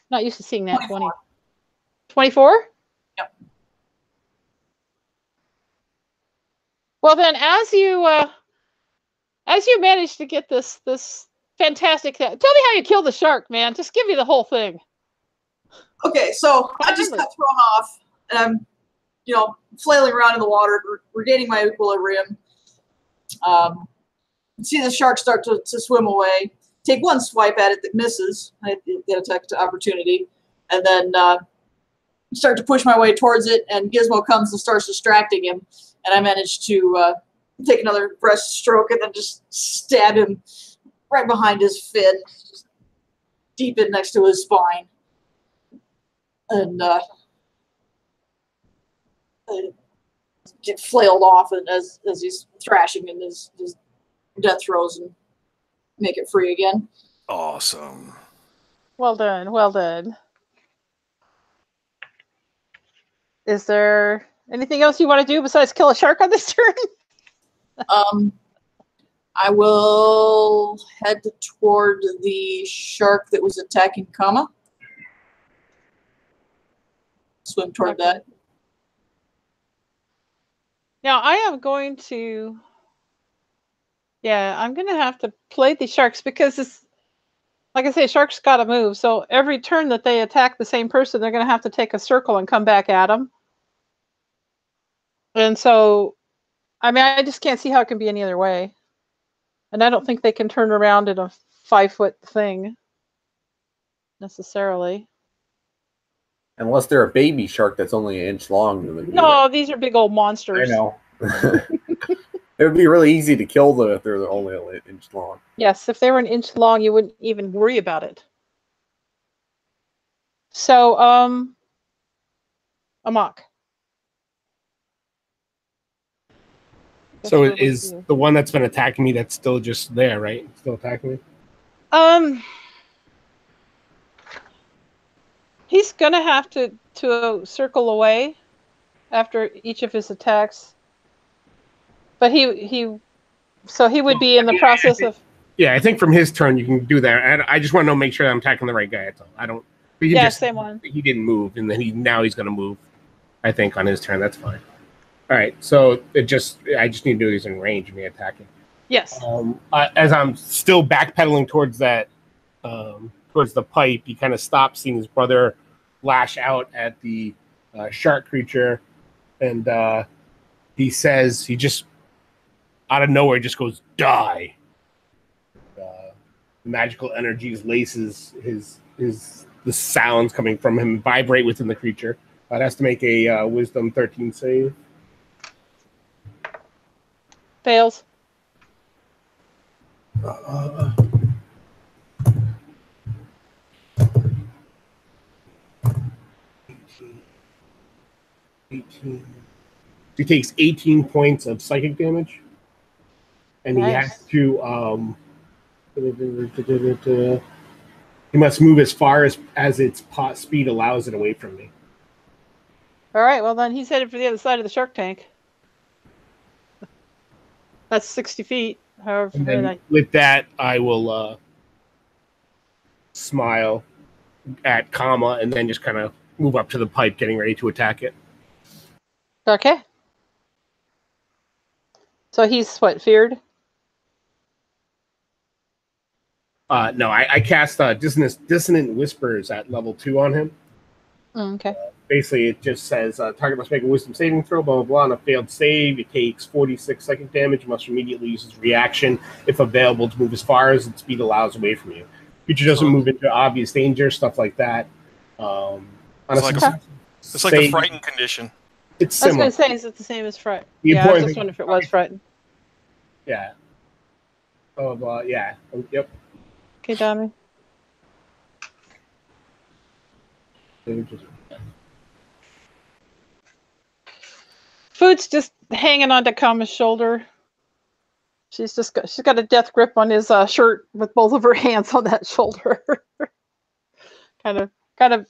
Not used to seeing that. 24. 24? Yep. Well, then, as you manage to get this fantastic, tell me how you killed the shark, man. Just give me the whole thing. Okay, so I just got thrown off, and I'm, flailing around in the water, regaining my equilibrium. See the shark start to swim away. Take one swipe at it that misses. I get attack to opportunity, and then start to push my way towards it. And Gizmo comes and starts distracting him, and I manage to take another breast stroke and then just stab him right behind his fin, just deep in next to his spine, and get flailed off as he's thrashing in his death throes and make it free again. Awesome. Well done. Well done. Is there anything else you want to do besides kill a shark on this turn? I will head toward the shark that was attacking Kama. Swim toward that. Now I am going to. Yeah, I'm going to have to play the sharks because it's, like I say, sharks got to move. So every turn that they attack the same person, they're going to have to take a circle and come back at them. And so, I mean, I just can't see how it can be any other way. And I don't think they can turn around in a 5-foot thing necessarily. Unless they're a baby shark that's only an inch long. No, these are big old monsters. I know. It would be really easy to kill them if they're only an inch long. Yes, if they were an inch long, you wouldn't even worry about it. So, Amok. So is the one that's been attacking me that's still just there, right? Still attacking me? He's gonna have to circle away after each of his attacks. But he would be in the process of. Yeah, I think from his turn you can do that. And I just want to make sure I'm attacking the right guy. That's all. I don't. Yeah, same one. He didn't move, and then now he's going to move. I think on his turn. That's fine. All right. So I just need to do these in range of me attacking. Yes. As I'm still backpedaling towards that, towards the pipe, he kind of stops, seeing his brother lash out at the shark creature, and he says, he just out of nowhere just goes, "Die." Magical energies laces the sounds coming from him vibrate within the creature. It has to make a Wisdom 13 save. Fails. 18. He takes 18 points of psychic damage, and he has to he must move as far as its speed allows it away from me. All right, well then he's headed for the other side of the shark tank. That's 60 feet. However, and then with that, I will smile at Kama and then just kind of move up to the pipe, getting ready to attack it. Okay. So he's what, feared? No, I cast Dissonant Whispers at level 2 on him. Okay. Basically, it just says target must make a Wisdom saving throw, blah, blah, blah. On a failed save, it takes 46 psychic damage. Must immediately use its reaction, if available, to move as far as its speed allows away from you. Creature doesn't move into obvious danger, stuff like that. It's like the frightened condition. It's similar. I was going to say, is it the same as fright? Yeah, I was just wondering if it was frightened. Yeah. Oh, yeah. Yep. Okay, Tommy. Food's just hanging onto Kama's shoulder. She's got a death grip on his shirt with both of her hands on that shoulder. kind of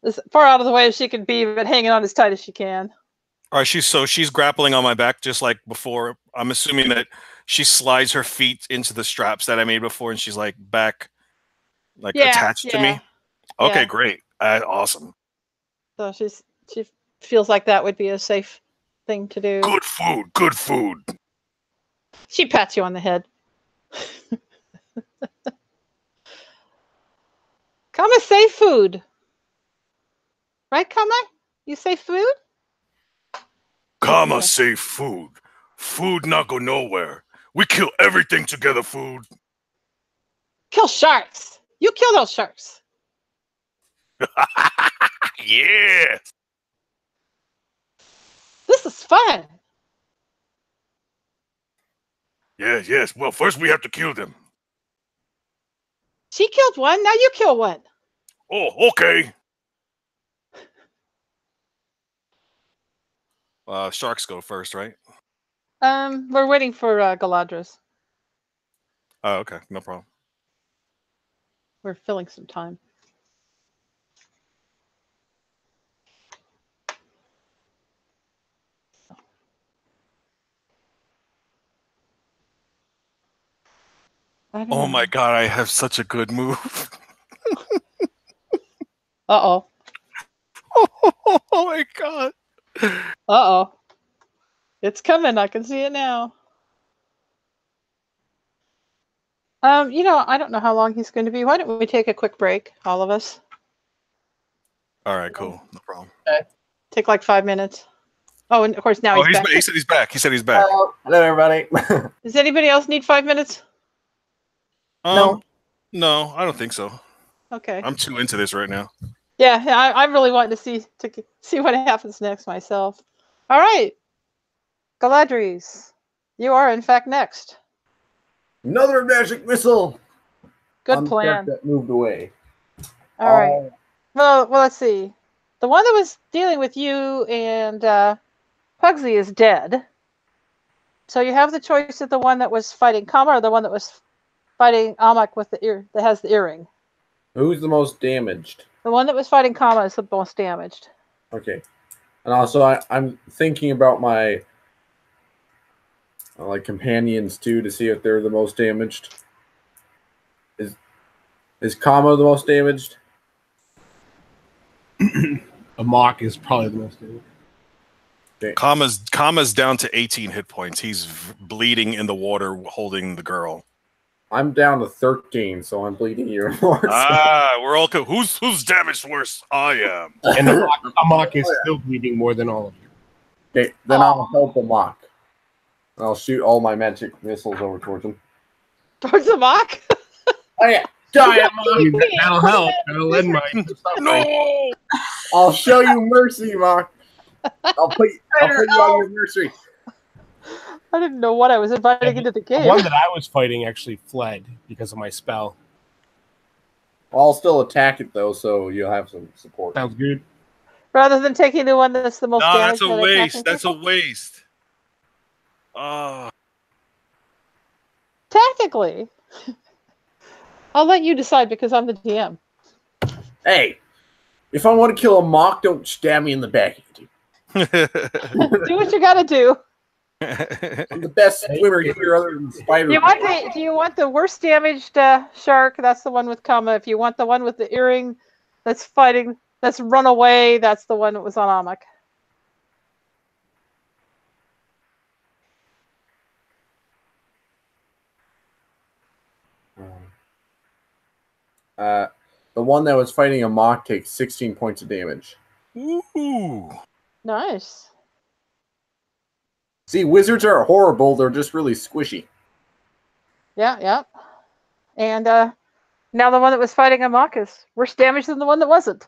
as far out of the way as she can be, but hanging on as tight as she can. All right, she's grappling on my back just like before. I'm assuming that she slides her feet into the straps that I made before, and she's like back, like attached to me. Okay, Yeah. great, awesome. So she feels like that would be a safe thing to do. Good food, good food. She pats you on the head. Kama say food. Right, Kama? You say food? Kama say food. Food not go nowhere. We kill everything together, food. Kill sharks. You kill those sharks. Yeah. This is fun. Yes. Well, first we have to kill them. She killed one. Now you kill one. Oh, okay. Sharks go first, right? We're waiting for Galadrius. Oh, okay, no problem. We're filling some time. Oh my god, I have such a good move. Uh-oh. Oh my god. Uh-oh. It's coming. I can see it now. I don't know how long he's going to be. Why don't we take a quick break, all of us? All right, cool. No problem. Take like 5 minutes. Oh, and of course now he's back. He said he's back. He said he's back. Hello, everybody. Does anybody else need 5 minutes? No. No, I don't think so. Okay. I'm too into this right now. Yeah, I'm really wanting to see what happens next myself. All right, Galadrius, you are in fact next. Another magic missile. Good on the plan. shark that moved away. All right. Well, let's see. The one that was dealing with you and Pugsy is dead. So you have the choice of the one that was fighting Kama or the one that was fighting Amak with the ear that has the earring. Who's the most damaged? The one that was fighting Kama is the most damaged. Okay. And also, I'm thinking about my companions too to see if they're the most damaged. Is Kama the most damaged? A mock is probably the most damaged. Okay. Kama's down to 18 hit points. He's bleeding in the water holding the girl. I'm down to 13, so I'm bleeding even more. We're all who's damaged worse? I am. And the mock is still bleeding more than all of you. Okay, then I'll help the mock. I'll shoot all my magic missiles over towards him. Towards the mock? Oh yeah, die, That'll help. That'll end my No. I'll show you mercy, mock. I'll put you on your mercy. I didn't know what I was inviting into the game. The one that I was fighting actually fled because of my spell. I'll still attack it though, so you'll have some support. Sounds good. Rather than taking the one that's the most No, damage. that's a waste. That's a waste. Technically. I'll let you decide because I'm the DM. Hey, if I want to kill a mock, don't stab me in the back. Do what you gotta do. I'm the best swimmer here other than Spider. Do you want the worst damaged shark? That's the one with Kama. If you want the one with the earring that's fighting, that's run away, that's the one that was on Amak. The one that was fighting a mock takes 16 points of damage. Ooh. Nice. See, wizards are horrible. They're just really squishy. Yeah. And now the one that was fighting Amak is worse damage than the one that wasn't.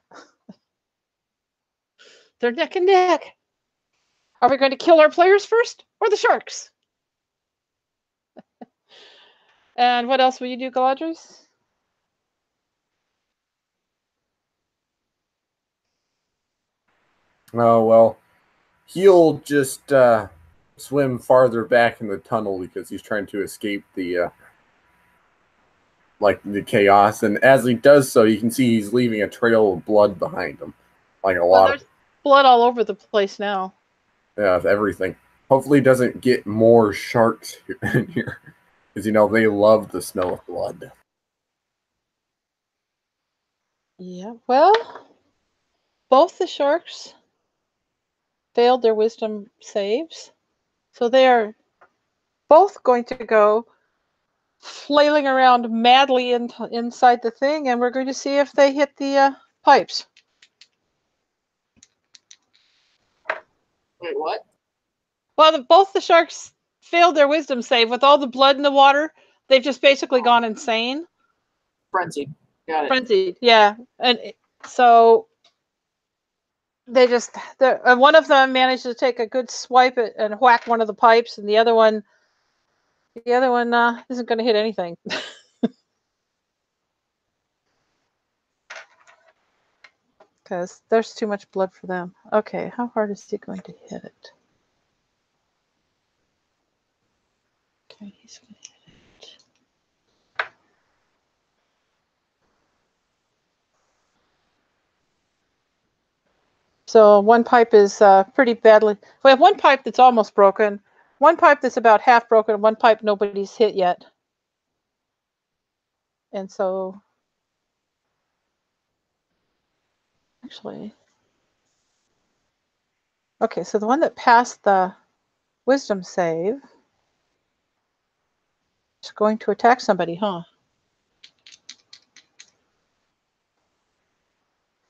They're neck and neck. Are we going to kill our players first or the sharks? And what else will you do, Galadrius? Oh, well. He'll just swim farther back in the tunnel because he's trying to escape the chaos. And as he does so, you can see he's leaving a trail of blood behind him. Like a lot there's blood all over the place now. of everything. Hopefully, it doesn't get more sharks in here, because they love the smell of blood. Yeah. Well, both the sharks failed their wisdom saves, so they are both going to go flailing around madly inside the thing, and we're going to see if they hit the pipes. Wait, what? Well, both the sharks failed their wisdom save. With all the blood in the water, they've just basically gone insane. Frenzied. Got it. Frenzied, yeah. And so they just, one of them managed to take a good swipe at and whack one of the pipes, and the other one isn't going to hit anything. Because there's too much blood for them. Okay, how hard is he going to hit it? Okay, he's going to hit it. So one pipe is pretty badly. We have one pipe that's almost broken, one pipe that's about half broken, and one pipe nobody's hit yet. And so, actually, okay, so the one that passed the wisdom save is going to attack somebody, huh?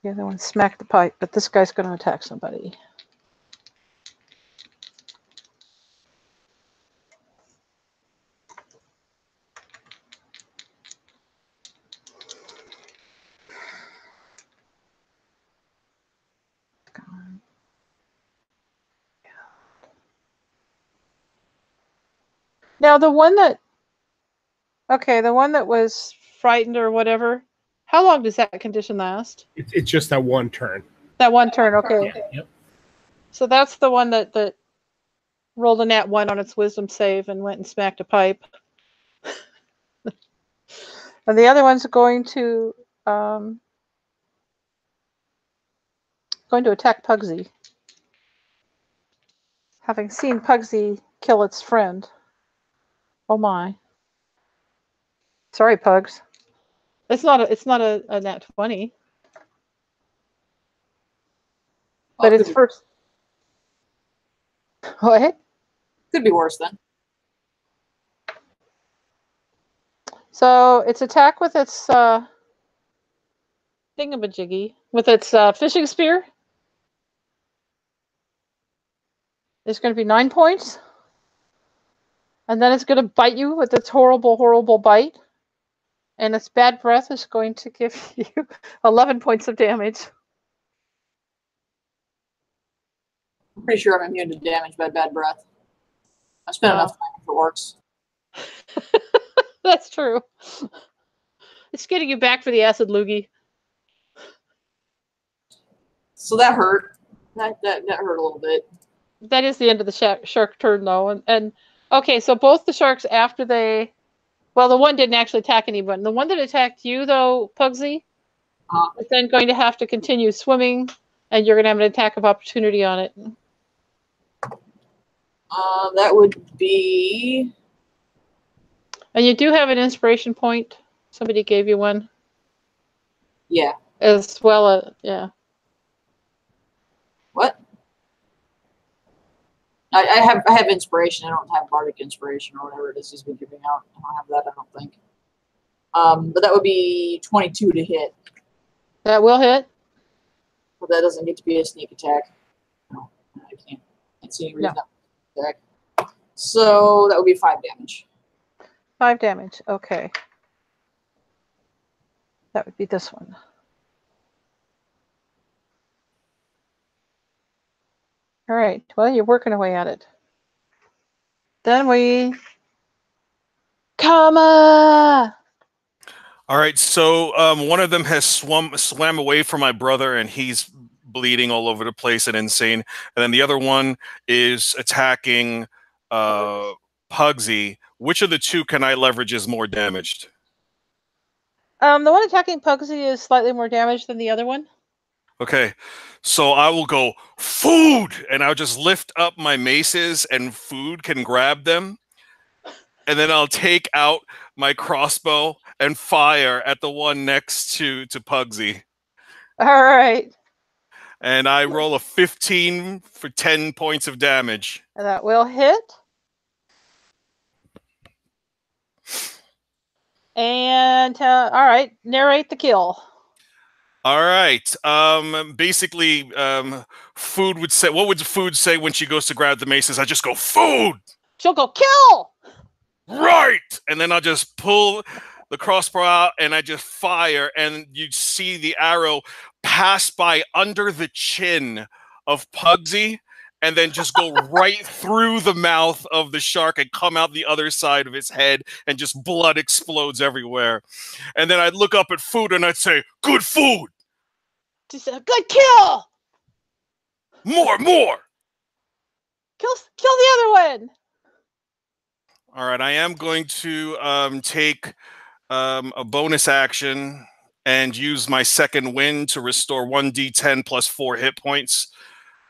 The other one smacked the pipe, but this guy's going to attack somebody. Now the one that was frightened or whatever, how long does that condition last? It's just that one turn. That one turn, okay. Yeah, yep. So that's the one that rolled a nat 1 on its wisdom save and went and smacked a pipe. And the other one's going to attack Pugsy. Having seen Pugsy kill its friend. Oh my. Sorry, Pugs. It's not a nat 20. But it's first. What? Could be worse then. So its attack with its thingamajiggy, with its fishing spear, is going to be 9 points. And then it's going to bite you with its horrible, horrible bite. And its bad breath is going to give you 11 points of damage. I'm pretty sure I'm immune to damage by bad breath. I spent enough time if it works. That's true. It's getting you back for the acid loogie. So that hurt. That hurt a little bit. That is the end of the shark turn, though. And okay, so both the sharks after they, well, the one didn't actually attack anyone. The one that attacked you, though, Pugsy, is then going to have to continue swimming, and you're going to have an attack of opportunity on it. That would be. And you do have an inspiration point. Somebody gave you one. Yeah. As well, yeah. What? I have inspiration. I don't have bardic inspiration or whatever it is he's been giving out. I don't have that, I don't think. But that would be 22 to hit. That will hit. But that doesn't get to be a sneak attack. No, I can't see any reason to attack. So that would be 5 damage. 5 damage. Okay. That would be this one. All right. Well, you're working away at it. Then we... Kama! All right, so one of them has swam away from my brother, and he's bleeding all over the place and insane. And then the other one is attacking Pugsy. Which of the two can I leverage as more damaged? The one attacking Pugsy is slightly more damaged than the other one. Okay, so I will go food, and I'll just lift up my maces, and food can grab them, and then I'll take out my crossbow and fire at the one next to Pugsy, All right. and I roll a 15 for 10 points of damage. That will hit. And all right, narrate the kill. All right. Basically, food would say. What would food say when she goes to grab the maces? I just go food. She'll go kill. Right, and then I'll just pull the crossbow out, and I just fire, and you see the arrow pass by under the chin of Pugsy, and then just go right through the mouth of the shark and come out the other side of its head, and just blood explodes everywhere. And then I'd look up at food, and I'd say, "Good food, She said, "Good kill. more." Kill the other one." All right, I am going to take a bonus action and use my second wind to restore 1d10 plus 4 hit points.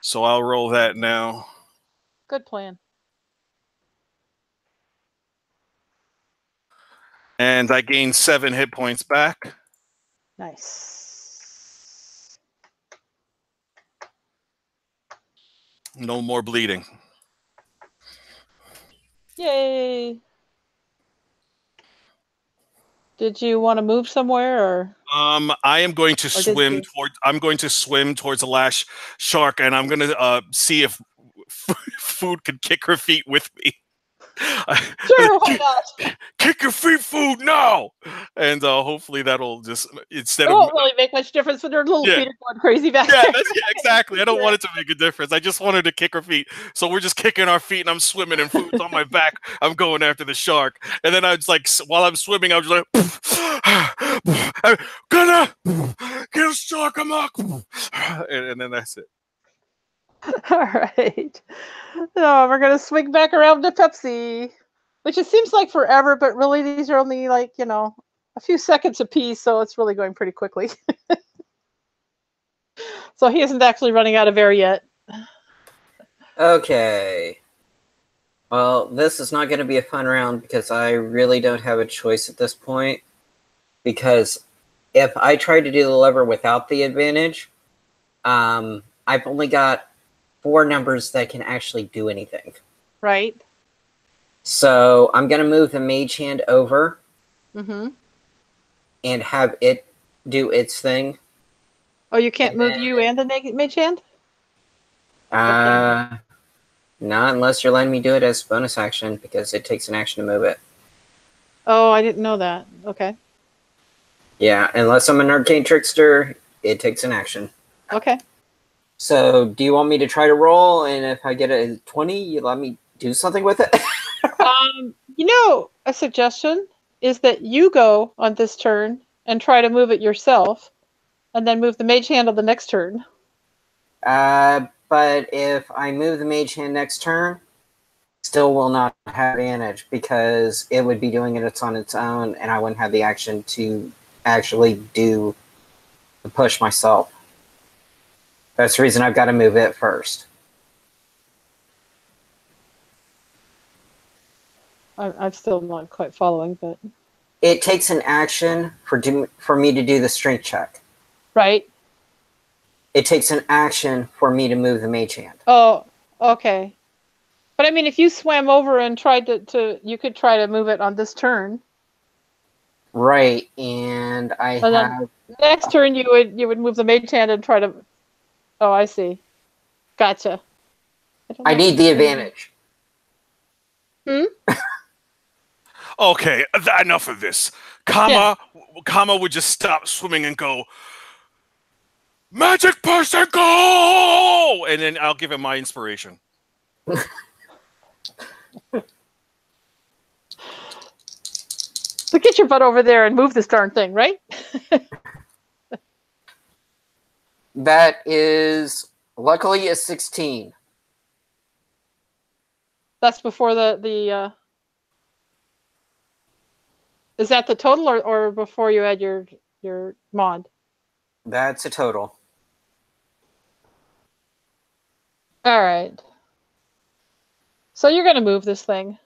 So I'll roll that now. Good plan. And I gain 7 hit points back. Nice. No more bleeding. Yay. Did you want to move somewhere, or? I am going to Or did swim you? I'm going to swim towards the last shark, and I'm going to see if food can kick her feet with me. Sure, why not? Kick your feet, food now! And hopefully that'll just instead It of won't really make much difference when their little Yeah. feet are going crazy back yeah, there. exactly. I don't Yeah. want it to make a difference. I just wanted to kick her feet. So we're just kicking our feet, and I'm swimming, and food's on my back. I'm going after the shark, and then I was like, while I'm swimming, I was like, gonna kill shark, I'm up, and then that's it. All right. So we're going to swing back around to Pepsi, which it seems like forever, but really these are only like, a few seconds apiece, so it's really going pretty quickly. So he isn't actually running out of air yet. Okay. Well, this is not going to be a fun round because I really don't have a choice at this point. Because if I try to do the lever without the advantage, I've only got 4 numbers that can actually do anything. Right. So I'm going to move the mage hand over Mm-hmm. and have it do its thing. Oh, you can't move you and the mage hand? Not unless you're letting me do it as a bonus action, because it takes an action to move it. Oh, I didn't know that. Okay. Yeah, unless I'm an arcane trickster, it takes an action. Okay. So, do you want me to try to roll, and if I get a 20, you let me do something with it? A suggestion is that you go on this turn and try to move it yourself, and then move the mage hand on the next turn. But if I move the mage hand next turn, still will not have advantage, because it would be doing it on its own, and I wouldn't have the action to actually do the push myself. That's the reason I've got to move it first. I'm still not quite following, but... It takes an action for me to do the strength check. Right. It takes an action for me to move the mage hand. Oh, okay. But I mean, if you swam over and tried to you could try to move it on this turn. Right, and Then next turn you would move the mage hand and try to... Oh, I see. Gotcha. I need the advantage. Okay, enough of this. Kama would just stop swimming and go, "Magic person, go!" And then I'll give him my inspiration. So get your butt over there and move this darn thing, right? That is luckily a 16. That's before the Is that the total or before you add your mod? That's a total. All right. So you're going to move this thing.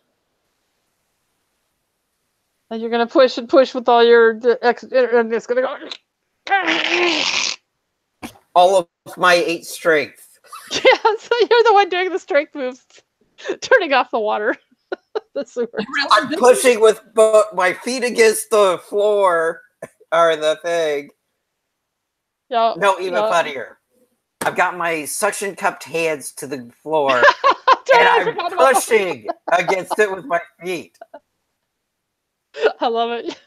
And you're going to push and push with all your... and it's going to go... All of my 8 strength. Yeah, so you're the one doing the strength moves. Turning off the water. The sewer. I'm pushing with my feet against the floor. Or the thing. Yeah, No, even funnier. I've got my suction cupped hands to the floor. And I'm pushing against it with my feet. I love it.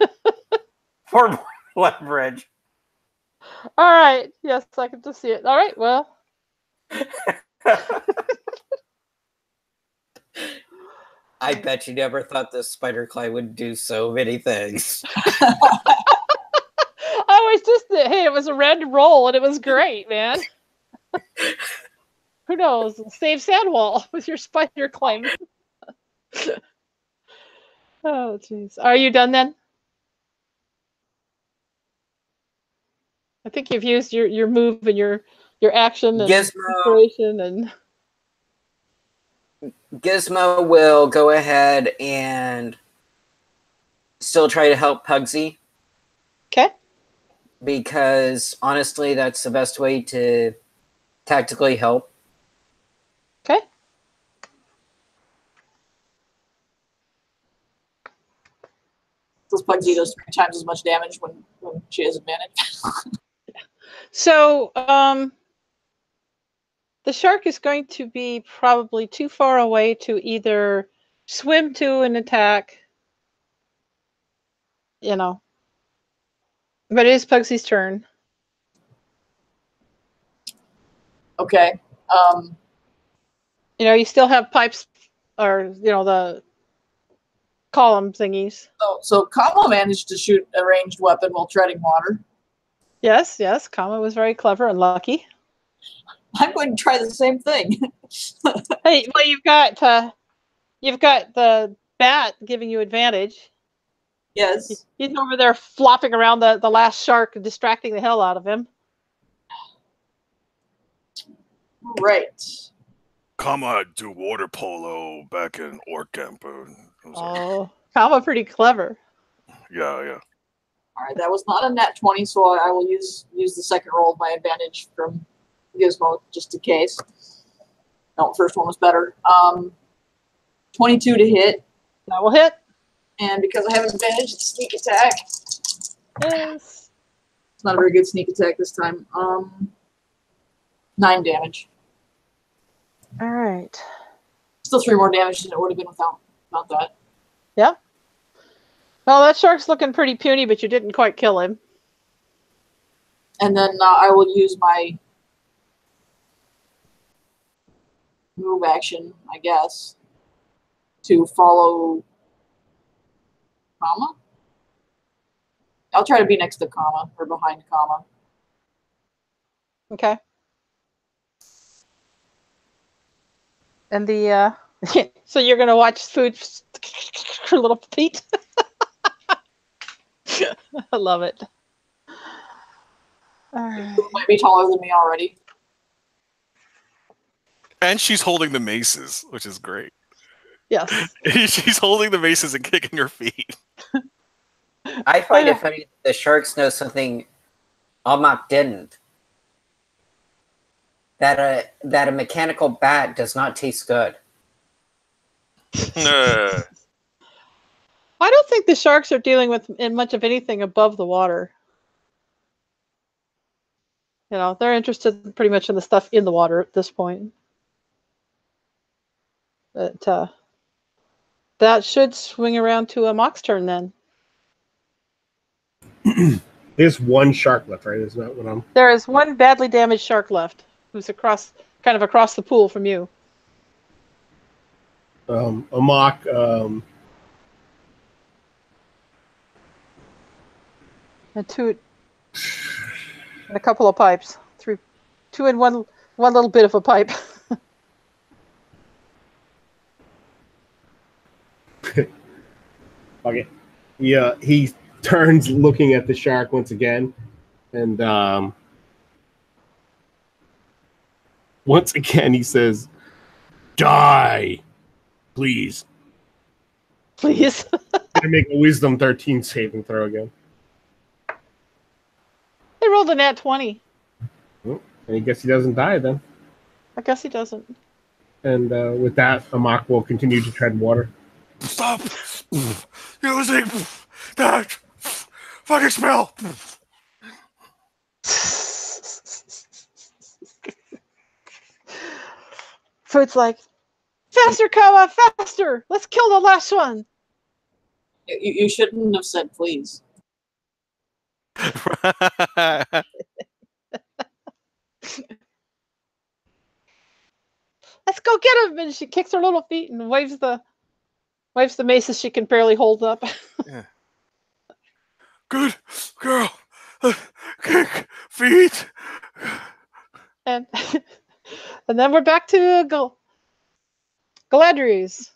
For more leverage. All right. Yes, I can just see it. All right. Well. I bet you never thought this spider climb would do so many things. I was just, hey, it was a random roll and it was great, man. Who knows? Save Sandwall with your spider climb. Oh, jeez. Are you done then? I think you've used your move and your action and inspiration and... Gizmo will go ahead and still try to help Pugsy. Okay. Because honestly, that's the best way to tactically help. Okay. Does Pugsy does 3 times as much damage when she has advantage? So, the shark is going to be probably too far away to either swim to an attack, you know. But it is Pugsy's turn. Okay. You know, you still have pipes, or, you know, the column thingies. So Kama managed to shoot a ranged weapon while treading water. Yes, Kama was very clever and lucky. I'm going to try the same thing. Hey, well, you've got the bat giving you advantage. Yes. He's over there flopping around the last shark and distracting the hell out of him. Right. Kama do water polo back in Orc Camp. Oh, Kama pretty clever. Yeah. All right, that was not a net 20, so I will use the second roll of my advantage from Gizmo just in case. No, first one was better. 22 to hit. That will hit. And because I have an advantage, it's sneak attack. Yes. It's not a very good sneak attack this time. 9 damage. All right. Still 3 more damage than it would have been without that. Yeah. Well, that shark's looking pretty puny, but you didn't quite kill him. And then I will use my move action, I guess, to follow Kama. I'll try to be next to Kama or behind Kama. Okay. And the so you're gonna watch food for little feet. I love it. All right. Might be taller than me already. And she's holding the maces, which is great. Yes. She's holding the maces and kicking her feet. I find it funny the sharks know something Almach didn't. That a mechanical bat does not taste good. I don't think the sharks are dealing with much of anything above the water. You know, they're interested pretty much in the stuff in the water at this point. But that should swing around to a Mock's turn then. There's one shark left, right? Isn't that what I'm... There is one badly damaged shark left, who's kind of across the pool from you. A mock. And a couple of pipes. Two and one little bit of a pipe. Okay. Yeah, he turns looking at the shark once again, and Once again, he says, "Die, please." Please. Gonna make a Wisdom 13 saving throw again. They rolled a nat 20. And I guess he doesn't die then. I guess he doesn't. And with that, Amok will continue to tread water. Stop using that fucking spell. Food's like, faster, Kawa, faster! Let's kill the last one. You shouldn't have said please. Let's go get him! And she kicks her little feet and waves the maces she can barely hold up. Yeah. Good girl. Kick feet. and and then we're back to Galadrius.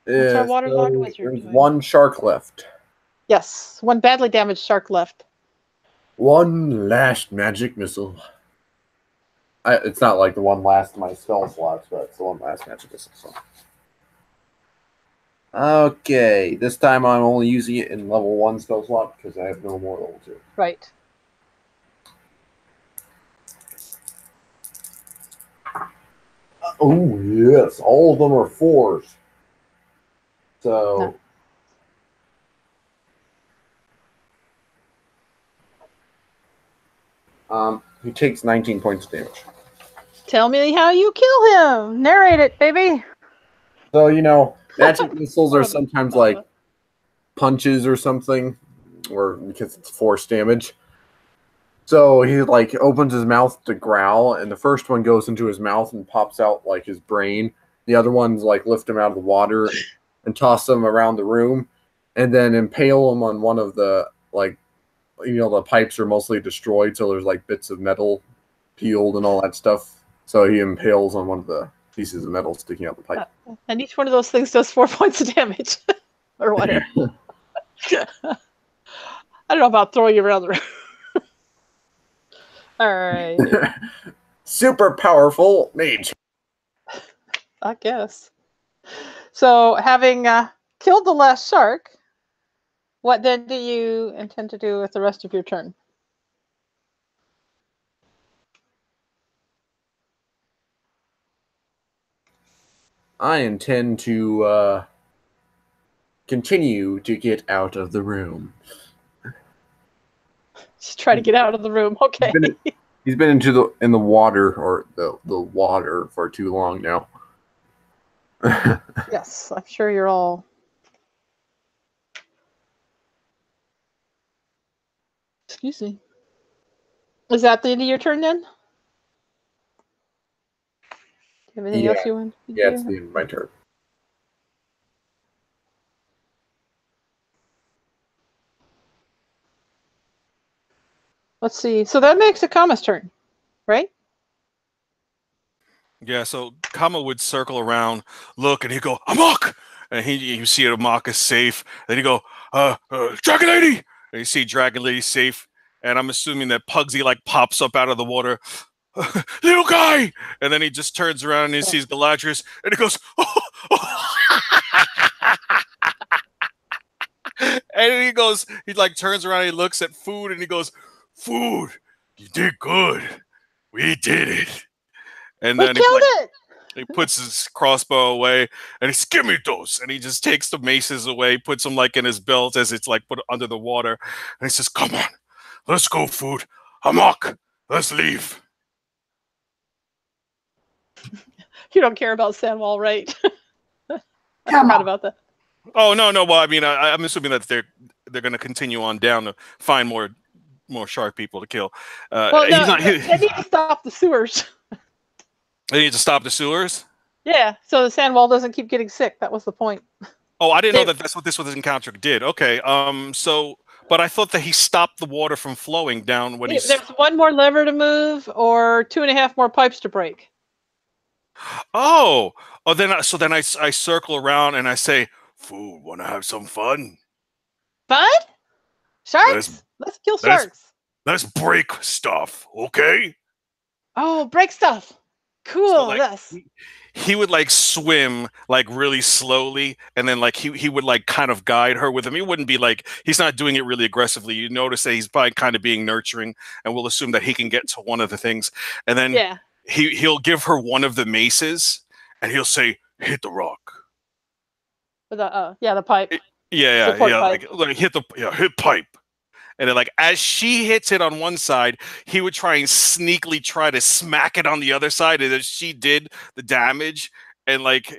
What's our waterlogged wizard There's doing? one shark left. Yes, one badly damaged shark left. One last magic missile. It's not like the one last of my spell slots, but it's the one last magic missile. So. Okay, this time I'm only using it in level 1 spell slot because I have no more level 2. Right. Oh, yes, all of them are 4s. So... he takes 19 points of damage. Tell me how you kill him. Narrate it, baby. So, magic missiles are sometimes like punches or something, or because it's force damage. So he opens his mouth to growl, and the first one goes into his mouth and pops out like his brain. The other ones lift him out of the water and toss him around the room, and then impale him on one of the the pipes are mostly destroyed, so there's bits of metal peeled and all that stuff. So he impales on one of the pieces of metal sticking out the pipe. And each one of those things does 4 points of damage. Or whatever. I don't know about throwing you around the room. Alright. Super powerful mage. I guess. So, having killed the last shark, what then do you intend to do with the rest of your turn? I intend to continue to get out of the room. Just try to get out of the room. Okay. He's been in the water or the water for too long now. Yes, I'm sure you're all. Excuse me. Is that the end of your turn then? Anything else you want to do? Yeah, it's the end of my turn. Let's see. So that makes it Kama's turn, right? Yeah, so Kama would circle around, look, and he'd go, Amok! And you see Amok is safe. Then he'd go, Dragon Lady! And you see Dragon Lady safe. And I'm assuming that Pugsy pops up out of the water. Little guy! And then he just turns around and he sees Galadrius and he goes, and he goes, he turns around and he looks at Food and he goes, Food, you did good. We did it. And We then killed it! he puts his crossbow away and he's, give me those. And he just takes the maces away, puts them in his belt as it's put under the water. And he says, come on, let's go, Food. Amok, let's leave. You don't care about Sandwall, right? I Come forgot on. about that. Oh, no. Well, I mean, I'm assuming that they're going to continue on down to find more shark people to kill. Well, no, they need to stop the sewers. They need to stop the sewers? Yeah, so the Sandwall doesn't keep getting sick. That was the point. Oh, I didn't know that's what this encounter did. Okay, but I thought that he stopped the water from flowing down when he's... There's one more lever to move or 2.5 more pipes to break. Oh, then I circle around and I say, Food, want to have some fun? Fun? Sharks. Let's kill sharks. Let's break stuff, okay? Oh, break stuff. Cool. So, like, Yes. he would like swim like really slowly, and then like he would like kind of guide her with him. He wouldn't be like, he's not doing it really aggressively. You notice that he's probably kind of being nurturing, and we'll assume that he can get to one of the things, and then Yeah. he'll give her one of the maces, and he'll say, "Hit the rock." The pipe. Yeah, Support pipe. like hit pipe. And then, like, as she hits it on one side, he would try and sneakily try to smack it on the other side. And as she did the damage, and like,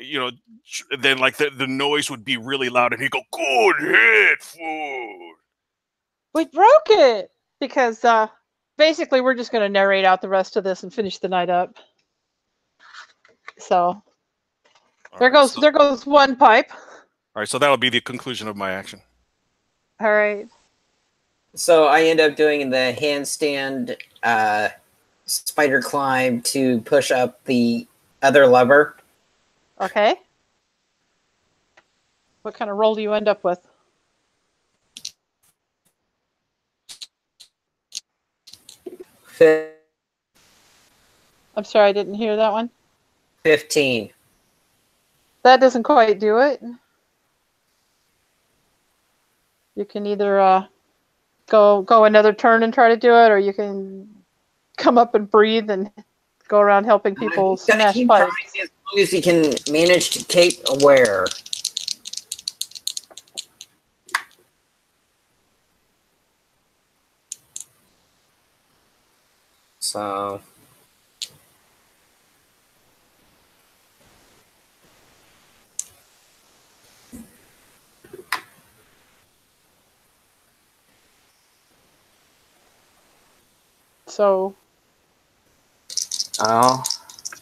then like the noise would be really loud, and he'd go, "Good hit, food." We broke it because basically we're just going to narrate out the rest of this and finish the night up. So there goes one pipe. All right, so that'll be the conclusion of my action. All right. So I end up doing the handstand spider climb to push up the other lever. Okay. What kind of roll do you end up with? I'm sorry, I didn't hear that one. 15. That doesn't quite do it. You can either go another turn and try to do it, or you can come up and breathe and go around helping people smash pipes. As long as he can manage to keep aware. So So oh,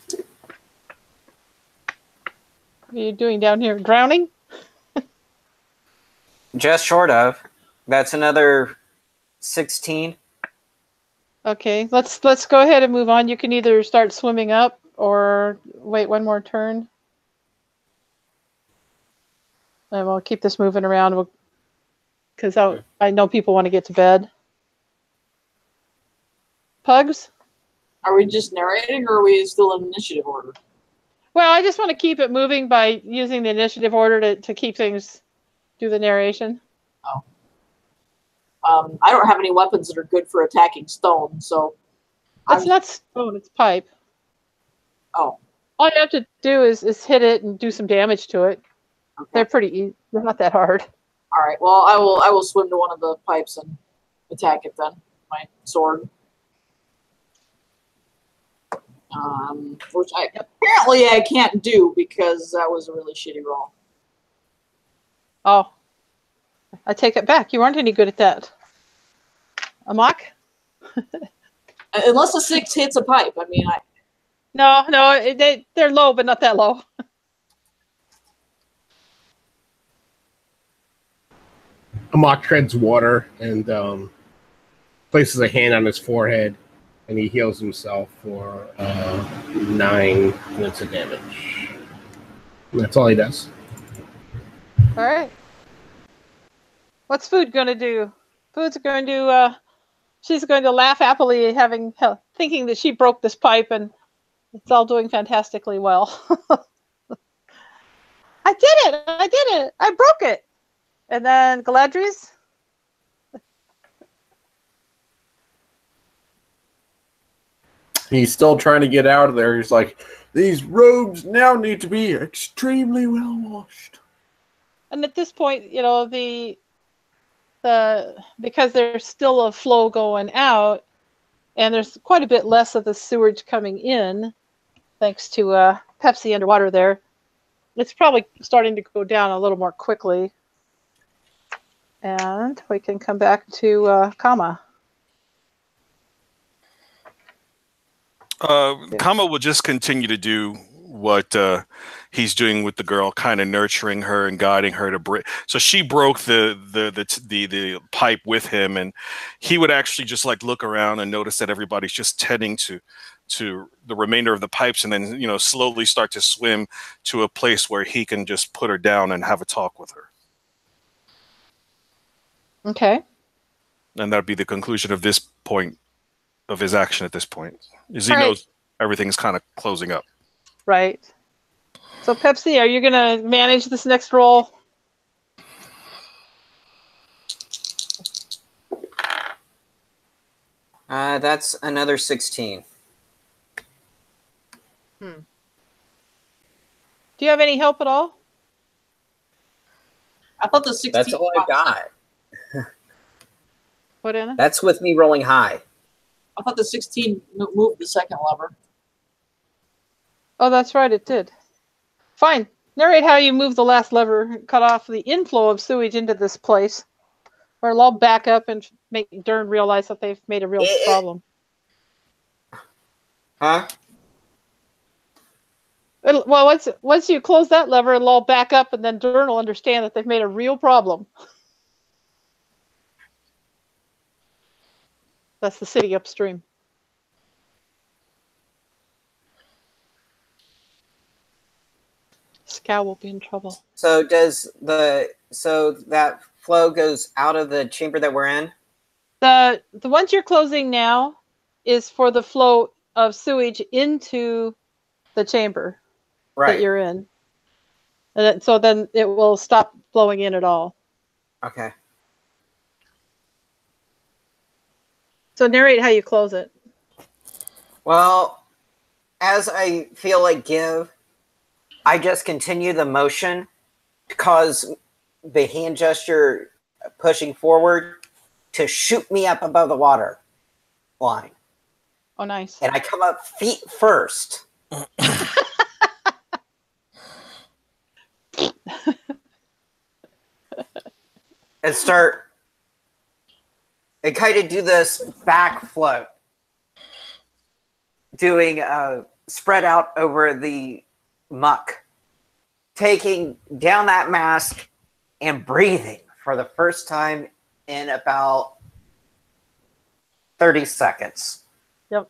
what are you doing down here? Drowning? just short of. That's another 16. Okay, let's go ahead and move on. You can either start swimming up or wait one more turn. And we'll keep this moving around because I know people want to get to bed. Pugs? Are we just narrating, or are we still in initiative order? Well, I just want to keep it moving by using the initiative order to keep things, do the narration. Oh. I don't have any weapons that are good for attacking stone, so... It's not stone, it's pipe. Oh. All you have to do is hit it and do some damage to it. Okay. They're pretty easy. They're not that hard. All right, well, I will swim to one of the pipes and attack it then. My sword. Which apparently I can't do because that was a really shitty roll. Oh. I take it back. You aren't any good at that. Amok? Unless a 6 hits a pipe. I mean, No, they're low, but not that low. Amok treads water and places a hand on his forehead, and he heals himself for 9 points of damage. And that's all he does. All right. What's Food going to do? Food's going to, she's going to laugh happily, thinking that she broke this pipe, and it's all doing fantastically well. I did it! I broke it! And then Galadri's? He's still trying to get out of there. He's like, these robes now need to be extremely well washed. And at this point, because there's still a flow going out, and there's quite a bit less of the sewage coming in, thanks to Pepsi underwater there, it's probably starting to go down a little more quickly. And we can come back to Kama. Kama will just continue to do what he's doing with the girl, kind of nurturing her and guiding her to break. So she broke the pipe with him, and he would actually just like look around and notice that everybody's just tending to the remainder of the pipes, and then slowly start to swim to a place where he can just put her down and have a talk with her. Okay. And that'd be the conclusion of this point of his action at this point. Is he Right. knows everything's kind of closing up. Right. So Pepsi, are you gonna manage this next roll? That's another 16. Do you have any help at all? I thought the 16. That's all I got. What, Anna? That's with me rolling high. I thought the 16 moved the second lever. Oh, that's right, it did. Fine. Narrate how you move the last lever and cut off the inflow of sewage into this place. Or it'll all back up and make Dern realize that they've made a real problem. Huh? Well, once you close that lever, it'll all back up, and then Dern will understand that they've made a real problem. That's the city upstream. Scow will be in trouble. So that flow goes out of the chamber that we're in? The ones you're closing now is for the flow of sewage into the chamber that you're in. And so then it will stop flowing in at all. Okay. So narrate how you close it. Well, as I feel like give, I just continue the motion to cause the hand gesture pushing forward to shoot me up above the water line. Oh, nice. And I come up feet first. And start and kind of do this back float, doing spread out over the muck, taking down that mask and breathing for the first time in about 30 seconds. Yep.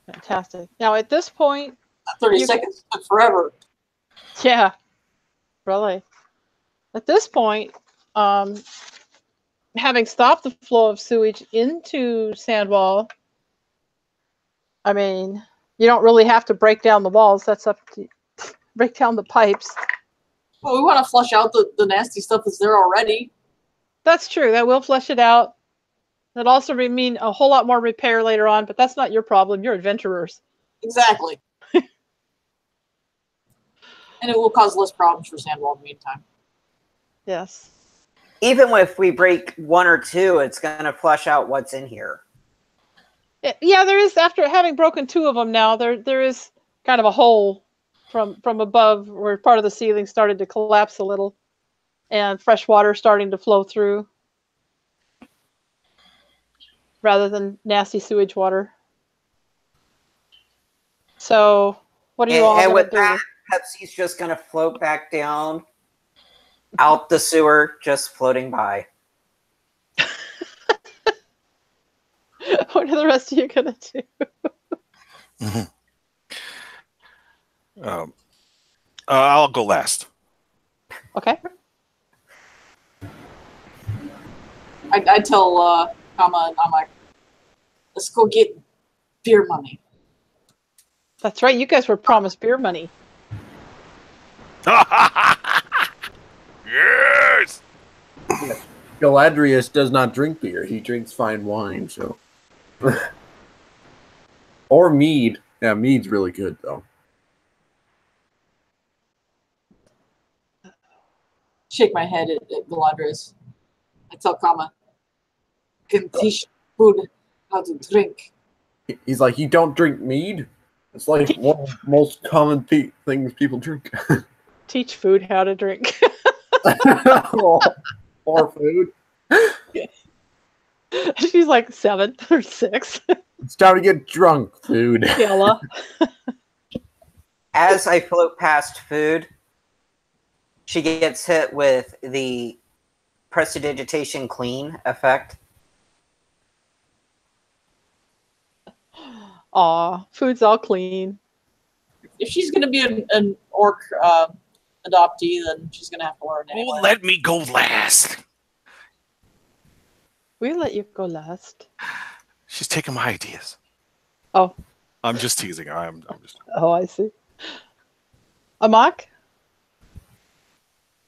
Fantastic. Now at this point, 30 seconds took forever. yeah, really. At this point, having stopped the flow of sewage into Sandwall, I mean, you don't really have to break down the walls. That's up to break down the pipes. Well, we want to flush out the nasty stuff that's there already. That's true. That will flush it out. That also would mean a whole lot more repair later on, but that's not your problem. You're adventurers. Exactly. And it will cause less problems for Sandwall in the meantime. Yes. Even if we break one or two, it's going to flush out what's in here. Yeah, there is, after having broken two of them now, there is kind of a hole from above where part of the ceiling started to collapse a little and fresh water starting to flow through rather than nasty sewage water. So what do you all And going with to do? that, Pepsi's just going to float back down out the sewer, just floating by. What are the rest of you going to do? I'll go last. Okay. I tell Kama, I'm like, let's go get beer money. That's right. You guys were promised beer money. Yes. Galadrius does not drink beer. He drinks fine wine, so. Or mead. Yeah, mead's really good, though. Shake my head at Galadrius. I tell Kama, can teach food how to drink. He's like, you don't drink mead? It's like one of the most common things people drink. Teach food how to drink. or food. She's like 7 or 6. It's time to get drunk, food. Yella. As I float past food, she gets hit with the prestidigitation clean effect. Aw, food's all clean. If she's going to be an orc adoptee, then she's gonna have to learn Oh, anyway. let me go last. We'll let you go last. She's taking my ideas. Oh. I'm just teasing her. I'm just. Oh, I see. Amok?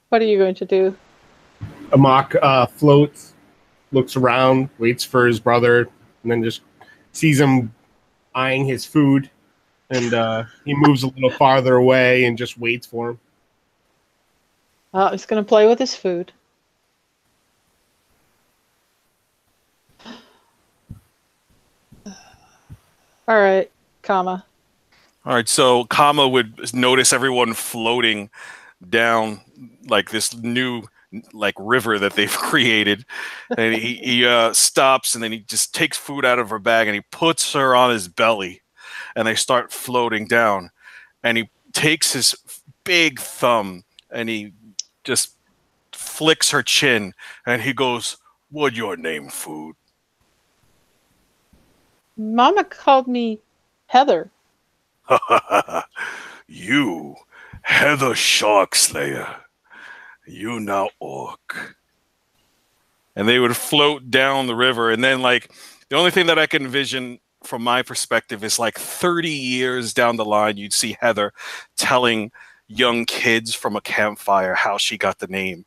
What are you going to do? Amok floats, looks around, waits for his brother, and then just sees him eyeing his food. And he moves a little farther away and just waits for him. He's going to play with his food. All right, Kama. All right, so Kama would notice everyone floating down like this new like river that they've created, and he stops, and then he just takes food out of her bag and he puts her on his belly, and they start floating down, and he takes his big thumb and he just flicks her chin, and he goes, "What your name, food?" Mama called me Heather. You, Heather Shark Slayer. You now orc. And they would float down the river, and then like the only thing that I can envision from my perspective is like 30 years down the line, you'd see Heather telling young kids from a campfire how she got the name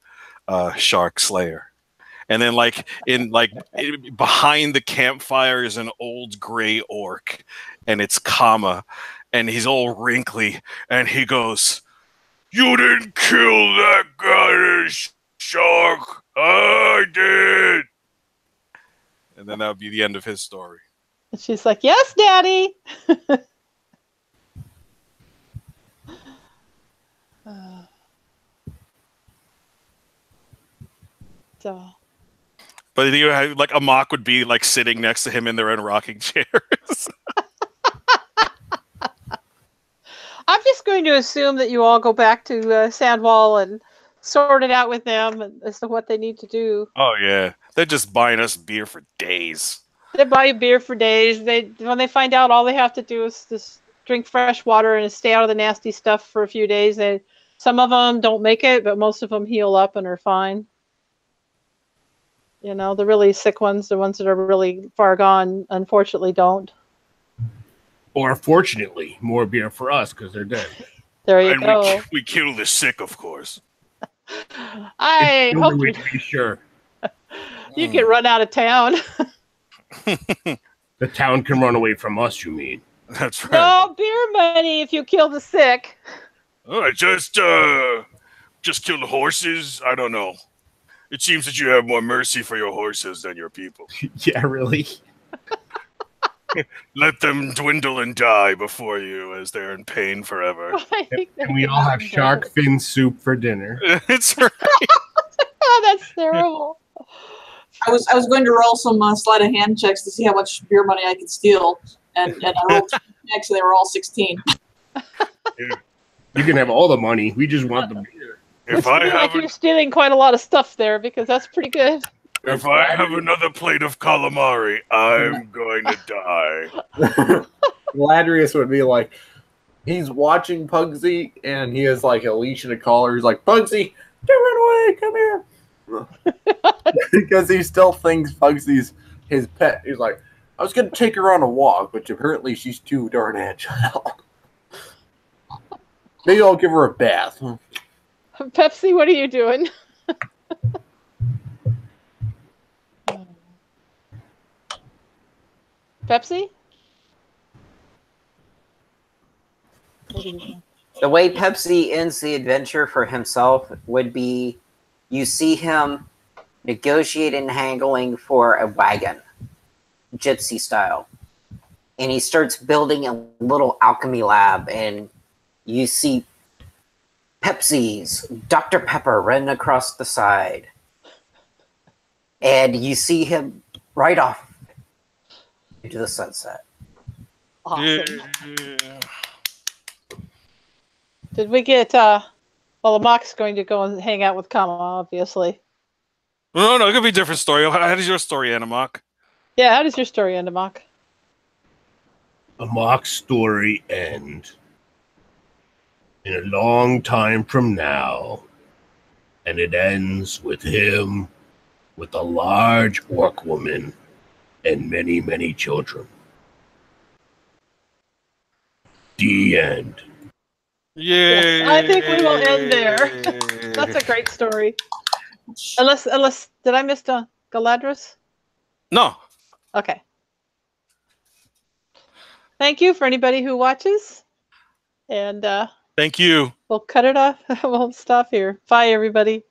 Shark Slayer. And then behind the campfire is an old gray orc, and it's Kama, and he's all wrinkly, and he goes, You didn't kill that goddess shark. I did. and then that would be the end of his story. And she's like, "Yes, Daddy." So. But you know, like Amok would be like sitting next to him in their own rocking chairs. I'm just going to assume that you all go back to Sandwall and sort it out with them as to what they need to do. Oh yeah, they're just buying us beer for days. They buy beer for days. When they find out, all they have to do is just drink fresh water and stay out of the nasty stuff for a few days. Some of them don't make it, but most of them heal up and are fine. You know, the really sick ones, the ones that are really far gone, unfortunately don't. Or fortunately, more beer for us because they're dead. There you go. We kill the sick, of course. I It's hope way to be sure. you get run out of town. The town can run away from us, you mean? That's right. No beer money if you kill the sick. Oh, just kill the horses? I don't know. It seems that you have more mercy for your horses than your people. Yeah, really. Let them dwindle and die before you as they're in pain forever. And we all have shark fin soup for dinner. It's right. Oh, that's terrible. I was going to roll some sleight of hand checks to see how much beer money I could steal, and I rolled checks and they were all 16. You can have all the money. We just want the beer. If I like have you're stealing quite a lot of stuff there because that's pretty good. if I have another plate of calamari, I'm going to die. Ladrius would be like, he's watching Pugsy, and he has like a leash and a collar. He's like, Pugsy, don't run away, come here. Because he still thinks Pugsy's his pet. He's like, I was going to take her on a walk, but apparently she's too darn agile. Maybe I'll give her a bath. Pepsi, what are you doing? Pepsi? The way Pepsi ends the adventure for himself would be you see him negotiating and haggling for a wagon, gypsy style. And he starts building a little alchemy lab, and you see Pepsi's Dr. Pepper running across the side. And you see him right off into the sunset. Awesome. Did we get, well, Amok's going to go and hang out with Kama, obviously. No, it could be a different story. How does your story end, Amok? Yeah, how does your story end, Amok? A mock story end. in a long time from now. And it ends with him with a large orc woman and many, many children. The end. Yay! Yes, I think we will end there. That's a great story. Unless did I miss Galadrius? No. Okay. Thank you for anybody who watches. And Thank you. we'll cut it off. We'll stop here. Bye, everybody.